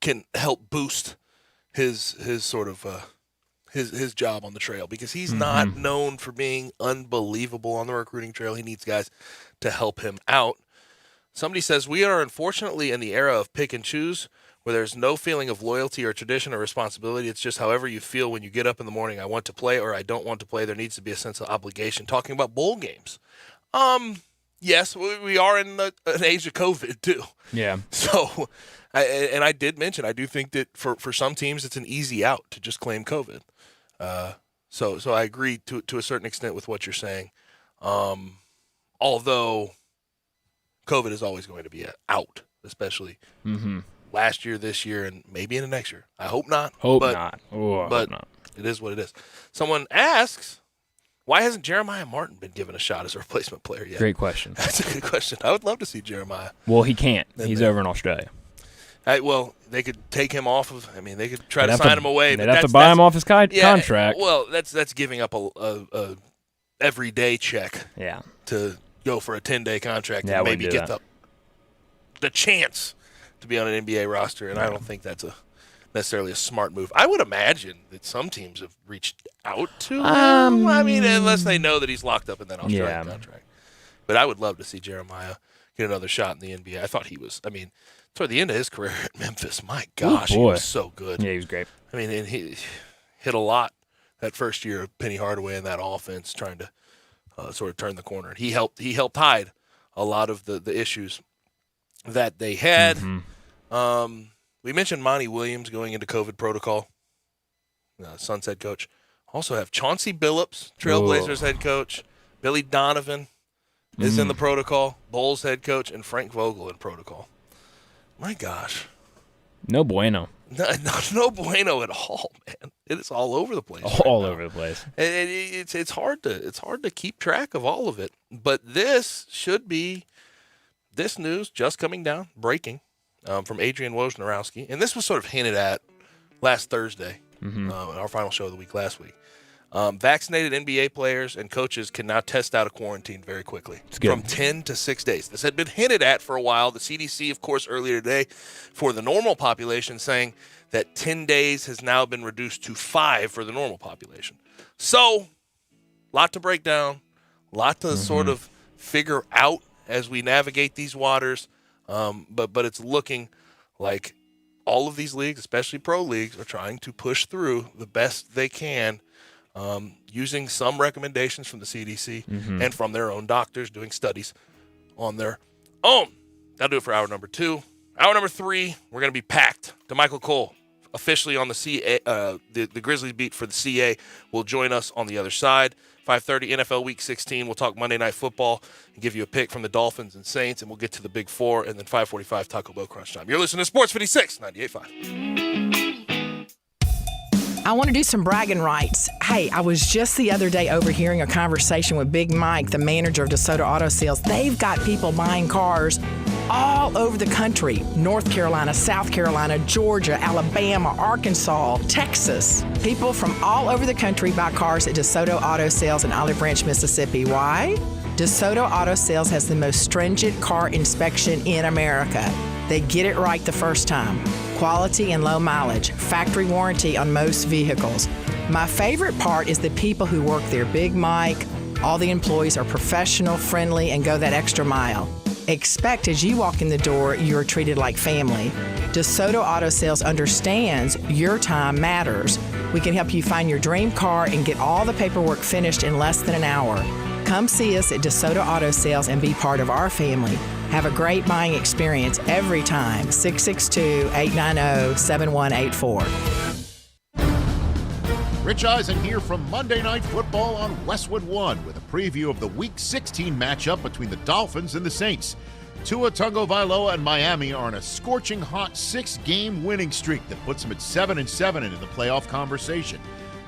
can help boost his sort of his job on the trail, because he's not known for being unbelievable on the recruiting trail. He needs guys to help him out. Somebody says we are unfortunately in the era of pick and choose, where there's no feeling of loyalty or tradition or responsibility. It's just however you feel when you get up in the morning. I want to play or I don't want to play. There needs to be a sense of obligation. Talking about bowl games. Yes, we are in an age of COVID too. Yeah. So, I did mention, I do think that for some teams it's an easy out to just claim COVID. So I agree to a certain extent with what you're saying. Although COVID is always going to be out, especially last year, this year, and maybe into next year. I hope not. Hope but not. It is what it is. Someone asks, why hasn't Jeremiah Martin been given a shot as a replacement player yet? Great question. That's a good question. I would love to see Jeremiah. Well, he can't. He's over in Australia. Well, they could take him off of. I mean, they could try to sign him away. They'd have to buy him off his contract. Well, that's giving up a everyday check. Yeah. To go for a 10-day contract and maybe get the chance to be on an NBA roster, and I don't think that's necessarily a smart move. I would imagine that some teams have reached out to him. I mean, unless they know that he's locked up in that Australian contract. But I would love to see Jeremiah get another shot in the NBA. I thought he was, toward the end of his career at Memphis, my gosh, he was so good. Yeah, he was great. I mean, and he hit a lot that first year of Penny Hardaway in that offense, trying to sort of turn the corner. He helped hide a lot of the issues that they had. We mentioned Monty Williams going into COVID protocol, Suns head coach. Also have Chauncey Billups, Trailblazers head coach. Billy Donovan is in the protocol. Bulls head coach, and Frank Vogel in protocol. My gosh. No bueno. No bueno at all, man. It is all over the place. All over the place. It's hard to keep track of all of it. But this news just coming down, breaking, from Adrian Wojnarowski, and this was sort of hinted at last Thursday, in our final show of the week last week. Vaccinated NBA players and coaches can now test out of quarantine very quickly, from 10 to 6 days. This had been hinted at for a while. The CDC, of course, earlier today for the normal population, saying that 10 days has now been reduced to 5 for the normal population. So, lot to break down, lot to sort of figure out as we navigate these waters. But it's looking like all of these leagues, especially pro leagues, are trying to push through the best they can, using some recommendations from the CDC and from their own doctors, doing studies on their own. That'll do it for hour number 2. Hour number 3, we're going to be packed. DeMichael Cole, officially on the CA, the Grizzlies beat for the CA, will join us on the other side. 5:30 NFL Week 16. We'll talk Monday Night Football and give you a pick from the Dolphins and Saints, and we'll get to the Big Four, and then 5:45 Taco Bell Crunch Time. You're listening to Sports 56, 98.5. I want to do some bragging rights. Hey, I was just the other day overhearing a conversation with Big Mike, the manager of DeSoto Auto Sales. They've got people buying cars all over the country. North Carolina, South Carolina, Georgia, Alabama, Arkansas, Texas. People from all over the country buy cars at DeSoto Auto Sales in Olive Branch, Mississippi. Why? DeSoto Auto Sales has the most stringent car inspection in America. They get it right the first time. Quality and low mileage. Factory warranty on most vehicles. My favorite part is the people who work there. Big Mike, all the employees are professional, friendly, and go that extra mile. Expect as you walk in the door, you're treated like family. DeSoto Auto Sales understands your time matters. We can help you find your dream car and get all the paperwork finished in less than an hour. Come see us at DeSoto Auto Sales and be part of our family. Have a great buying experience every time. 662-890-7184. Rich Eisen here from Monday Night Football on Westwood One with a preview of the Week 16 matchup between the Dolphins and the Saints. Tua Tagovailoa and Miami are on a scorching hot 6-game winning streak that puts them at 7-7 and in the playoff conversation.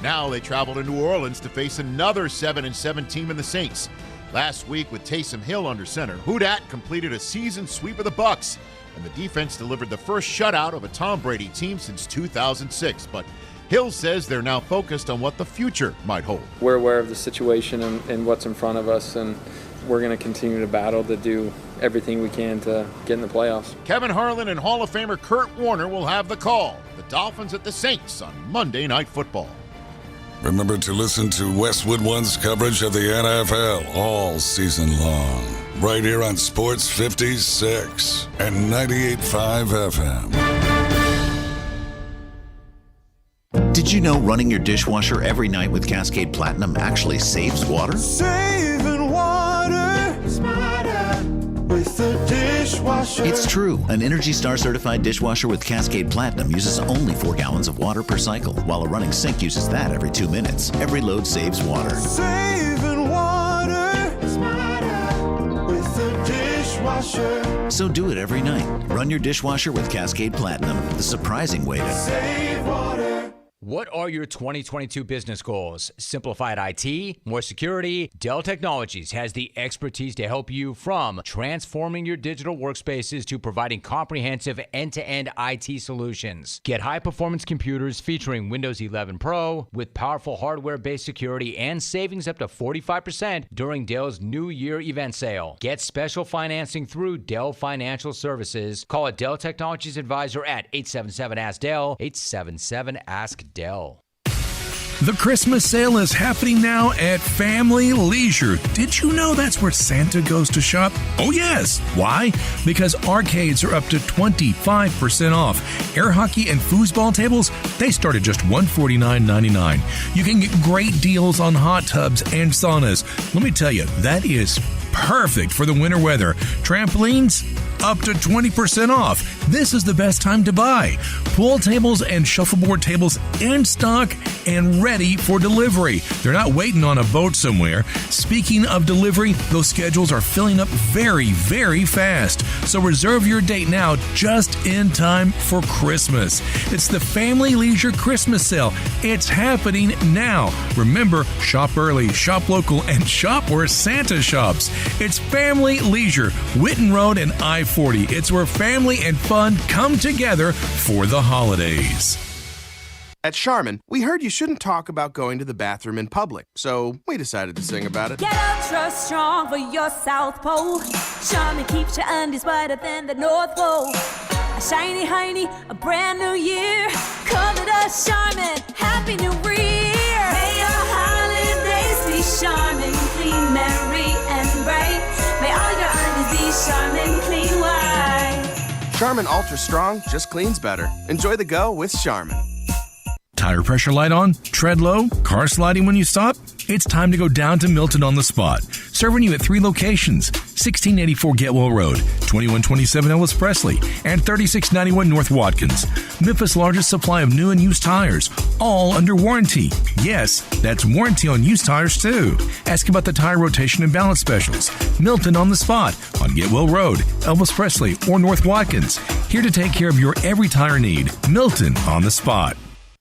Now they travel to New Orleans to face another 7-7 team in the Saints. Last week with Taysom Hill under center, Houdat completed a season sweep of the Bucs, and the defense delivered the first shutout of a Tom Brady team since 2006. But Hill says they're now focused on what the future might hold. We're aware of the situation and what's in front of us, and we're going to continue to battle to do everything we can to get in the playoffs. Kevin Harlan and Hall of Famer Kurt Warner will have the call. The Dolphins at the Saints on Monday Night Football. Remember to listen to Westwood One's coverage of the NFL all season long, right here on Sports 56 and 98.5 FM. Did you know running your dishwasher every night with Cascade Platinum actually saves water? Saving water smarter with the dishwasher. It's true. An Energy Star certified dishwasher with Cascade Platinum uses only 4 gallons of water per cycle, while a running sink uses that every 2 minutes. Every load saves water. Saving water smarter with the dishwasher. So do it every night. Run your dishwasher with Cascade Platinum, the surprising way to save water. What are your 2022 business goals? Simplified IT, more security? Dell Technologies has the expertise to help you from transforming your digital workspaces to providing comprehensive end-to-end IT solutions. Get high-performance computers featuring Windows 11 Pro with powerful hardware-based security and savings up to 45% during Dell's New Year event sale. Get special financing through Dell Financial Services. Call a Dell Technologies advisor at 877-ASK-DELL, 877-ASK-DELL. The Christmas sale is happening now at Family Leisure. Did you know that's where Santa goes to shop? Oh, yes. Why? Because arcades are up to 25% off. Air hockey and foosball tables, they start at just $149.99. You can get great deals on hot tubs and saunas. Let me tell you, that is perfect for the winter weather. Trampolines, up to 20% off. This is the best time to buy. Pool tables and shuffleboard tables in stock and ready for delivery. They're not waiting on a boat somewhere. Speaking of delivery, those schedules are filling up very, very fast. So reserve your date now, just in time for Christmas. It's the Family Leisure Christmas Sale. It's happening now. Remember, shop early, shop local, and shop where Santa shops. It's Family Leisure, Whitten Road and I-40. It's where family and fun come together for the holidays. At Charmin, we heard you shouldn't talk about going to the bathroom in public, so we decided to sing about it. Get ultra strong for your South Pole. Charmin keeps your undies whiter than the North Pole. A shiny hiney, a brand new year. Come to us, Charmin. Happy New Year. May your holidays be Charmin, clean, merry, and bright. May all your undies be Charmin, clean, white. Charmin Ultra Strong just cleans better. Enjoy the go with Charmin. Tire pressure light on? Tread low? Car sliding when you stop? It's time to go down to Milton on the Spot. Serving you at 3 locations: 1684 Getwell Road, 2127 Ellis Presley, and 3691 North Watkins. Memphis' largest supply of new and used tires, all under warranty. Yes, that's warranty on used tires too. Ask about the tire rotation and balance specials. Milton on the Spot on Getwell Road, Elvis Presley, or North Watkins. Here to take care of your every tire need. Milton on the Spot.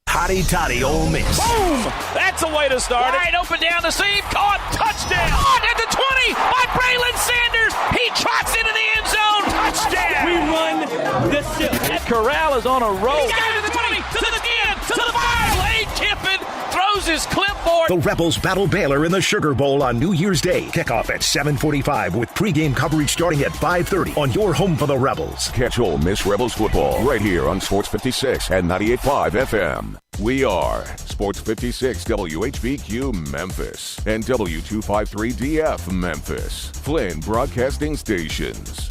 Hotty toddy Ole Miss. Boom! That's a way to start it. Wide open down the seam. Caught. Touchdown. On at the 20 by Braylon Sanders. He trots into the end zone. Touchdown. We run the ship. Corral is on a roll. He's got it to the 20, to the 10, to the 5. Lane Kiffin throws his clipboard. The Rebels battle Baylor in the Sugar Bowl on New Year's Day. Kickoff at 7:45 with pregame coverage starting at 5:30 on your home for the Rebels. Catch Ole Miss Rebels football right here on Sports 56 and 98.5 FM. We are Sports 56 WHBQ Memphis and W253DF Memphis, Flynn Broadcasting Stations.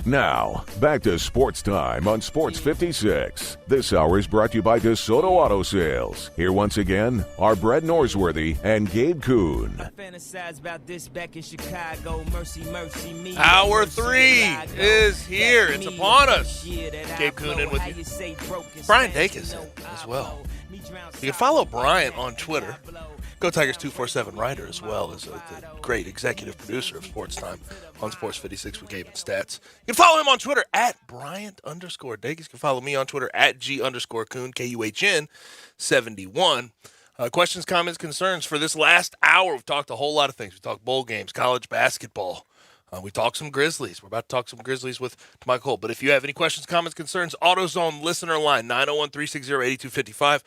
Now, back to Sports Time on Sports 56. This hour is brought to you by DeSoto Auto Sales. Here once again are Brett Norsworthy and Gabe Kuhn. Hour 3 is here. It's upon us. Gabe Kuhn in with you. Brian Dake is in as well. You can follow Brian on Twitter. Go Tigers 247 writer as well as the great executive producer of Sports Time on Sports 56 with Gabe and Stats. You can follow him on Twitter at Bryant_Dake. You can follow me on Twitter at G_Kuhn, KUHN 71. Questions, comments, concerns for this last hour. We've talked a whole lot of things. We talked bowl games, college basketball. We talked some Grizzlies. We're about to talk some Grizzlies with Michael Holt. But if you have any questions, comments, concerns, AutoZone listener line 901-360-8255.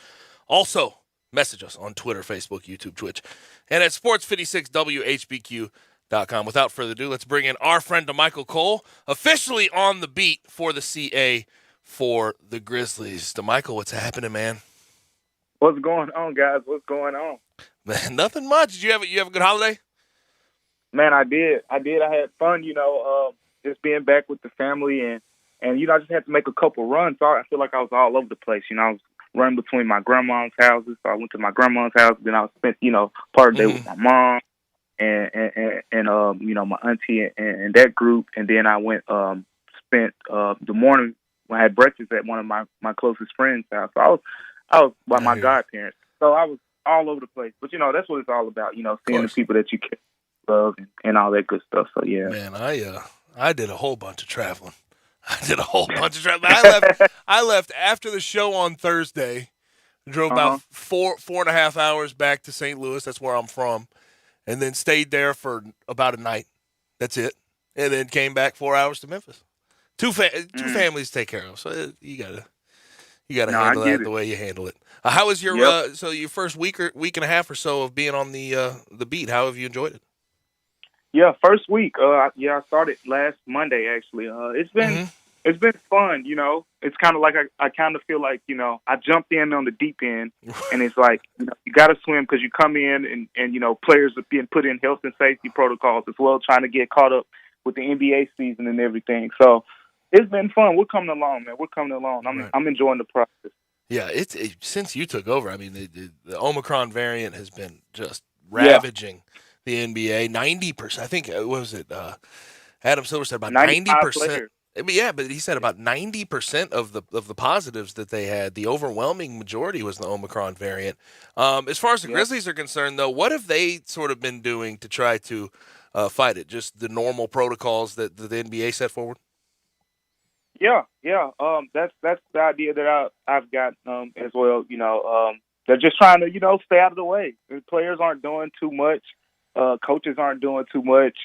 Also, message us on Twitter, Facebook, YouTube, Twitch, and at sports56whbq.com. Without further ado, let's bring in our friend DeMichael Cole, officially on the beat for the CA for the Grizzlies. DeMichael, what's happening, man? What's going on, guys? What's going on? Man, nothing much. Did you have a good holiday? Man, I did. I had fun, just being back with the family, and I just had to make a couple runs. So I feel like I was all over the place. I was running between my grandma's houses. So I went to my grandma's house, then I spent, part of the day with my mom and my auntie and that group. And then I went, spent the morning when I had breakfast at one of my closest friends' house. So I was by my godparents. So I was all over the place. But, that's what it's all about, seeing the people that you care, love, and all that good stuff. So, yeah. Man, I did a whole bunch of traveling. I left after the show on Thursday, drove about 4.5 hours back to St. Louis. That's where I'm from. And then stayed there for about a night. That's it. And then came back 4 hours to Memphis. Two families to take care of. So you gotta handle that the way you handle it. How was your your first week and a half or so of being on the beat? How have you enjoyed it? Yeah, first week. I started last Monday actually. It's been fun. It's kind of like I kind of feel like I jumped in on the deep end, and it's like you got to swim because you come in and players are being put in health and safety protocols as well, trying to get caught up with the NBA season and everything. So it's been fun. We're coming along, man. We're coming along. I'm enjoying the process. Yeah, it's since you took over. I mean, the Omicron variant has been just ravaging the NBA. 90%. I think what was it? Adam Silver said about 90%. Yeah, but he said about 90% of the positives that they had, the overwhelming majority was the Omicron variant. As far as the Grizzlies are concerned, though, what have they sort of been doing to try to fight it? Just the normal protocols that the NBA set forward? Yeah. That's the idea that I've got as well. They're just trying to stay out of the way. The players aren't doing too much. Coaches aren't doing too much.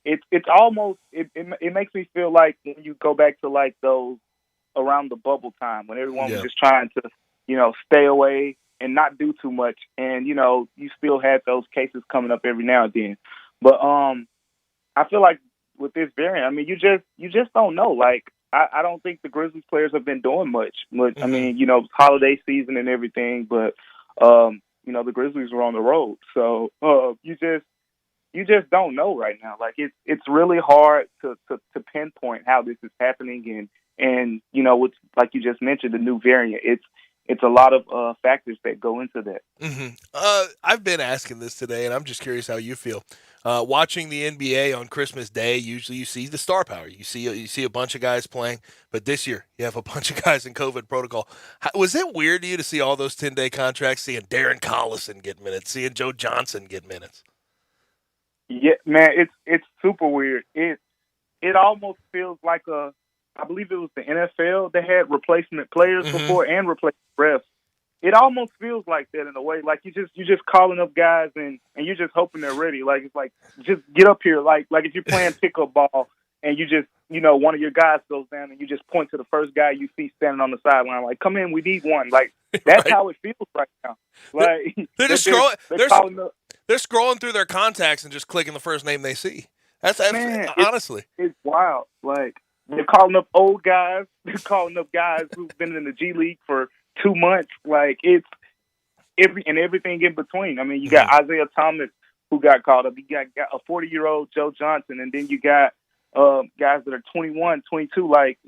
It's almost it makes me feel like when you go back to like those around the bubble time when everyone was just trying to stay away and not do too much, and you still had those cases coming up every now and then. But I feel like with this variant, I mean, you just don't know. Like I don't think the Grizzlies players have been doing much. I mean, it's holiday season and everything, but the Grizzlies were on the road, so you just don't know right now. Like it's really hard to pinpoint how this is happening, and with like you just mentioned, the new variant. It's a lot of factors that go into that. Mm-hmm. I've been asking this today, and I'm just curious how you feel. Watching the NBA on Christmas Day, usually you see the star power. You see a bunch of guys playing, but this year you have a bunch of guys in COVID protocol. Was it weird to you to see all those 10-day contracts, seeing Darren Collison get minutes, seeing Joe Johnson get minutes? Yeah, man, it's super weird. It almost feels like I believe it was the NFL that had replacement players before and replacement refs. It almost feels like that in a way. Like you just calling up guys and you're just hoping they're ready. Like it's like just get up here. Like if you're playing pickup ball and you just one of your guys goes down and you just point to the first guy you see standing on the sideline. Like come in, we need one. Like that's how it feels right now. Like they're just scrolling. They're scrolling through their contacts and just clicking the first name they see. That's man, honestly, it's wild. Like They're calling up old guys. They're calling up guys who've been in the G League for 2 months. Like, it's everything in between. I mean, you got Isaiah Thomas who got called up. You got a 40-year-old Joe Johnson, and then you got guys that are 21, 22, like,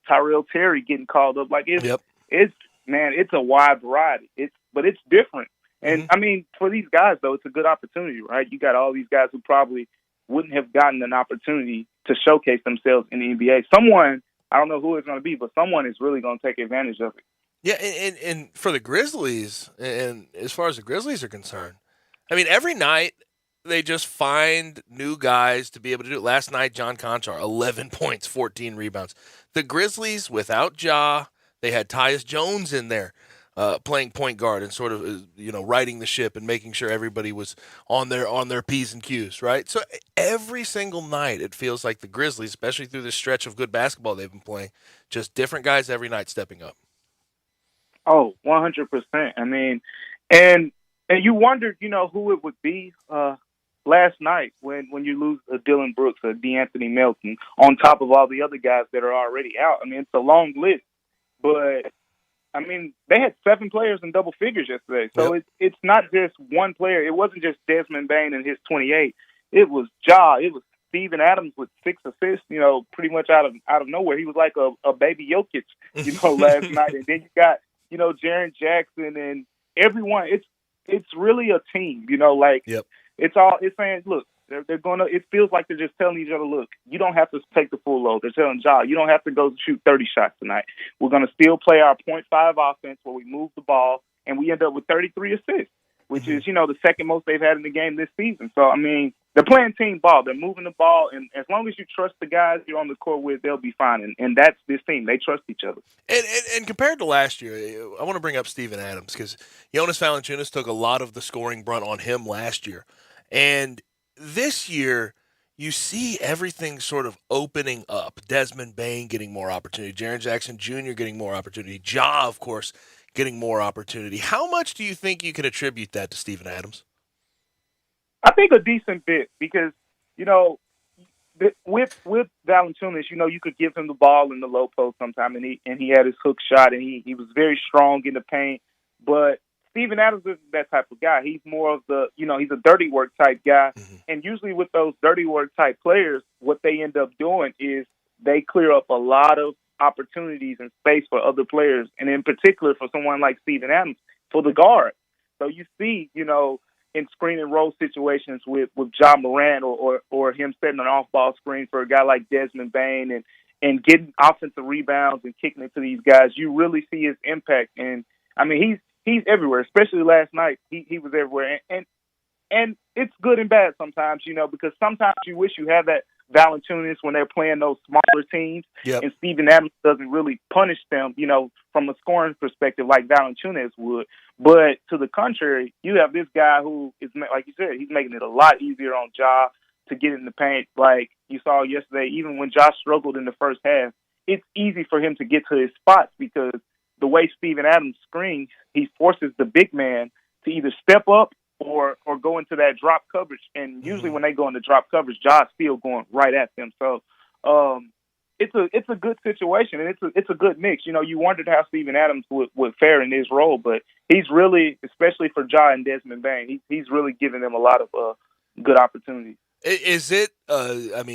Tyrell Terry getting called up. Like, it's a wide variety. But it's different. And I mean, for these guys though, it's a good opportunity, right? You got all these guys who probably wouldn't have gotten an opportunity to showcase themselves in the NBA. Someone, I don't know who it's going to be, but someone is really going to take advantage of it. Yeah, and for the Grizzlies, and as far as the Grizzlies are concerned, I mean, every night they just find new guys to be able to do it. Last night, John Conchar, 11 points, 14 rebounds. The Grizzlies, without Ja, they had Tyus Jones in there playing point guard and sort of, riding the ship and making sure everybody was on their P's and Q's, right? So every single night it feels like the Grizzlies, especially through this stretch of good basketball they've been playing, just different guys every night stepping up. Oh, 100%. I mean, and you wondered, who it would be last night when you lose a Dylan Brooks or DeAnthony Melton on top of all the other guys that are already out. I mean, it's a long list, but I mean, they had 7 players in double figures yesterday. So it's not just one player. It wasn't just Desmond Bane and his 28. It was Ja. It was Steven Adams with 6 assists, pretty much out of nowhere. He was like a baby Jokic, last night. And then you got, Jaren Jackson and everyone. It's really a team, it's saying, look, they're going to, it feels like they're just telling each other, look, you don't have to take the full load. They're telling Ja, you don't have to go shoot 30 shots tonight. We're going to still play our 0.5 offense where we move the ball, and we end up with 33 assists, which is, the second most they've had in the game this season. So, I mean, they're playing team ball. They're moving the ball, and as long as you trust the guys you're on the court with, they'll be fine. And that's this team. They trust each other. And compared to last year, I want to bring up Steven Adams because Jonas Valanciunas took a lot of the scoring brunt on him last year. And this year, you see everything sort of opening up. Desmond Bane getting more opportunity. Jaren Jackson Jr. getting more opportunity. Ja, of course, getting more opportunity. How much do you think you can attribute that to Steven Adams? I think a decent bit because, with Valanciunas, you could give him the ball in the low post sometime, and he had his hook shot, and he was very strong in the paint. But Steven Adams isn't that type of guy. He's more of the, he's a dirty work type guy. And usually with those dirty work type players, what they end up doing is they clear up a lot of opportunities and space for other players, and in particular for someone like Steven Adams, for the guard. So you see, in screen and roll situations with Ja Morant or him setting an off-ball screen for a guy like Desmond Bane and getting offensive rebounds and kicking it to these guys, you really see his impact. And, I mean, he's everywhere, especially last night. He was everywhere. And it's good and bad sometimes, because sometimes you wish you had that Valanciunas when they're playing those smaller teams. Yep. And Steven Adams doesn't really punish them, from a scoring perspective like Valanciunas would. But to the contrary, you have this guy who is, like you said, he's making it a lot easier on Ja to get in the paint. Like you saw yesterday, even when Ja struggled in the first half, it's easy for him to get to his spots because the way Steven Adams screens, he forces the big man to either step up or go into that drop coverage. And usually when they go into drop coverage, Ja's still going right at them. So it's a good situation, and it's a good mix. You wondered how Steven Adams would fare in his role, but he's really, especially for Ja and Desmond Bane, he's really giving them a lot of good opportunities. Is it,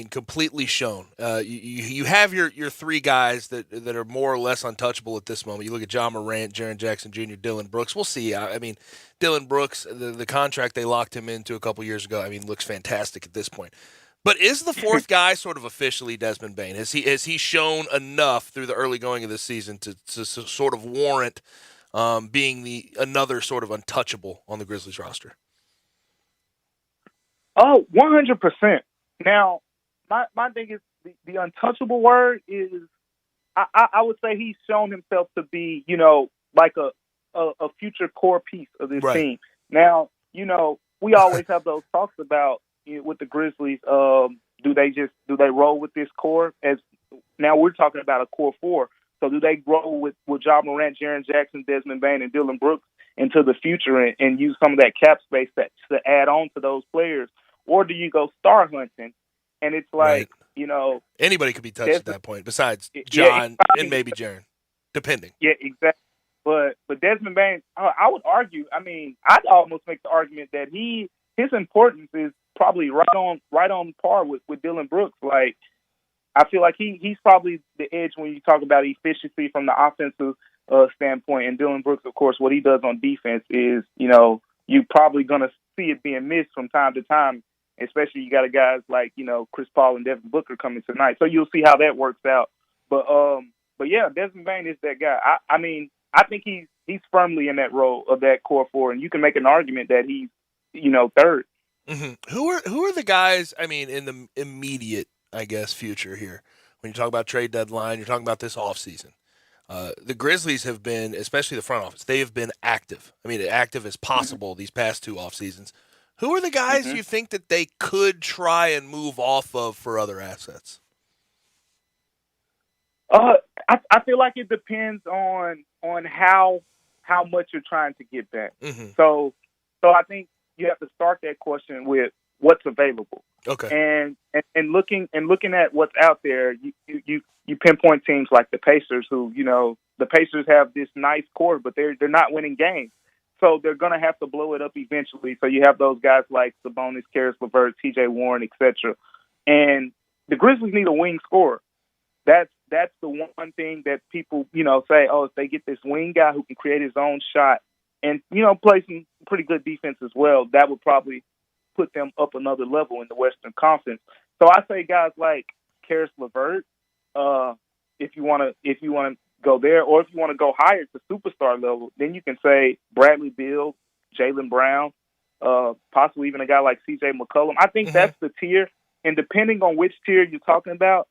completely shown? You have your 3 guys that are more or less untouchable at this moment. You look at Ja Morant, Jaren Jackson Jr., Dylan Brooks. We'll see. Dylan Brooks, the contract they locked him into a couple years ago, looks fantastic at this point. But is the 4th guy sort of officially Desmond Bane? Has he shown enough through the early going of this season to sort of warrant being another sort of untouchable on the Grizzlies roster? Oh, 100%. Now, my thing is the untouchable word is I would say he's shown himself to be, like a future core piece of this team. Now, we always have those talks about with the Grizzlies. Do they roll with this core? As now we're talking about a core 4. So do they roll with Ja Morant, Jaren Jackson, Desmond Bane, and Dylan Brooks into the future and use some of that cap space to add on to those players? Or do you go star hunting? And it's like, Anybody could be touched at that point besides Yeah, John exactly. and maybe Jaron, depending. Yeah, exactly. But Desmond Bain, I would argue. I mean, I'd almost make the argument that his importance is probably right on par with Dylan Brooks. Like, I feel like he's probably the edge when you talk about efficiency from the offensive standpoint. And Dylan Brooks, of course, what he does on defense is, you're probably going to see it being missed from time to time, especially you got guys like, Chris Paul and Devin Booker coming tonight. So you'll see how that works out. But yeah, Desmond Bain is that guy. I mean, I think he's firmly in that role of that core four, and you can make an argument that he's, third. Mm-hmm. Who are the guys, I mean, in the immediate, I guess, future here? When you talk about trade deadline, you're talking about this offseason. The Grizzlies have been, especially the front office, they have been active. I mean, active as possible these past two off seasons. Who are the guys you think that they could try and move off of for other assets? I feel like it depends on how much you're trying to get back. Mm-hmm. So I think you have to start that question with what's available. Okay. And looking at what's out there, you pinpoint teams like the Pacers, who the Pacers have this nice core, but they're not winning games, so they're gonna have to blow it up eventually. So you have those guys like Sabonis, Karis LeVert, T.J. Warren, etc. And the Grizzlies need a wing scorer. That's the one thing that people say, oh, if they get this wing guy who can create his own shot and play some pretty good defense as well, that would probably put them up another level in the Western Conference. So I say guys like Karis LeVert, if you want to go there, or if you want to go higher to superstar level, then you can say Bradley Beal, Jaylen Brown, possibly even a guy like C.J. McCollum. I think that's the tier, and depending on which tier you're talking about,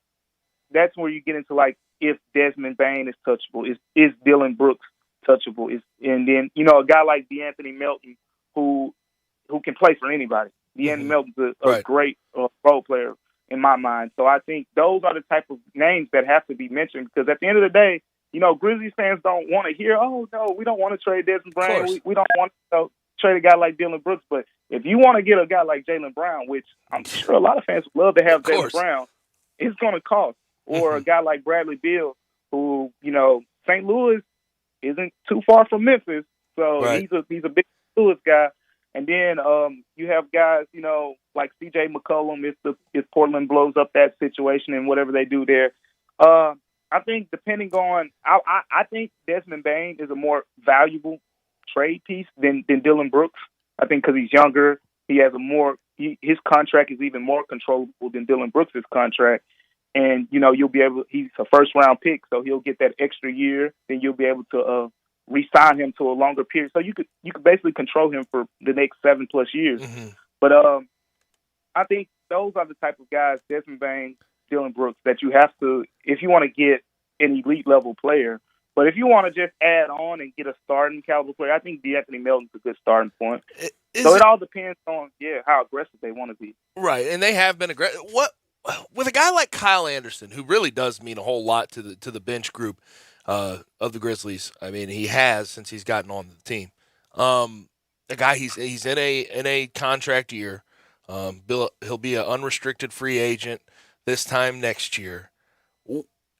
that's where you get into like if Desmond Bain is touchable, is Dylan Brooks touchable, and then a guy like DeAnthony Melton who can play for anybody. DeAnthony Melton's a great role player in my mind. So I think those are the type of names that have to be mentioned, because at the end of the day, Grizzlies fans don't want to hear, oh, no, we don't want to trade Desmond Brown. We don't want to trade a guy like Dylan Brooks. But if you want to get a guy like Jaylen Brown, which I'm sure a lot of fans would love to have Jaylen Brown, it's going to cost. Or a guy like Bradley Beal, who, St. Louis isn't too far from Memphis. So he's a big Louis guy. And then you have guys, like C.J. McCollum if Portland blows up that situation and whatever they do there. I think depending on I think Desmond Bain is a more valuable trade piece than Dylan Brooks. I think because he's younger, he has his contract is even more controllable than Dylan Brooks' contract. And, you'll be able, he's a first-round pick, so he'll get that extra year. Then you'll be able to re-sign him to a longer period. So you could basically control him for the next 7+ years. But I think those are the type of guys, Desmond Bain, Dylan Brooks, that you have to, if you want to get an elite-level player. But if you want to just add on and get a starting caliber player, I think DeAnthony Melton's a good starting point. So it all depends on, how aggressive they want to be. Right, and they have been aggressive. With a guy like Kyle Anderson, who really does mean a whole lot to the bench group of the Grizzlies. I mean, he has since he's gotten on the team. A guy he's in a contract year. He'll be an unrestricted free agent this time next year.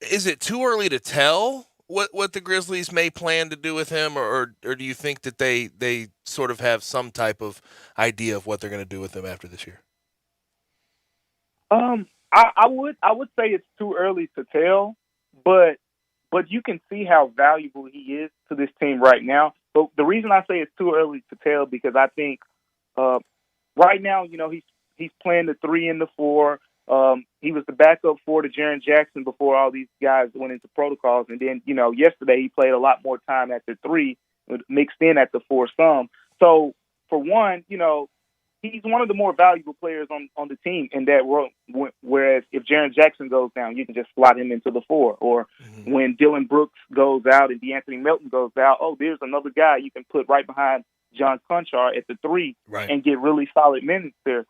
Is it too early to tell what the Grizzlies may plan to do with him, or do you think that they sort of have some type of idea of what they're going to do with him after this year? I would say it's too early to tell, but you can see how valuable he is to this team right now. But the reason I say it's too early to tell, because I think right now, he's playing the 3 and the 4. He was the backup 4 to Jaren Jackson before all these guys went into protocols, and then yesterday he played a lot more time at the 3, mixed in at the 4 some. So for one, he's one of the more valuable players on the team in that role. Whereas if Jaren Jackson goes down, you can just slot him into the 4. Or when Dylan Brooks goes out and DeAnthony Melton goes out, there's another guy you can put right behind John Conchar at the 3 and get really solid minutes there.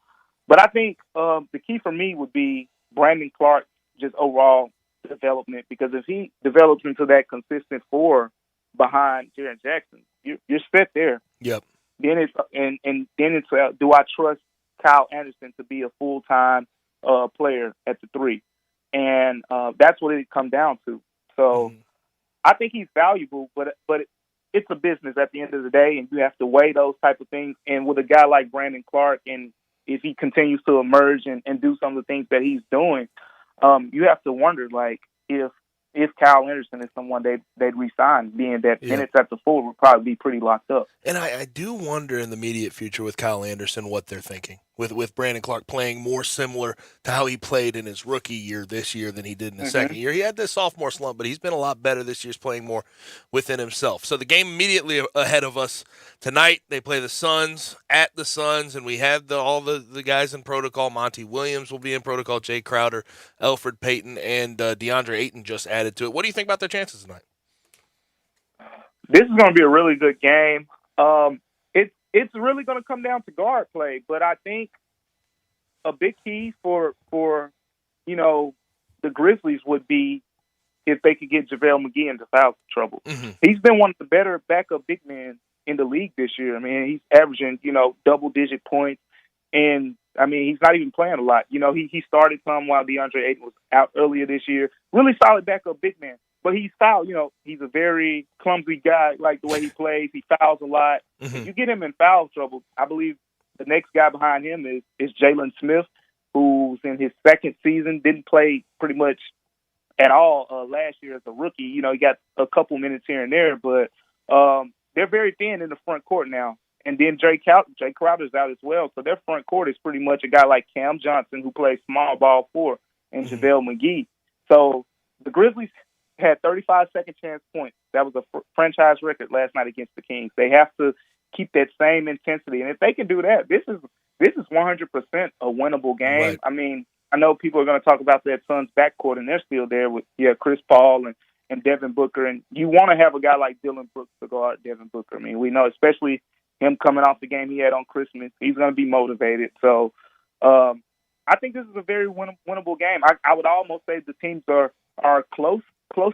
But I think the key for me would be Brandon Clark's just overall development, because if he develops into that consistent 4 behind Jaren Jackson, you're set there. Yep. Then it's do I trust Kyle Anderson to be a full-time player at the 3, and that's what it come down to. So I think he's valuable, but it's a business at the end of the day, and you have to weigh those type of things. And with a guy like Brandon Clark, and if he continues to emerge and do some of the things that he's doing, you have to wonder, like, if Kyle Anderson is someone they'd re-sign, being that minutes at the 4 would probably be pretty locked up. And I do wonder in the immediate future with Kyle Anderson what they're thinking. With Brandon Clark playing more similar to how he played in his rookie year this year than he did in the second year. He had this sophomore slump, but he's been a lot better this year. He's playing more within himself. So the game immediately ahead of us tonight, they play the Suns at the Suns, and we have all the guys in protocol. Monty Williams will be in protocol, Jay Crowder, Elfrid Payton, and DeAndre Ayton just added to it. What do you think about their chances tonight? This is going to be a really good game. It's really going to come down to guard play, but I think a big key for the Grizzlies would be if they could get JaVale McGee into foul trouble. He's been one of the better backup big men in the league this year. I mean, he's averaging double-digit points, and I mean, he's not even playing a lot. He started some while DeAndre Ayton was out earlier this year. Really solid backup big man. But he's fouled. He's a very clumsy guy, like the way he plays. He fouls a lot. If you get him in foul trouble, I believe the next guy behind him is Jalen Smith, who's in his second season, didn't play pretty much at all last year as a rookie. He got a couple minutes here and there, but they're very thin in the front court now. And then Jay Crowder's out as well. So their front court is pretty much a guy like Cam Johnson, who plays small ball 4, and JaVale McGee. So the Grizzlies had 35 second chance points. That was a franchise record last night against the Kings. They have to keep that same intensity, and if they can do that, this is 100% a winnable game. Right. I mean, I know people are going to talk about that Suns backcourt, and they're still there with Chris Paul and Devin Booker, and you want to have a guy like Dylan Brooks to guard Devin Booker. I mean, we know, especially him coming off the game he had on Christmas, he's going to be motivated. So I think this is a very winnable game. I would almost say the teams are close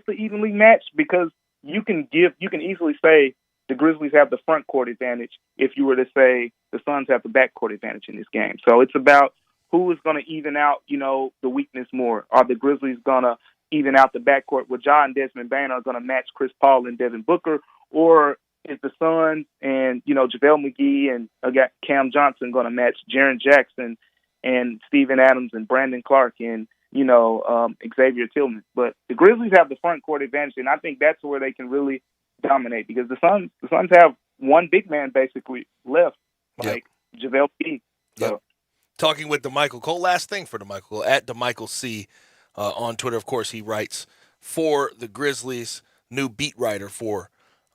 to evenly matched, because you can easily say the Grizzlies have the front court advantage if you were to say the Suns have the back court advantage in this game. So it's about who is going to even out, the weakness more. Are the Grizzlies going to even out the backcourt with Ja and Desmond Bane are going to match Chris Paul and Devin Booker, or is the Suns and, JaVale McGee and Cam Johnson going to match Jaren Jackson and Steven Adams and Brandon Clark and Xavier Tillman? But the Grizzlies have the front court advantage, and I think that's where they can really dominate, because the Suns have one big man basically left, like JaVale McGee. So. Talking with DeMichael Cole. Last thing for DeMichael Cole, at DeMichael C on Twitter. Of course, he writes for the Grizzlies, new beat writer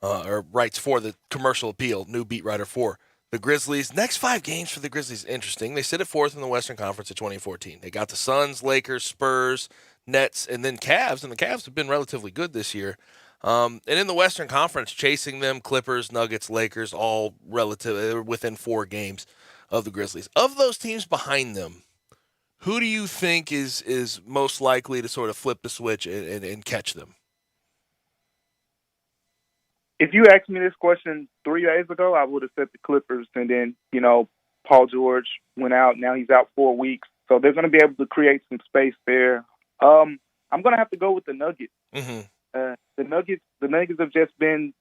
or writes for the Commercial Appeal, new beat writer for the Grizzlies. Next 5 games for the Grizzlies, interesting. They sit at 4th in the Western Conference at 2014. They got the Suns, Lakers, Spurs, Nets, and then Cavs. And the Cavs have been relatively good this year. And in the Western Conference, chasing them, Clippers, Nuggets, Lakers, all relatively within 4 games of the Grizzlies. Of those teams behind them, who do you think is most likely to sort of flip the switch and catch them? If you asked me this question 3 days ago, I would have said the Clippers, and then, Paul George went out. Now he's out 4 weeks. So they're going to be able to create some space there. I'm going to have to go with the Nuggets. The Nuggets have just been,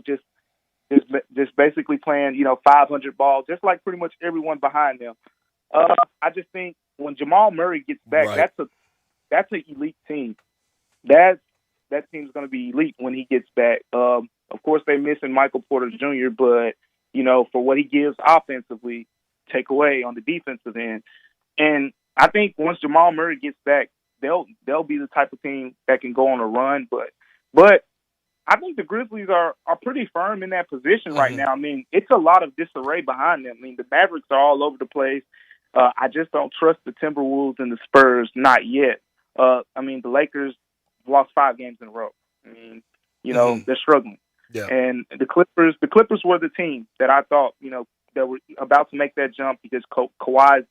just basically playing, 500 ball, just like pretty much everyone behind them. I just think when Jamal Murray gets back, that's an elite team. That team's going to be elite when he gets back. Of course, they're missing Michael Porter Jr., but, for what he gives offensively, take away on the defensive end. And I think once Jamal Murray gets back, they'll be the type of team that can go on a run. But I think the Grizzlies are pretty firm in that position right now. I mean, it's a lot of disarray behind them. I mean, the Mavericks are all over the place. I just don't trust the Timberwolves and the Spurs, not yet. I mean, the Lakers lost 5 games in a row. I mean, they're struggling. Yeah. And the Clippers were the team that I thought, that were about to make that jump, because Kawhi,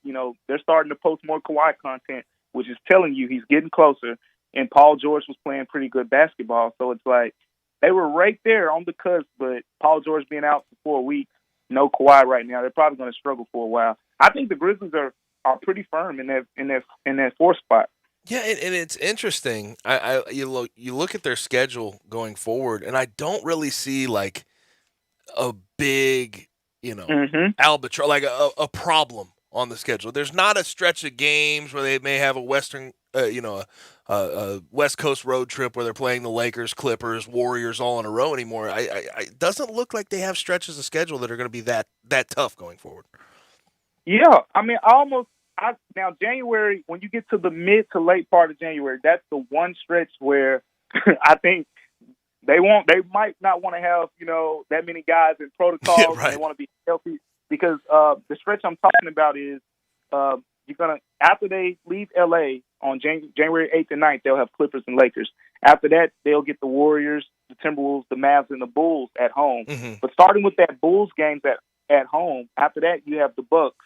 they're starting to post more Kawhi content, which is telling you he's getting closer. And Paul George was playing pretty good basketball. So it's like they were right there on the cusp, but Paul George being out for 4 weeks, no Kawhi right now, they're probably going to struggle for a while. I think the Grizzlies are are pretty firm in that 4th spot. Yeah, and it's interesting. You look at their schedule going forward, and I don't really see like a big, albatross, like a problem on the schedule. There's not a stretch of games where they may have a a West Coast road trip where they're playing the Lakers, Clippers, Warriors all in a row anymore. It doesn't look like they have stretches of schedule that are going to be that tough going forward. Yeah, I mean, now January, when you get to the mid to late part of January, that's the one stretch where I think they might not want to have, that many guys in protocols. Yeah, right. They want to be healthy because the stretch I'm talking about is you're going to, after they leave LA on January 8th and 9th, they'll have Clippers and Lakers. After that, they'll get the Warriors, the Timberwolves, the Mavs, and the Bulls at home. Mm-hmm. But starting with that Bulls games at home, after that, you have the Bucks,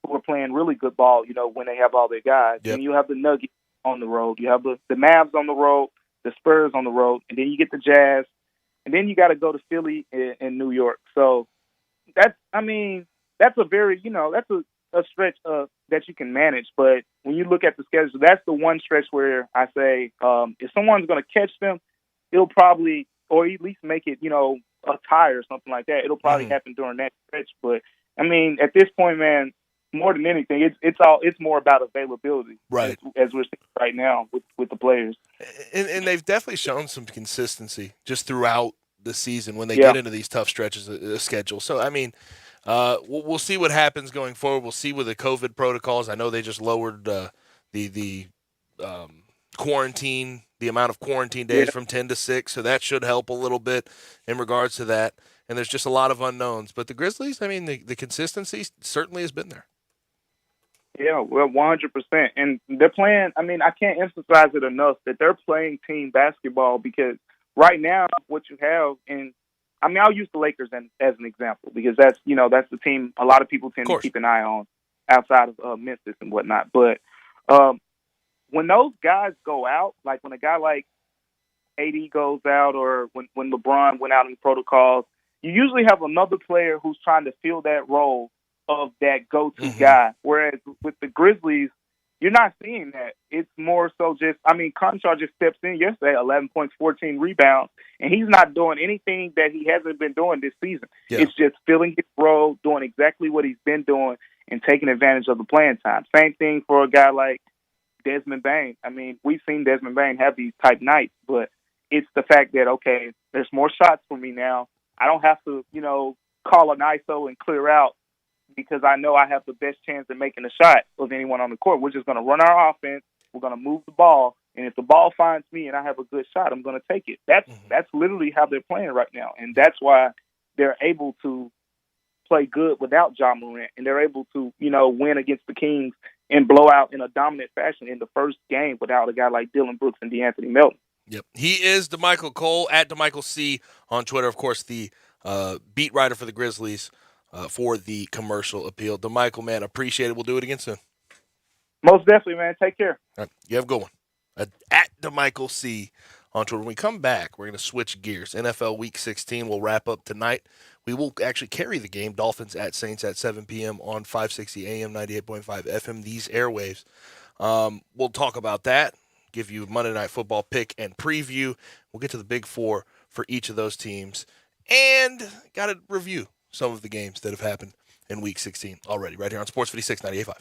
who are playing really good ball, when they have all their guys. Yep. And you have the Nuggets on the road. You have the Mavs on the road, the Spurs on the road, and then you get the Jazz. And then you got to go to Philly and New York. So that's a very, that's a stretch that you can manage. But when you look at the schedule, that's the one stretch where I say if someone's going to catch them, it'll probably, or at least make it, a tie or something like that. It'll probably happen during that stretch. But, I mean, at this point, man, more than anything, it's more about availability, right? As we're seeing right now with the players, and they've definitely shown some consistency just throughout the season when they get into these tough stretches of the schedule. So I mean, we'll see what happens going forward. We'll see with the COVID protocols. I know they just lowered the quarantine, the amount of quarantine days from 10 to 6, so that should help a little bit in regards to that. And there's just a lot of unknowns. But the Grizzlies, I mean, the consistency certainly has been there. Yeah, well, 100%. And they're playing, I mean, I can't emphasize it enough that they're playing team basketball because right now what you have, and I mean, I'll use the Lakers as an example because that's the team a lot of people tend to keep an eye on outside of Memphis and whatnot. But when those guys go out, like when a guy like AD goes out or when LeBron went out in protocols, you usually have another player who's trying to fill that role of that go-to guy. Whereas with the Grizzlies, you're not seeing that. It's more so just, I mean, Crenshaw just steps in yesterday, 11 points, 14 rebounds, and he's not doing anything that he hasn't been doing this season. Yeah. It's just filling his role, doing exactly what he's been doing, and taking advantage of the playing time. Same thing for a guy like Desmond Bane. I mean, we've seen Desmond Bane have these type nights, but it's the fact that, okay, there's more shots for me now. I don't have to, call an ISO and clear out because I know I have the best chance at making a shot of anyone on the court. We're just going to run our offense. We're going to move the ball. And if the ball finds me and I have a good shot, I'm going to take it. That's literally how they're playing right now. And that's why they're able to play good without Ja Morant. And they're able to, win against the Kings and blow out in a dominant fashion in the first game without a guy like Dillon Brooks and DeAnthony Melton. Yep. He is DeMichael Cole at DeMichael C on Twitter. Of course, the beat writer for the Grizzlies for the commercial appeal. DeMichael, man, appreciate it. We'll do it again soon. Most definitely, man. Take care. All right. You have a good one. At DeMichael C on Twitter. When we come back, we're going to switch gears. NFL Week 16 will wrap up tonight. We will actually carry the game. Dolphins at Saints at 7 p.m. on 560 AM, 98.5 FM, these airwaves. We'll talk about that. Give you Monday Night Football pick and preview. We'll get to the big four for each of those teams. And got to review some of the games that have happened in Week 16 already, right here on Sports 56 98.5.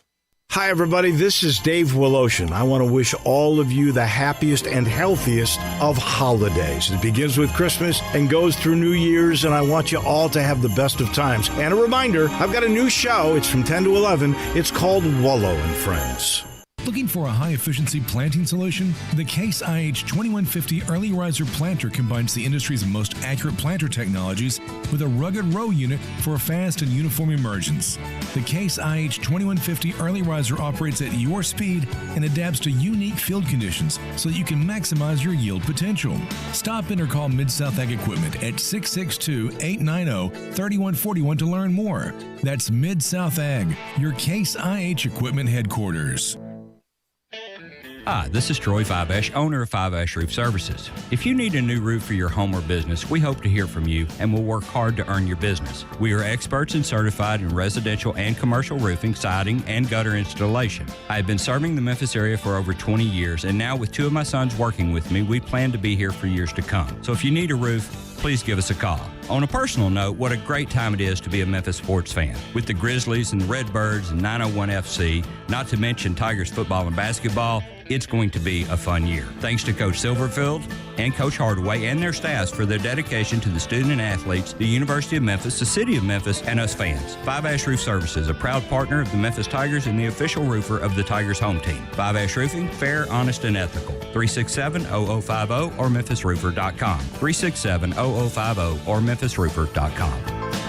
Hi, everybody. This is Dave Woloshin. I want to wish all of you the happiest and healthiest of holidays. It begins with Christmas and goes through New Year's, and I want you all to have the best of times. And a reminder, I've got a new show. It's from 10 to 11. It's called Wallow and Friends. Looking for a high-efficiency planting solution? The Case IH 2150 Early Riser Planter combines the industry's most accurate planter technologies with a rugged row unit for a fast and uniform emergence. The Case IH 2150 Early Riser operates at your speed and adapts to unique field conditions so that you can maximize your yield potential. Stop in or call Mid-South Ag Equipment at 662-890-3141 to learn more. That's Mid-South Ag, your Case IH Equipment headquarters. Hi, this is Troy Fiveash, owner of Fiveash Roof Services. If you need a new roof for your home or business, we hope to hear from you and will work hard to earn your business. We are experts and certified in residential and commercial roofing, siding, and gutter installation. I have been serving the Memphis area for over 20 years, and now with 2 of my sons working with me, we plan to be here for years to come. So if you need a roof, please give us a call. On a personal note, what a great time it is to be a Memphis sports fan. With the Grizzlies and the Redbirds and 901 FC, not to mention Tigers football and basketball, it's going to be a fun year. Thanks to Coach Silverfield and Coach Hardaway and their staffs for their dedication to the student and athletes, the University of Memphis, the City of Memphis, and us fans. Five Ash Roof Services, a proud partner of the Memphis Tigers and the official roofer of the Tigers home team. Five Ash Roofing, fair, honest, and ethical. 367-0050 or memphisroofer.com. 367-0050 or memphisroofer.com.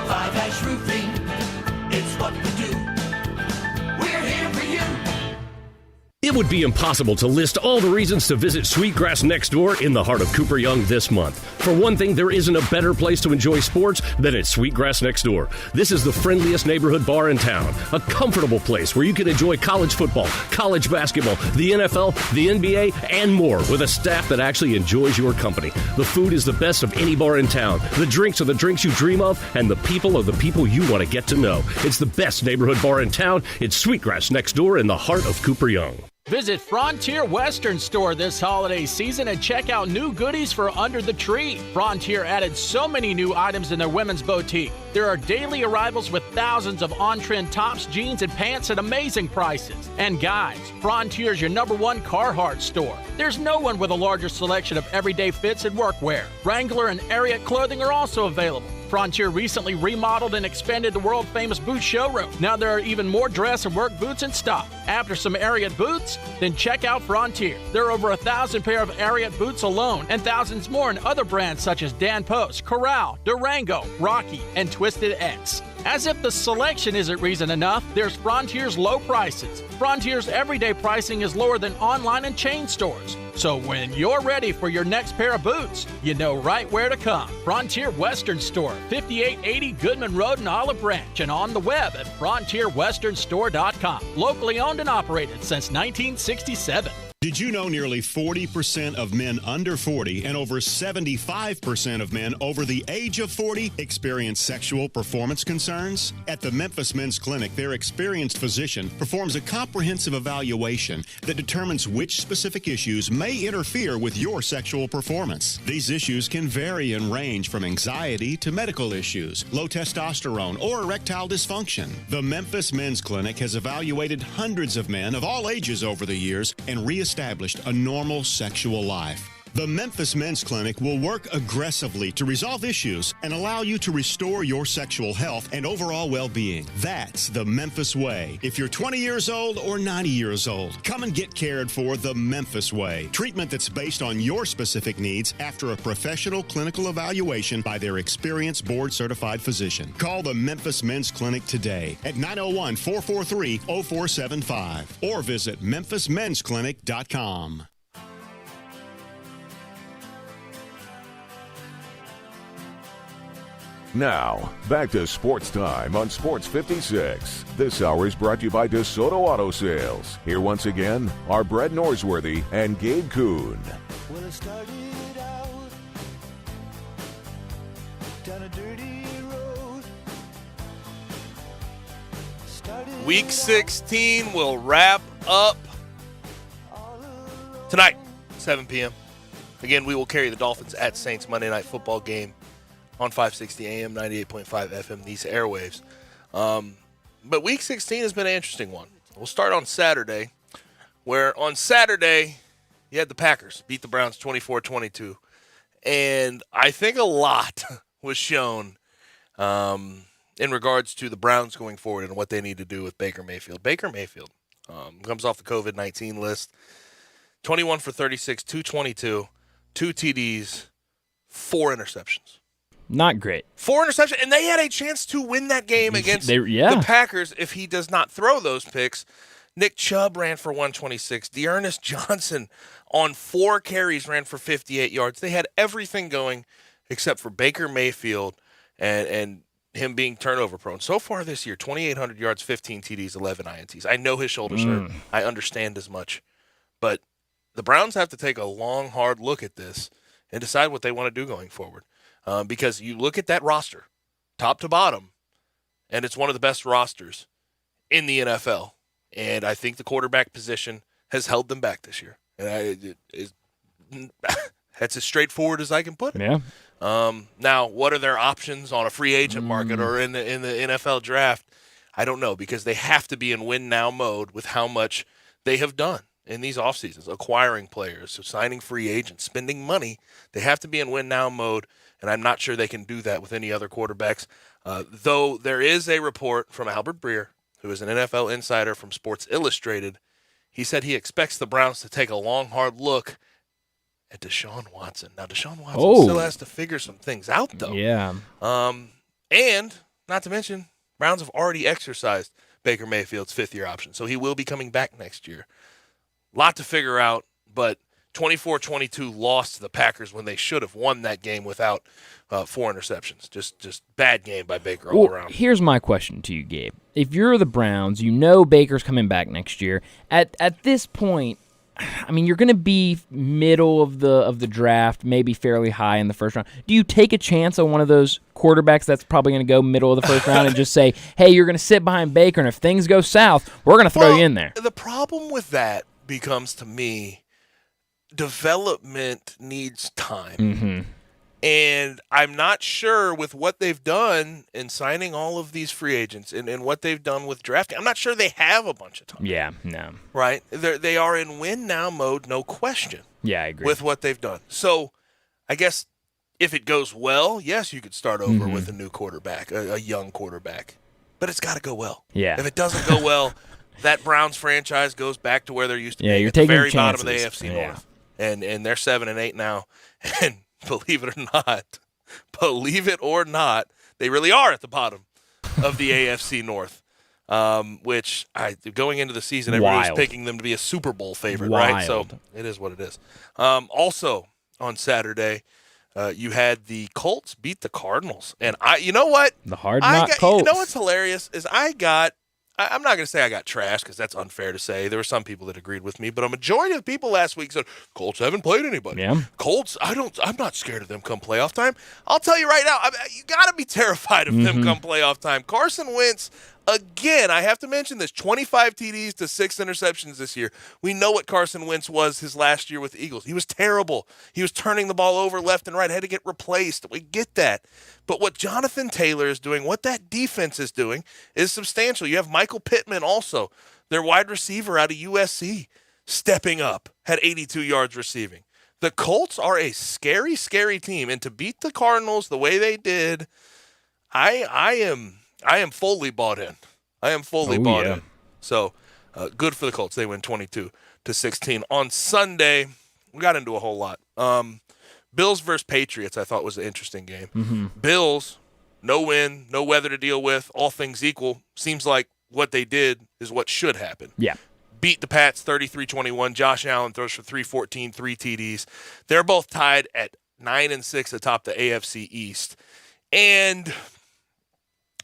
Five Ash Roofing, it's what we do. We're here for you. It would be impossible to list all the reasons to visit Sweetgrass Next Door in the heart of Cooper Young this month. For one thing, there isn't a better place to enjoy sports than at Sweetgrass Next Door. This is the friendliest neighborhood bar in town, a comfortable place where you can enjoy college football, college basketball, the NFL, the NBA, and more with a staff that actually enjoys your company. The food is the best of any bar in town. The drinks are the drinks you dream of, and the people are the people you want to get to know. It's the best neighborhood bar in town. It's Sweetgrass Next Door in the heart of Cooper Young. Visit Frontier Western Store this holiday season and check out new goodies for under the tree. Frontier added so many new items in their women's boutique. There are daily arrivals with thousands of on-trend tops, jeans, and pants at amazing prices. And guys, Frontier is your #1 Carhartt store. There's no one with a larger selection of everyday fits and workwear. Wrangler and Ariat clothing are also available. Frontier recently remodeled and expanded the world-famous boot showroom. Now there are even more dress and work boots in stock. After some Ariat boots, then check out Frontier. There are over 1,000 pair of Ariat boots alone and thousands more in other brands such as Dan Post, Corral, Durango, Rocky, and Twisted X. As if the selection isn't reason enough, there's Frontier's low prices. Frontier's everyday pricing is lower than online and chain stores. So when you're ready for your next pair of boots, you know right where to come. Frontier Western Store, 5880 Goodman Road in Olive Branch, and on the web at frontierwesternstore.com. Locally owned and operated since 1967. Did you know nearly 40% of men under 40 and over 75% of men over the age of 40 experience sexual performance concerns? At the Memphis Men's Clinic, their experienced physician performs a comprehensive evaluation that determines which specific issues may interfere with your sexual performance. These issues can vary and range from anxiety to medical issues, low testosterone, or erectile dysfunction. The Memphis Men's Clinic has evaluated hundreds of men of all ages over the years and reestablished a normal sexual life. The Memphis Men's Clinic will work aggressively to resolve issues and allow you to restore your sexual health and overall well-being. That's the Memphis way. If you're 20 years old or 90 years old, come and get cared for the Memphis way. Treatment that's based on your specific needs after a professional clinical evaluation by their experienced board-certified physician. Call the Memphis Men's Clinic today at 901-443-0475 or visit memphismensclinic.com. Now, back to Sports Time on Sports 56. This hour is brought to you by DeSoto Auto Sales. Here once again are Brett Norsworthy and Gabe Kuhn. Well, I started out down a dirty road. Week 16 will wrap up tonight, 7 p.m. Again, we will carry the Dolphins at Saints Monday Night Football game on 560 AM, 98.5 FM, these airwaves. But Week 16 has been an interesting one. We'll start on Saturday, where on Saturday you had the Packers beat the Browns 24-22. And I think a lot was shown in regards to the Browns going forward and what they need to do with Baker Mayfield. Baker Mayfield comes off the COVID-19 list. 21 for 36, 222, 2 TDs, 4 interceptions. Not great. 4 interceptions, and they had a chance to win that game against the Packers if he does not throw those picks. Nick Chubb ran for 126. Dearness Johnson on 4 carries ran for 58 yards. They had everything going except for Baker Mayfield and him being turnover prone. So far this year, 2,800 yards, 15 TDs, 11 INTs. I know his shoulders hurt. I understand as much. But the Browns have to take a long, hard look at this and decide what they want to do going forward. Because you look at that roster, top to bottom, and it's one of the best rosters in the NFL. And I think the quarterback position has held them back this year. And that's as straightforward as I can put it. Yeah. Now, what are their options on a free agent market or in the NFL draft? I don't know, because they have to be in win-now mode with how much they have done in these off seasons, acquiring players, so signing free agents, spending money. They have to be in win-now mode, and I'm not sure they can do that with any other quarterbacks. Though there is a report from Albert Breer, who is an NFL insider from Sports Illustrated. He said he expects the Browns to take a long, hard look at Deshaun Watson. Now, Deshaun Watson still has to figure some things out, though. Yeah. And, not to mention, Browns have already exercised Baker Mayfield's fifth-year option, so he will be coming back next year. Lot to figure out, but 24-22 lost to the Packers when they should have won that game without 4 interceptions. Just bad game by Baker all around. Here's my question to you, Gabe. If you're the Browns, you know Baker's coming back next year. At this point, I mean, you're going to be middle of the draft, maybe fairly high in the first round. Do you take a chance on one of those quarterbacks that's probably going to go middle of the first round and just say, hey, you're going to sit behind Baker, and if things go south, we're going to throw you in there? The problem with that becomes, to me, development needs time. Mm-hmm. And I'm not sure with what they've done in signing all of these free agents and what they've done with drafting. I'm not sure they have a bunch of time. Yeah, no. Right? They are in win-now mode, no question. Yeah, I agree. With what they've done. So I guess if it goes well, yes, you could start over with a new quarterback, a young quarterback. But it's got to go well. Yeah. If it doesn't go well, that Browns franchise goes back to where they're used to be. You're at the taking very chances. bottom of the AFC North. And they're 7-8 now. And believe it or not, they really are at the bottom of the AFC North, which going into the season, everybody's picking them to be a Super Bowl favorite, right? So it is what it is. Also on Saturday, you had the Colts beat the Cardinals. And you know what? The hard knock Colts. You know what's hilarious is I'm not going to say I got trashed because that's unfair to say. There were some people that agreed with me, but a majority of people last week said, Colts haven't played anybody. Yeah. Colts, I'm not scared of them come playoff time. I'll tell you right now, you got to be terrified of them come playoff time. Carson Wentz, again, I have to mention this, 25 TDs to 6 interceptions this year. We know what Carson Wentz was his last year with the Eagles. He was terrible. He was turning the ball over left and right, had to get replaced. We get that. But what Jonathan Taylor is doing, what that defense is doing, is substantial. You have Michael Pittman also, their wide receiver out of USC, stepping up, had 82 yards receiving. The Colts are a scary, scary team. And to beat the Cardinals the way they did, I am fully bought in. I am fully bought in. So, good for the Colts. They win 22-16. On Sunday, we got into a whole lot. Bills versus Patriots, I thought was an interesting game. Mm-hmm. Bills, no win, no weather to deal with, all things equal. Seems like what they did is what should happen. Yeah. Beat the Pats 33-21. Josh Allen throws for 314, 3 TDs. They're both tied at 9-6 atop the AFC East. And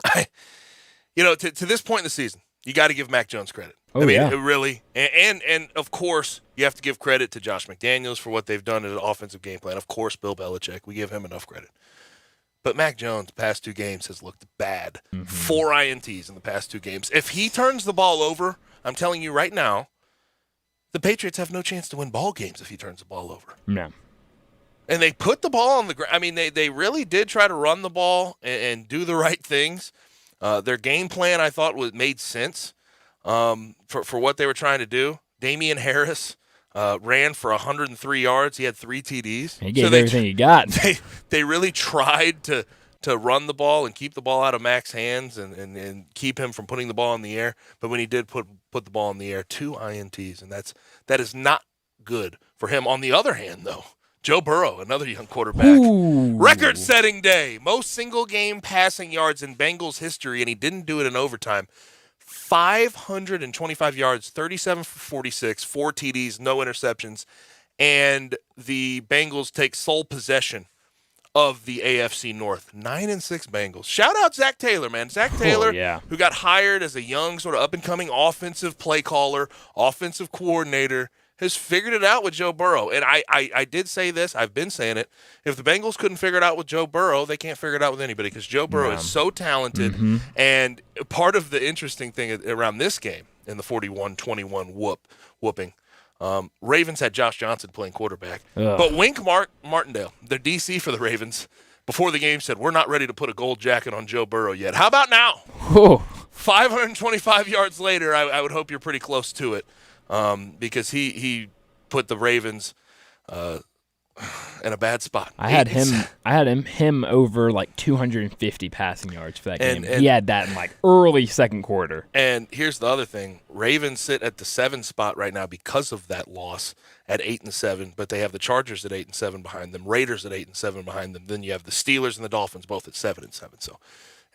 to this point in the season, you got to give Mac Jones credit. Really. And of course, you have to give credit to Josh McDaniels for what they've done in an offensive game plan. Of course, Bill Belichick. We give him enough credit. But Mac Jones, past 2 games, has looked bad. 4 INTs in the past 2 games. If he turns the ball over, I'm telling you right now, the Patriots have no chance to win ball games if he turns the ball over. No. And they put the ball on the ground. I mean, they really did try to run the ball and do the right things. Their game plan, I thought, made sense for what they were trying to do. Damian Harris ran for 103 yards. He had 3 TDs. He gave everything he got. They really tried to run the ball and keep the ball out of Mac's hands and keep him from putting the ball in the air. But when he did put the ball in the air, 2 INTs, and that is not good for him. On the other hand, though, Joe Burrow, another young quarterback. Record-setting day. Most single-game passing yards in Bengals history, and he didn't do it in overtime. 525 yards, 37 for 46, 4 TDs, no interceptions. And the Bengals take sole possession of the AFC North. 9-6 Bengals. Shout out Zach Taylor, man. Zach Taylor, who got hired as a young sort of up-and-coming offensive play caller, offensive coordinator, has figured it out with Joe Burrow. And I did say this. I've been saying it. If the Bengals couldn't figure it out with Joe Burrow, they can't figure it out with anybody because Joe Burrow is so talented. Mm-hmm. And part of the interesting thing around this game in the 41-21 whooping, Ravens had Josh Johnson playing quarterback. Ugh. But Wink Martindale, the DC for the Ravens, before the game said, we're not ready to put a gold jacket on Joe Burrow yet. How about now? Whew. 525 yards later, I would hope you're pretty close to it because he put the Ravens in a bad spot. I had him over like 250 passing yards for that game. And he had that in like early second quarter. And here's the other thing. Ravens sit at the 7 spot right now because of that loss at 8-7, but they have the Chargers at 8-7 behind them, Raiders at 8-7 behind them. Then you have the Steelers and the Dolphins both at 7-7. So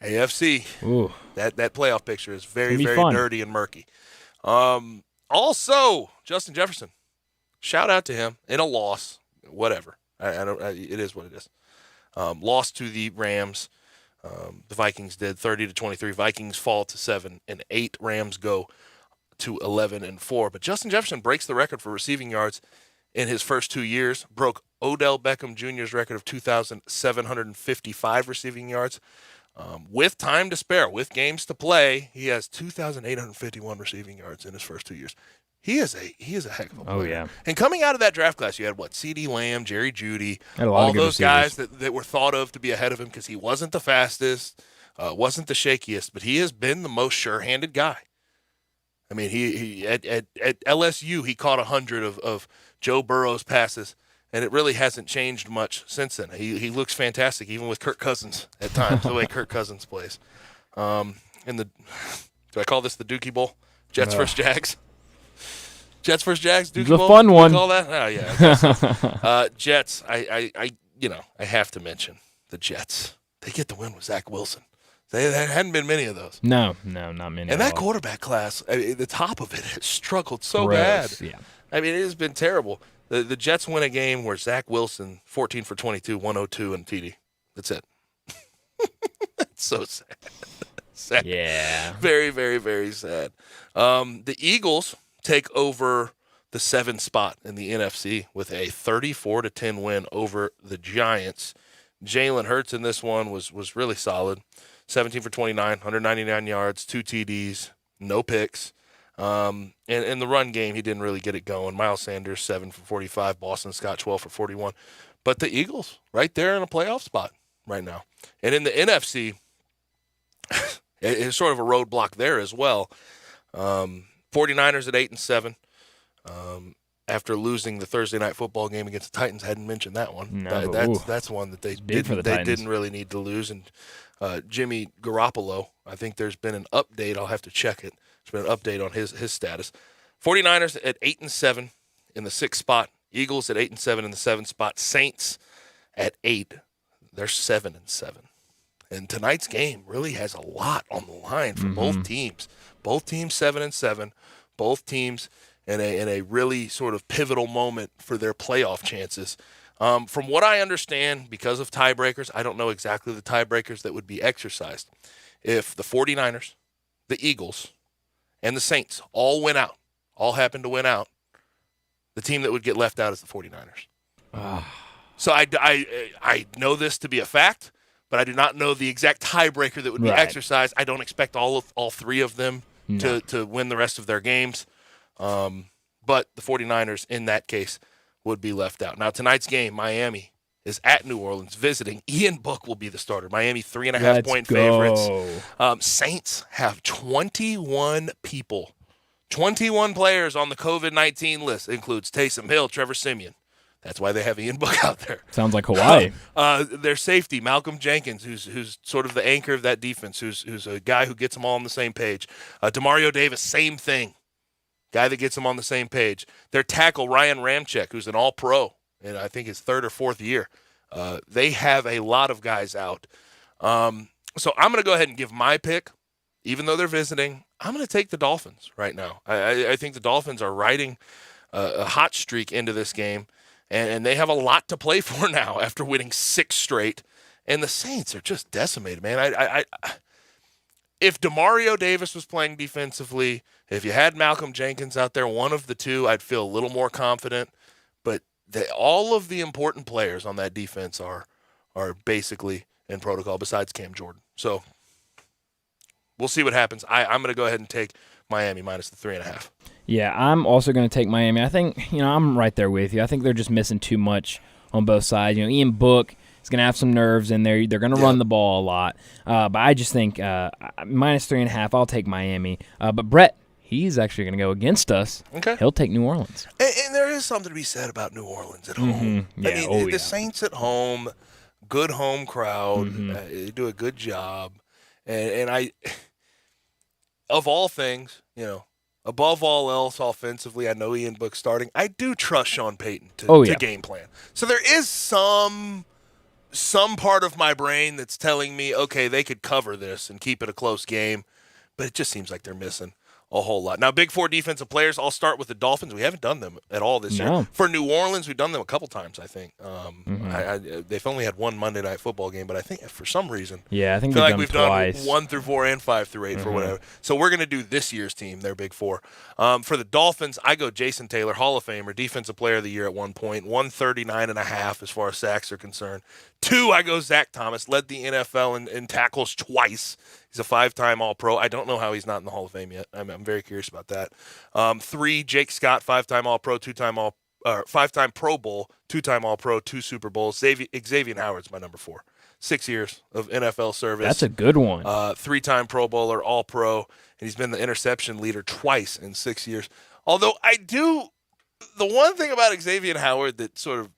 AFC, ooh, that playoff picture is very, very fun. dirty and murky. Also, Justin Jefferson, shout out to him in a loss. Whatever. It is what it is. Lost to the Rams. The Vikings did 30-23. Vikings fall to 7-8. Rams go to 11-4. But Justin Jefferson breaks the record for receiving yards in his first 2 years. Broke Odell Beckham Jr.'s record of 2,755 receiving yards. With time to spare, with games to play, he has 2,851 receiving yards in his first 2 years. He is a heck of a player. Oh, yeah. And coming out of that draft class, you had, CeeDee Lamb, Jerry Jeudy, all those guys that were thought of to be ahead of him because he wasn't the fastest, wasn't the shakiest, but he has been the most sure-handed guy. I mean, he at LSU, he caught 100 of Joe Burrow's passes, and it really hasn't changed much since then. He looks fantastic, even with Kirk Cousins at times, the way Kirk Cousins plays. Do I call this the Dookie Bowl? Jets versus Jags? Jets versus Jags, Dookie Bowl? It's a fun one. Call that? Oh, yeah. I guess so. Jets, I have to mention the Jets. They get the win with Zach Wilson. There hadn't been many of those. No, not many. And that quarterback class, the top of it has struggled so Gross, bad. yeah. I mean, it has been terrible. The Jets win a game where Zach Wilson, 14 for 22, 102 and TD. That's it. That's so sad. Sad. Yeah. Very, very, very sad. The Eagles take over the 7 spot in the NFC with a 34-10 win over the Giants. Jalen Hurts in this one was really solid. 17 for 29, 199 yards, 2 TDs, no picks. And in the run game, he didn't really get it going. Miles Sanders, 7 for 45. Boston Scott, 12 for 41. But the Eagles, right there in a playoff spot right now. And in the NFC, it's sort of a roadblock there as well. 49ers at 8-7. After losing the Thursday night football game against the Titans, hadn't mentioned that one. No, that's one that they Titans. didn't really need to lose. And Jimmy Garoppolo, I think there's been an update. I'll have to check it. There's been an update on his status. 49ers at 8-7 in the 6th spot. Eagles at 8-7 in the 7th spot. Saints at 8. They're 7-7. And tonight's game really has a lot on the line for both teams. Both teams 7-7. Both teams in a really sort of pivotal moment for their playoff chances. From what I understand, because of tiebreakers, I don't know exactly the tiebreakers that would be exercised. If the 49ers, the Eagles, and the Saints all win out, all happen to win out, the team that would get left out is the 49ers. So I know this to be a fact, but I do not know the exact tiebreaker that would be exercised. I don't expect all 3 of them to win the rest of their games. But the 49ers, in that case, would be left out. Now, tonight's game, Miami is at New Orleans visiting. Ian Book will be the starter. Miami 3.5-point favorites. Saints have 21 people, 21 players on the COVID-19 list. It includes Taysom Hill, Trevor Siemian. That's why they have Ian Book out there. Sounds like Hawaii. Their safety, Malcolm Jenkins, who's sort of the anchor of that defense, who's a guy who gets them all on the same page. Demario Davis, same thing. Guy that gets them on the same page. Their tackle, Ryan Ramczyk, who's an all-pro, and I think his 3rd or 4th year. They have a lot of guys out. So I'm going to go ahead and give my pick. Even though they're visiting, I'm going to take the Dolphins right now. I think the Dolphins are riding a hot streak into this game, and they have a lot to play for now after winning 6 straight. And the Saints are just decimated, man. if DeMario Davis was playing defensively, if you had Malcolm Jenkins out there, one of the two, I'd feel a little more confident. But all of the important players on that defense are basically in protocol besides Cam Jordan. So we'll see what happens. I'm going to go ahead and take Miami minus the 3.5. Yeah, I'm also going to take Miami. I think, I'm right there with you. I think they're just missing too much on both sides. Ian Book is going to have some nerves in there. They're going to run the ball a lot. But I just think minus 3.5, I'll take Miami. But Brett, he's actually going to go against us. Okay. He'll take New Orleans. And there is something to be said about New Orleans at home. Yeah, the Saints at home, good home crowd, they do a good job. And I, of all things, above all else, offensively, I know Ian Book's starting. I do trust Sean Payton to game plan. So there is some part of my brain that's telling me, okay, they could cover this and keep it a close game, but it just seems like they're missing a whole lot. Now, Big Four defensive players, I'll start with the Dolphins. We haven't done them at all this year. For New Orleans, we've done them a couple times, I think. They've only had one Monday Night Football game, but I think for some reason, I think feel like we've twice. done 1 through 4 and 5 through 8 for whatever. So we're going to do this year's team, their Big Four. For the Dolphins, I go Jason Taylor, Hall of Famer, Defensive Player of the Year at one point, 139.5 as far as sacks are concerned. 2, I go Zach Thomas, led the NFL in tackles twice. He's a 5-time All-Pro. I don't know how he's not in the Hall of Fame yet. I'm very curious about that. 3, Jake Scott, 5-time All-Pro, 5-time Pro Bowl, 2-time All-Pro, 2 Super Bowls. Xavier Howard's my number 4. 6 years of NFL service. That's a good one. 3-time Pro Bowler, All-Pro, and he's been the interception leader twice in 6 years. Although the one thing about Xavier Howard that sort of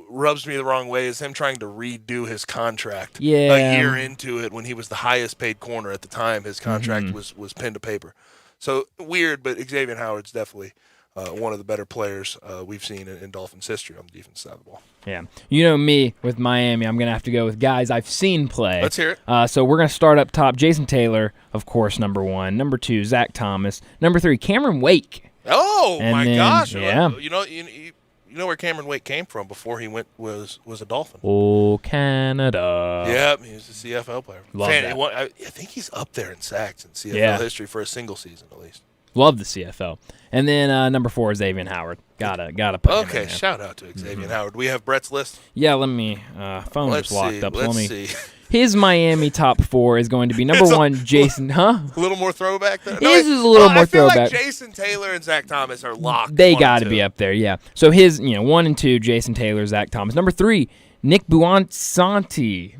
rubs me the wrong way is him trying to redo his contract a year into it when he was the highest paid corner at the time his contract was pen to paper. So weird, but Xavier Howard's definitely one of the better players we've seen in Dolphins history on the defense side of the ball. Yeah. You know me with Miami, I'm going to have to go with guys I've seen play. Let's hear it. So we're going to start up top. Jason Taylor, of course, number 1. Number 2, Zach Thomas. Number 3, Cameron Wake. Oh, my gosh. Yeah. You know where Cameron Wake came from before he was a Dolphin? Oh, Canada. Yep, he was a CFL player. Love that. I think he's up there in sacks in CFL history for a single season at least. Love the CFL. And then number 4 is Xavier Howard. Gotta put him in there. Shout out to Xavier Howard. We have Brett's list? Yeah, let me phone is locked up. Let's see. His Miami top 4 is going to be number 1, Jason. A little more throwback there. His is a little more throwback. I feel like Jason Taylor and Zach Thomas are locked. They got to be up there, yeah. So his, 1 and 2, Jason Taylor, Zach Thomas. Number 3, Nick Buonsanti.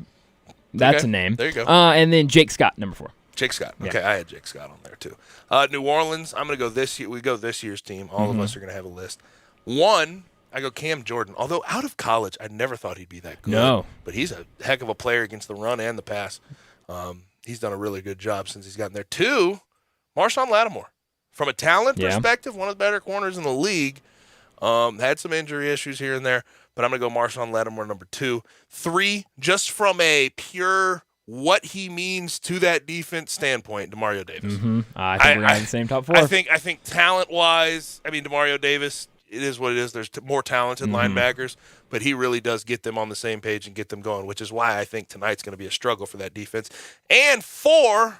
That's a name. There you go. And then Jake Scott, number 4. Jake Scott. Okay, I had Jake Scott on there too. New Orleans, I'm going to go this year. We go this year's team. All of us are going to have a list. 1, I go Cam Jordan. Although out of college, I never thought he'd be that good. No. But he's a heck of a player against the run and the pass. He's done a really good job since he's gotten there. 2, Marshawn Lattimore. From a talent perspective, one of the better corners in the league. Had some injury issues here and there, but I'm going to go Marshawn Lattimore number 2. 3, just from a pure what he means to that defense standpoint, DeMario Davis. I think we're in the same top 4. I think talent-wise, DeMario Davis, it is what it is. There's more talented linebackers, but he really does get them on the same page and get them going, which is why I think tonight's going to be a struggle for that defense. And 4,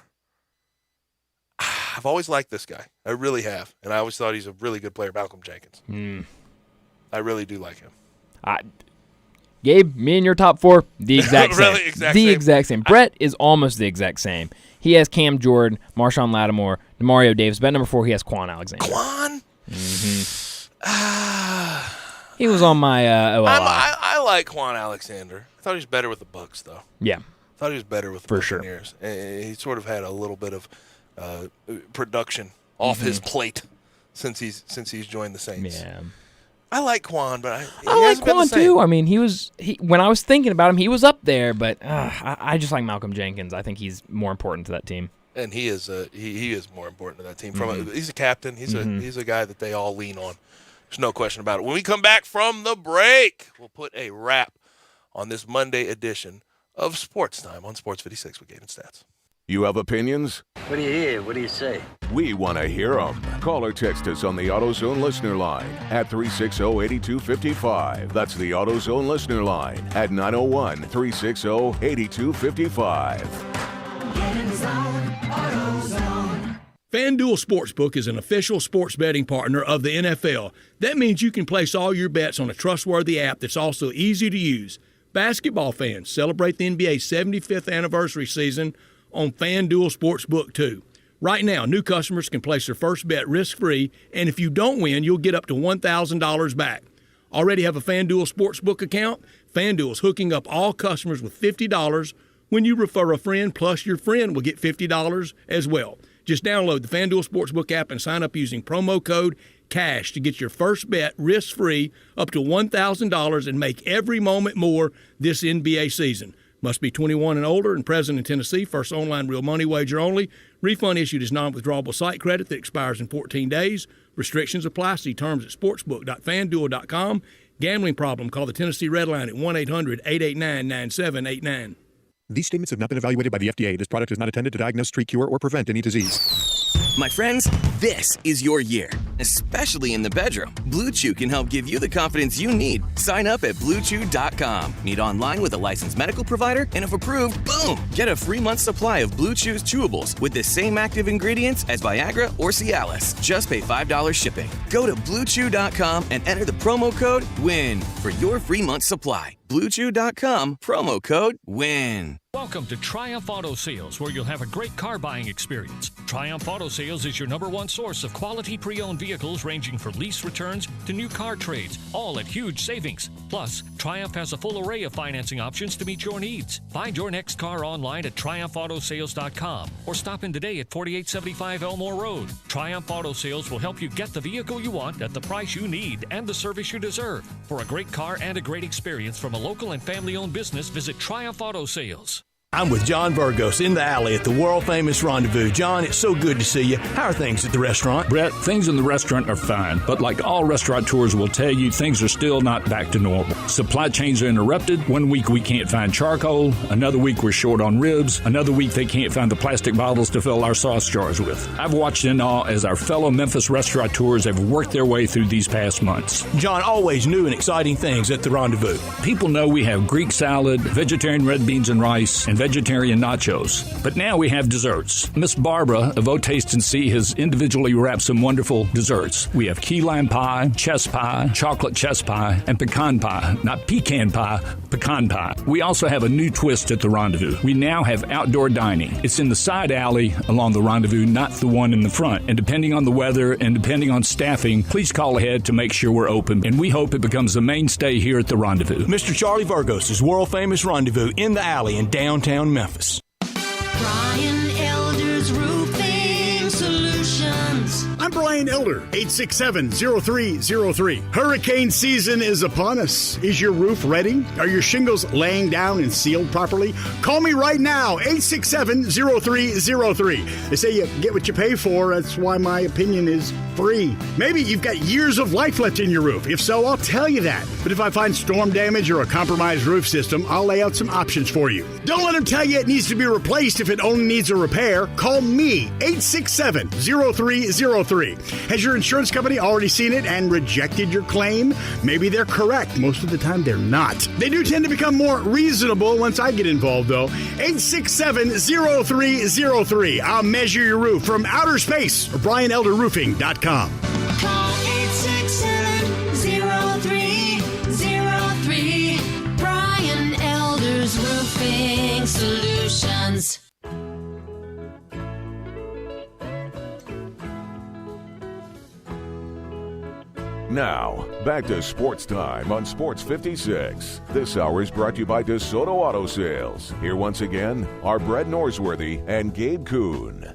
I've always liked this guy. I really have. And I always thought he's a really good player, Malcolm Jenkins. I really do like him. Gabe, me and your top 4, the exact same. Really? Exact same. Brett is almost the exact same. He has Cam Jordan, Marshawn Lattimore, DeMario Davis. But number 4, he has Quan Alexander. Quan? He was on my OLI. I like Quan Alexander. I thought he was better with the Bucs, though. Yeah. I thought he was better with the Buccaneers. And he sort of had a little bit of production off his plate since he's joined the Saints. Yeah. I like Quan, but I like Quan too. When I was thinking about him, he was up there, but I just like Malcolm Jenkins. I think he's more important to that team. And he is he is more important to that team. He's a captain. He's a guy that they all lean on. There's no question about it. When we come back from the break, we'll put a wrap on this Monday edition of Sports Time on Sports 56 with Gabe and Stats. You have opinions? What do you hear? What do you say? We want to hear them. Call or text us on the AutoZone listener line at 360-8255. That's the AutoZone listener line at 901-360-8255. Get inside. FanDuel Sportsbook is an official sports betting partner of the NFL. That means you can place all your bets on a trustworthy app that's also easy to use. Basketball fans celebrate the NBA's 75th anniversary season on FanDuel Sportsbook too. Right now, new customers can place their first bet risk-free, and if you don't win, you'll get up to $1,000 back. Already have a FanDuel Sportsbook account? FanDuel's hooking up all customers with $50 when you refer a friend, plus your friend will get $50 as well. Just download the FanDuel Sportsbook app and sign up using promo code CASH to get your first bet risk-free up to $1,000 and make every moment more this NBA season. Must be 21 and older and present in Tennessee. First online real money wager only. Refund issued as non-withdrawable site credit that expires in 14 days. Restrictions apply. See terms at sportsbook.fanduel.com. Gambling problem? Call the Tennessee Red Line at 1-800-889-9789. These statements have not been evaluated by the FDA. This product is not intended to diagnose, treat, cure, or prevent any disease. My friends, this is your year, especially in the bedroom. Blue Chew can help give you the confidence you need. Sign up at BlueChew.com. Meet online with a licensed medical provider, and if approved, boom! Get a free month supply of Blue Chew's chewables with the same active ingredients as Viagra or Cialis. Just pay $5 shipping. Go to BlueChew.com and enter the promo code WIN for your free month supply. BlueChew.com, promo code WIN. Welcome to Triumph Auto Sales, where you'll have a great car buying experience. Triumph Auto Sales is your #1 source of quality pre-owned vehicles ranging from lease returns to new car trades, all at huge savings. Plus, Triumph has a full array of financing options to meet your needs. Find your next car online at TriumphAutoSales.com or stop in today at 4875 Elmore Road. Triumph Auto Sales will help you get the vehicle you want at the price you need and the service you deserve. For a great car and a great experience from a local and family-owned business, visit Triumph Auto Sales. I'm with John Burgos in the alley at the world-famous Rendezvous. John, it's so good to see you. How are things at the restaurant? Brett, things in the restaurant are fine, but like all restaurateurs will tell you, things are still not back to normal. Supply chains are interrupted. One week we can't find charcoal. Another week we're short on ribs. Another week they can't find the plastic bottles to fill our sauce jars with. I've watched in awe as our fellow Memphis restaurateurs have worked their way through these past months. John, always new and exciting things at the Rendezvous. People know we have Greek salad, vegetarian red beans and rice, and vegetarian nachos. But now we have desserts. Miss Barbara of O Taste and See has individually wrapped some wonderful desserts. We have key lime pie, chess pie, chocolate chess pie, and pecan pie. Not pecan pie, pecan pie. We also have a new twist at the Rendezvous. We now have outdoor dining. It's in the side alley along the Rendezvous, not the one in the front. And depending on the weather and depending on staffing, please call ahead to make sure we're open. And we hope it becomes a mainstay here at the Rendezvous. Mr. Charlie Burgos' world-famous Rendezvous in the alley in downtown Memphis. Brian Elder's Roofing Solutions. I'm Brian Elder, 867-0303. Hurricane season is upon us. Is your roof ready? Are your shingles laying down and sealed properly? Call me right now, 867-0303. They say you get what you pay for. That's why my opinion is free. Maybe you've got years of life left in your roof. If so, I'll tell you that. But if I find storm damage or a compromised roof system, I'll lay out some options for you. Don't let them tell you it needs to be replaced if it only needs a repair. Call me, 867-0303. Has your insurance company already seen it and rejected your claim? Maybe they're correct. Most of the time, they're not. They do tend to become more reasonable once I get involved, though. 867-0303. I'll measure your roof from outer space or BrianElderRoofing.com. Call 867-0303. Brian Elder's Roofing Solutions. Now, back to Sports Time on Sports 56. This hour is brought to you by DeSoto Auto Sales. Here once again are Brett Norsworthy and Gabe Kuhn.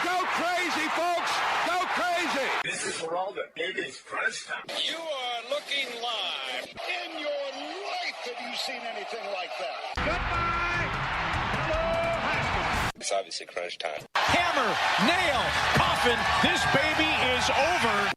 Go crazy, folks! Go crazy! This is for all the biggest crunch time. You are looking live. In your life have you seen anything like that? Goodbye! Hello, Haskins. It's obviously crunch time. Hammer, nail, coffin, this baby is over.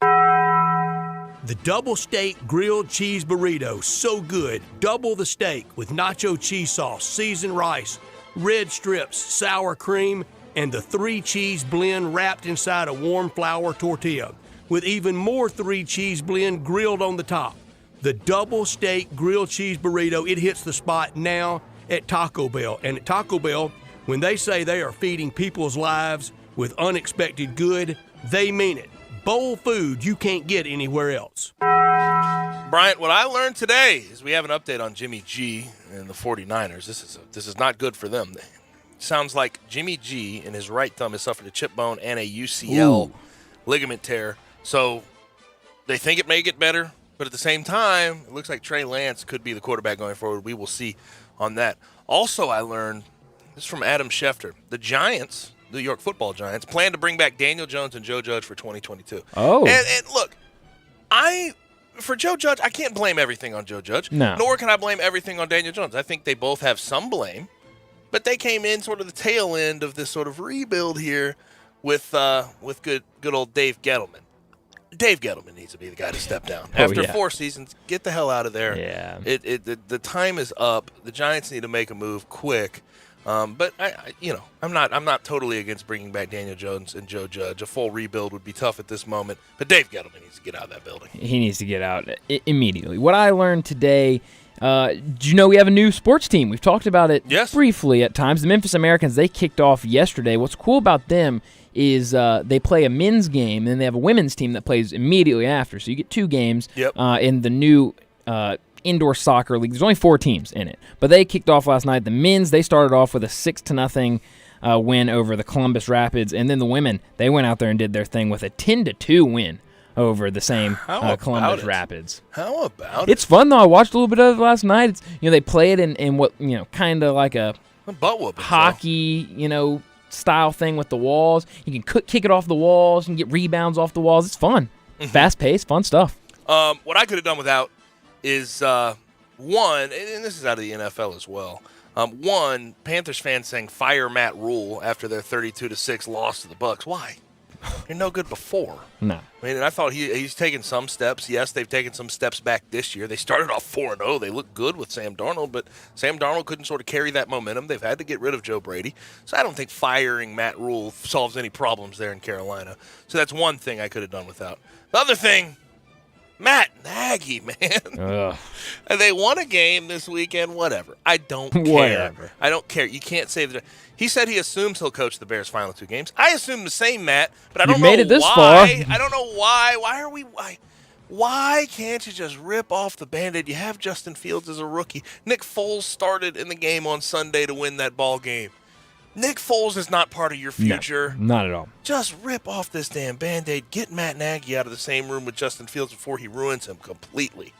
The double steak grilled cheese burrito, so good. Double the steak with nacho cheese sauce, seasoned rice, red strips, sour cream, and the 3-cheese blend wrapped inside a warm flour tortilla with even more 3-cheese blend grilled on the top. The double steak grilled cheese burrito, it hits the spot now at Taco Bell. And at Taco Bell, when they say they are feeding people's lives with unexpected good, they mean it. Bowl food you can't get anywhere else. Bryant, what I learned today is we have an update on Jimmy G and the 49ers. This is not good for them. Sounds like Jimmy G in his right thumb has suffered a chip bone and a UCL ligament tear. So they think it may get better, but at the same time, it looks like Trey Lance could be the quarterback going forward. We will see on that. Also, I learned this from Adam Schefter. The Giants, the New York Football Giants, plan to bring back Daniel Jones and Joe Judge for 2022. Oh. And look, for Joe Judge, I can't blame everything on Joe Judge. No. Nor can I blame everything on Daniel Jones. I think they both have some blame, but they came in sort of the tail end of this sort of rebuild here with good old Dave Gettleman. Dave Gettleman needs to be the guy to step down. After 4 seasons, get the hell out of there. Yeah. The time is up. The Giants need to make a move quick. But I'm not totally against bringing back Daniel Jones and Joe Judge. A full rebuild would be tough at this moment. But Dave Gettleman needs to get out of that building. He needs to get out immediately. What I learned today, do you know we have a new sports team? We've talked about it briefly at times. The Memphis Americans, they kicked off yesterday. What's cool about them is they play a men's game, and then they have a women's team that plays immediately after. So you get 2 games in the new indoor soccer league. There's only 4 teams in it, but they kicked off last night. The men's, they started off with a 6-0 win over the Columbus Rapids, and then the women, they went out there and did their thing with a 10-2 win over the same Columbus Rapids. How about it? It's fun though. I watched a little bit of it last night. It's, they play it in what kind of like a butt whooping hockey style thing with the walls. You can kick it off the walls. You can get rebounds off the walls. It's fun, fast paced, fun stuff. What I could have done without is one, and this is out of the NFL as well. One, Panthers fans saying fire Matt Rule after their 32-6 loss to the Bucs. Why? You're no good before. No. I mean, and I thought he's taken some steps. Yes, they've taken some steps back this year. They started off 4-0. They looked good with Sam Darnold, but Sam Darnold couldn't sort of carry that momentum. They've had to get rid of Joe Brady. So I don't think firing Matt Rule solves any problems there in Carolina. So that's one thing I could have done without. The other thing, Matt Nagy, man. They won a game this weekend, whatever. I don't care. Whatever. I don't care. You can't say that. He said he assumes he'll coach the Bears' final 2 games. I assume the same, Matt, but I don't know why. You've made it this far. I don't know why. Why can't you just rip off the Band-Aid? You have Justin Fields as a rookie. Nick Foles started in the game on Sunday to win that ball game. Nick Foles is not part of your future. No, not at all. Just rip off this damn Band-Aid. Get Matt Nagy out of the same room with Justin Fields before he ruins him completely.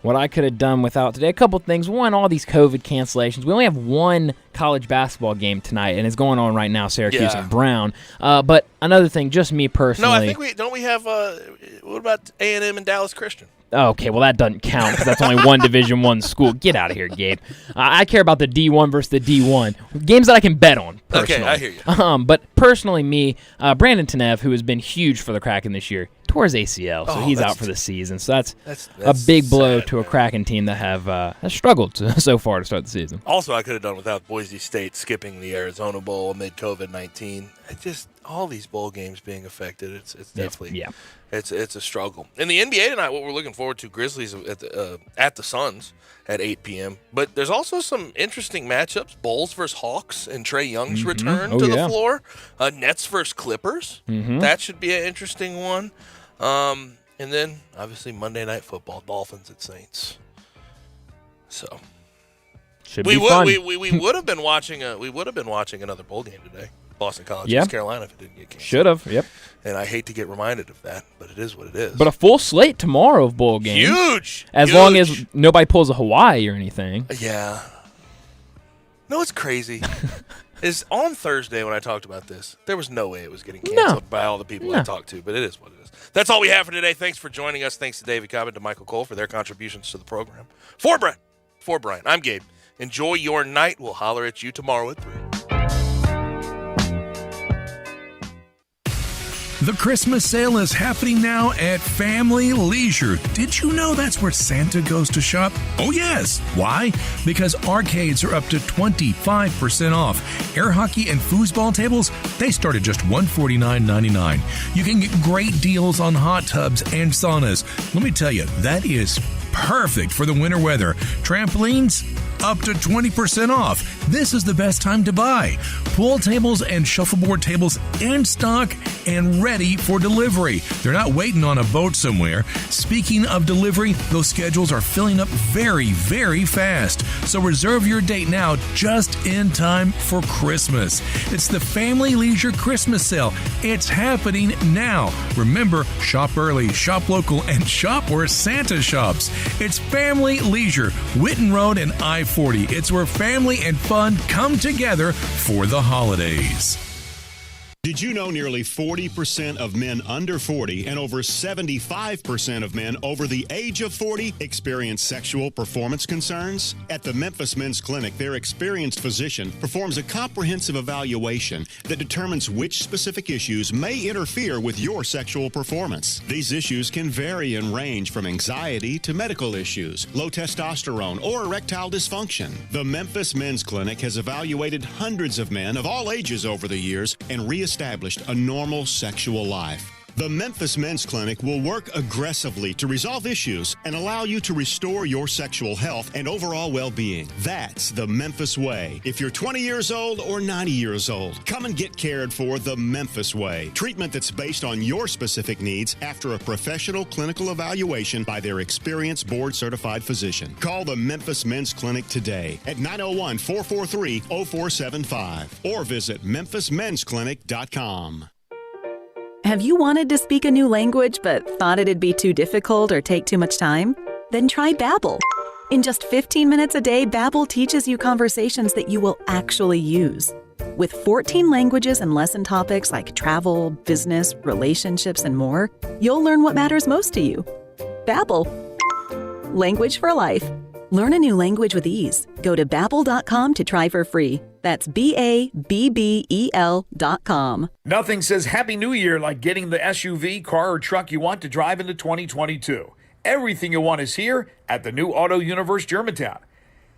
What I could have done without today, a couple things. One, all these COVID cancellations. We only have 1 college basketball game tonight, and it's going on right now, Syracuse and Brown. But another thing, just me personally. No, I think don't we have, what about A&M and Dallas Christian? Okay, well, that doesn't count because that's only one Division I school. Get out of here, Gabe. I care about the D1 versus the D1. Games that I can bet on, personally. Okay, I hear you. But personally, me, Brandon Tanev, who has been huge for the Kraken this year, tore his ACL, so he's out for the season. So that's a big blow to a Kraken team that has struggled so far to start the season. Also, I could have done without Boise State skipping the Arizona Bowl amid COVID-19. All these bowl games being affected, it's definitely it's a struggle. In the NBA tonight, what we're looking forward to, Grizzlies at the Suns at 8 p.m. But there's also some interesting matchups: Bulls versus Hawks and Trae Young's return to the floor. Nets versus Clippers. That should be an interesting one. And then obviously Monday Night Football, Dolphins at Saints. So should be fun. We would have been watching another bowl game today. Boston College against Carolina if it didn't get canceled. Should have, yep. And I hate to get reminded of that, but it is what it is. But a full slate tomorrow of bowl games. Huge! As long as nobody pulls a Hawaii or anything. Yeah. No, it's crazy. Is on Thursday when I talked about this, there was no way it was getting canceled by all the people I talked to, but it is what it is. That's all we have for today. Thanks for joining us. Thanks to David Cobb and to Michael Cole for their contributions to the program. For Brian, I'm Gabe. Enjoy your night. We'll holler at you tomorrow at 3. The Christmas sale is happening now at Family Leisure. Did you know that's where Santa goes to shop? Oh, yes. Why? Because arcades are up to 25% off. Air hockey and foosball tables, they start at just $149.99. You can get great deals on hot tubs and saunas. Let me tell you, that is perfect for the winter weather. Trampolines, up to 20% off. This is the best time to buy. Pool tables and shuffleboard tables in stock and ready for delivery. They're not waiting on a boat somewhere. Speaking of delivery, those schedules are filling up very, very fast. So reserve your date now, just in time for Christmas. It's the Family Leisure Christmas Sale. It's happening now. Remember, shop early, shop local, and shop where Santa shops. It's Family Leisure, Whitten Road and I-40. It's where family and fun come together for the holidays. Did you know nearly 40% of men under 40 and over 75% of men over the age of 40 experience sexual performance concerns? At the Memphis Men's Clinic, their experienced physician performs a comprehensive evaluation that determines which specific issues may interfere with your sexual performance. These issues can vary and range from anxiety to medical issues, low testosterone, or erectile dysfunction. The Memphis Men's Clinic has evaluated hundreds of men of all ages over the years and reestablished a normal sexual life. The Memphis Men's Clinic will work aggressively to resolve issues and allow you to restore your sexual health and overall well-being. That's the Memphis way. If you're 20 years old or 90 years old, come and get cared for the Memphis way. Treatment that's based on your specific needs after a professional clinical evaluation by their experienced board-certified physician. Call the Memphis Men's Clinic today at 901-443-0475 or visit memphismensclinic.com. Have you wanted to speak a new language but thought it'd be too difficult or take too much time? Then try Babbel. In just 15 minutes a day, Babbel teaches you conversations that you will actually use. With 14 languages and lesson topics like travel, business, relationships, and more, you'll learn what matters most to you. Babbel. Language for life. Learn a new language with ease. Go to Babbel.com to try for free. That's BABBEL.com. Nothing says Happy New Year like getting the SUV, car, or truck you want to drive into 2022. Everything you want is here at the new Auto Universe Germantown.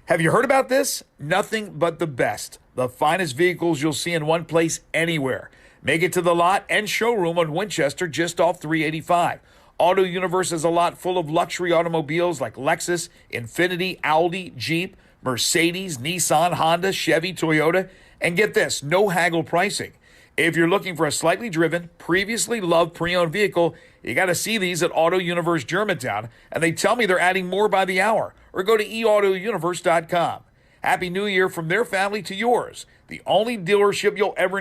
Have you heard about this? Nothing but the best. The finest vehicles you'll see in one place anywhere. Make it to the lot and showroom on Winchester just off 385. Auto Universe is a lot full of luxury automobiles like Lexus, Infiniti, Audi, Jeep, Mercedes, Nissan, Honda, Chevy, Toyota, and get this, no haggle pricing. If you're looking for a slightly driven, previously loved pre-owned vehicle, you got to see these at Auto Universe Germantown, and they tell me they're adding more by the hour, or go to eautouniverse.com. Happy New Year from their family to yours, the only dealership you'll ever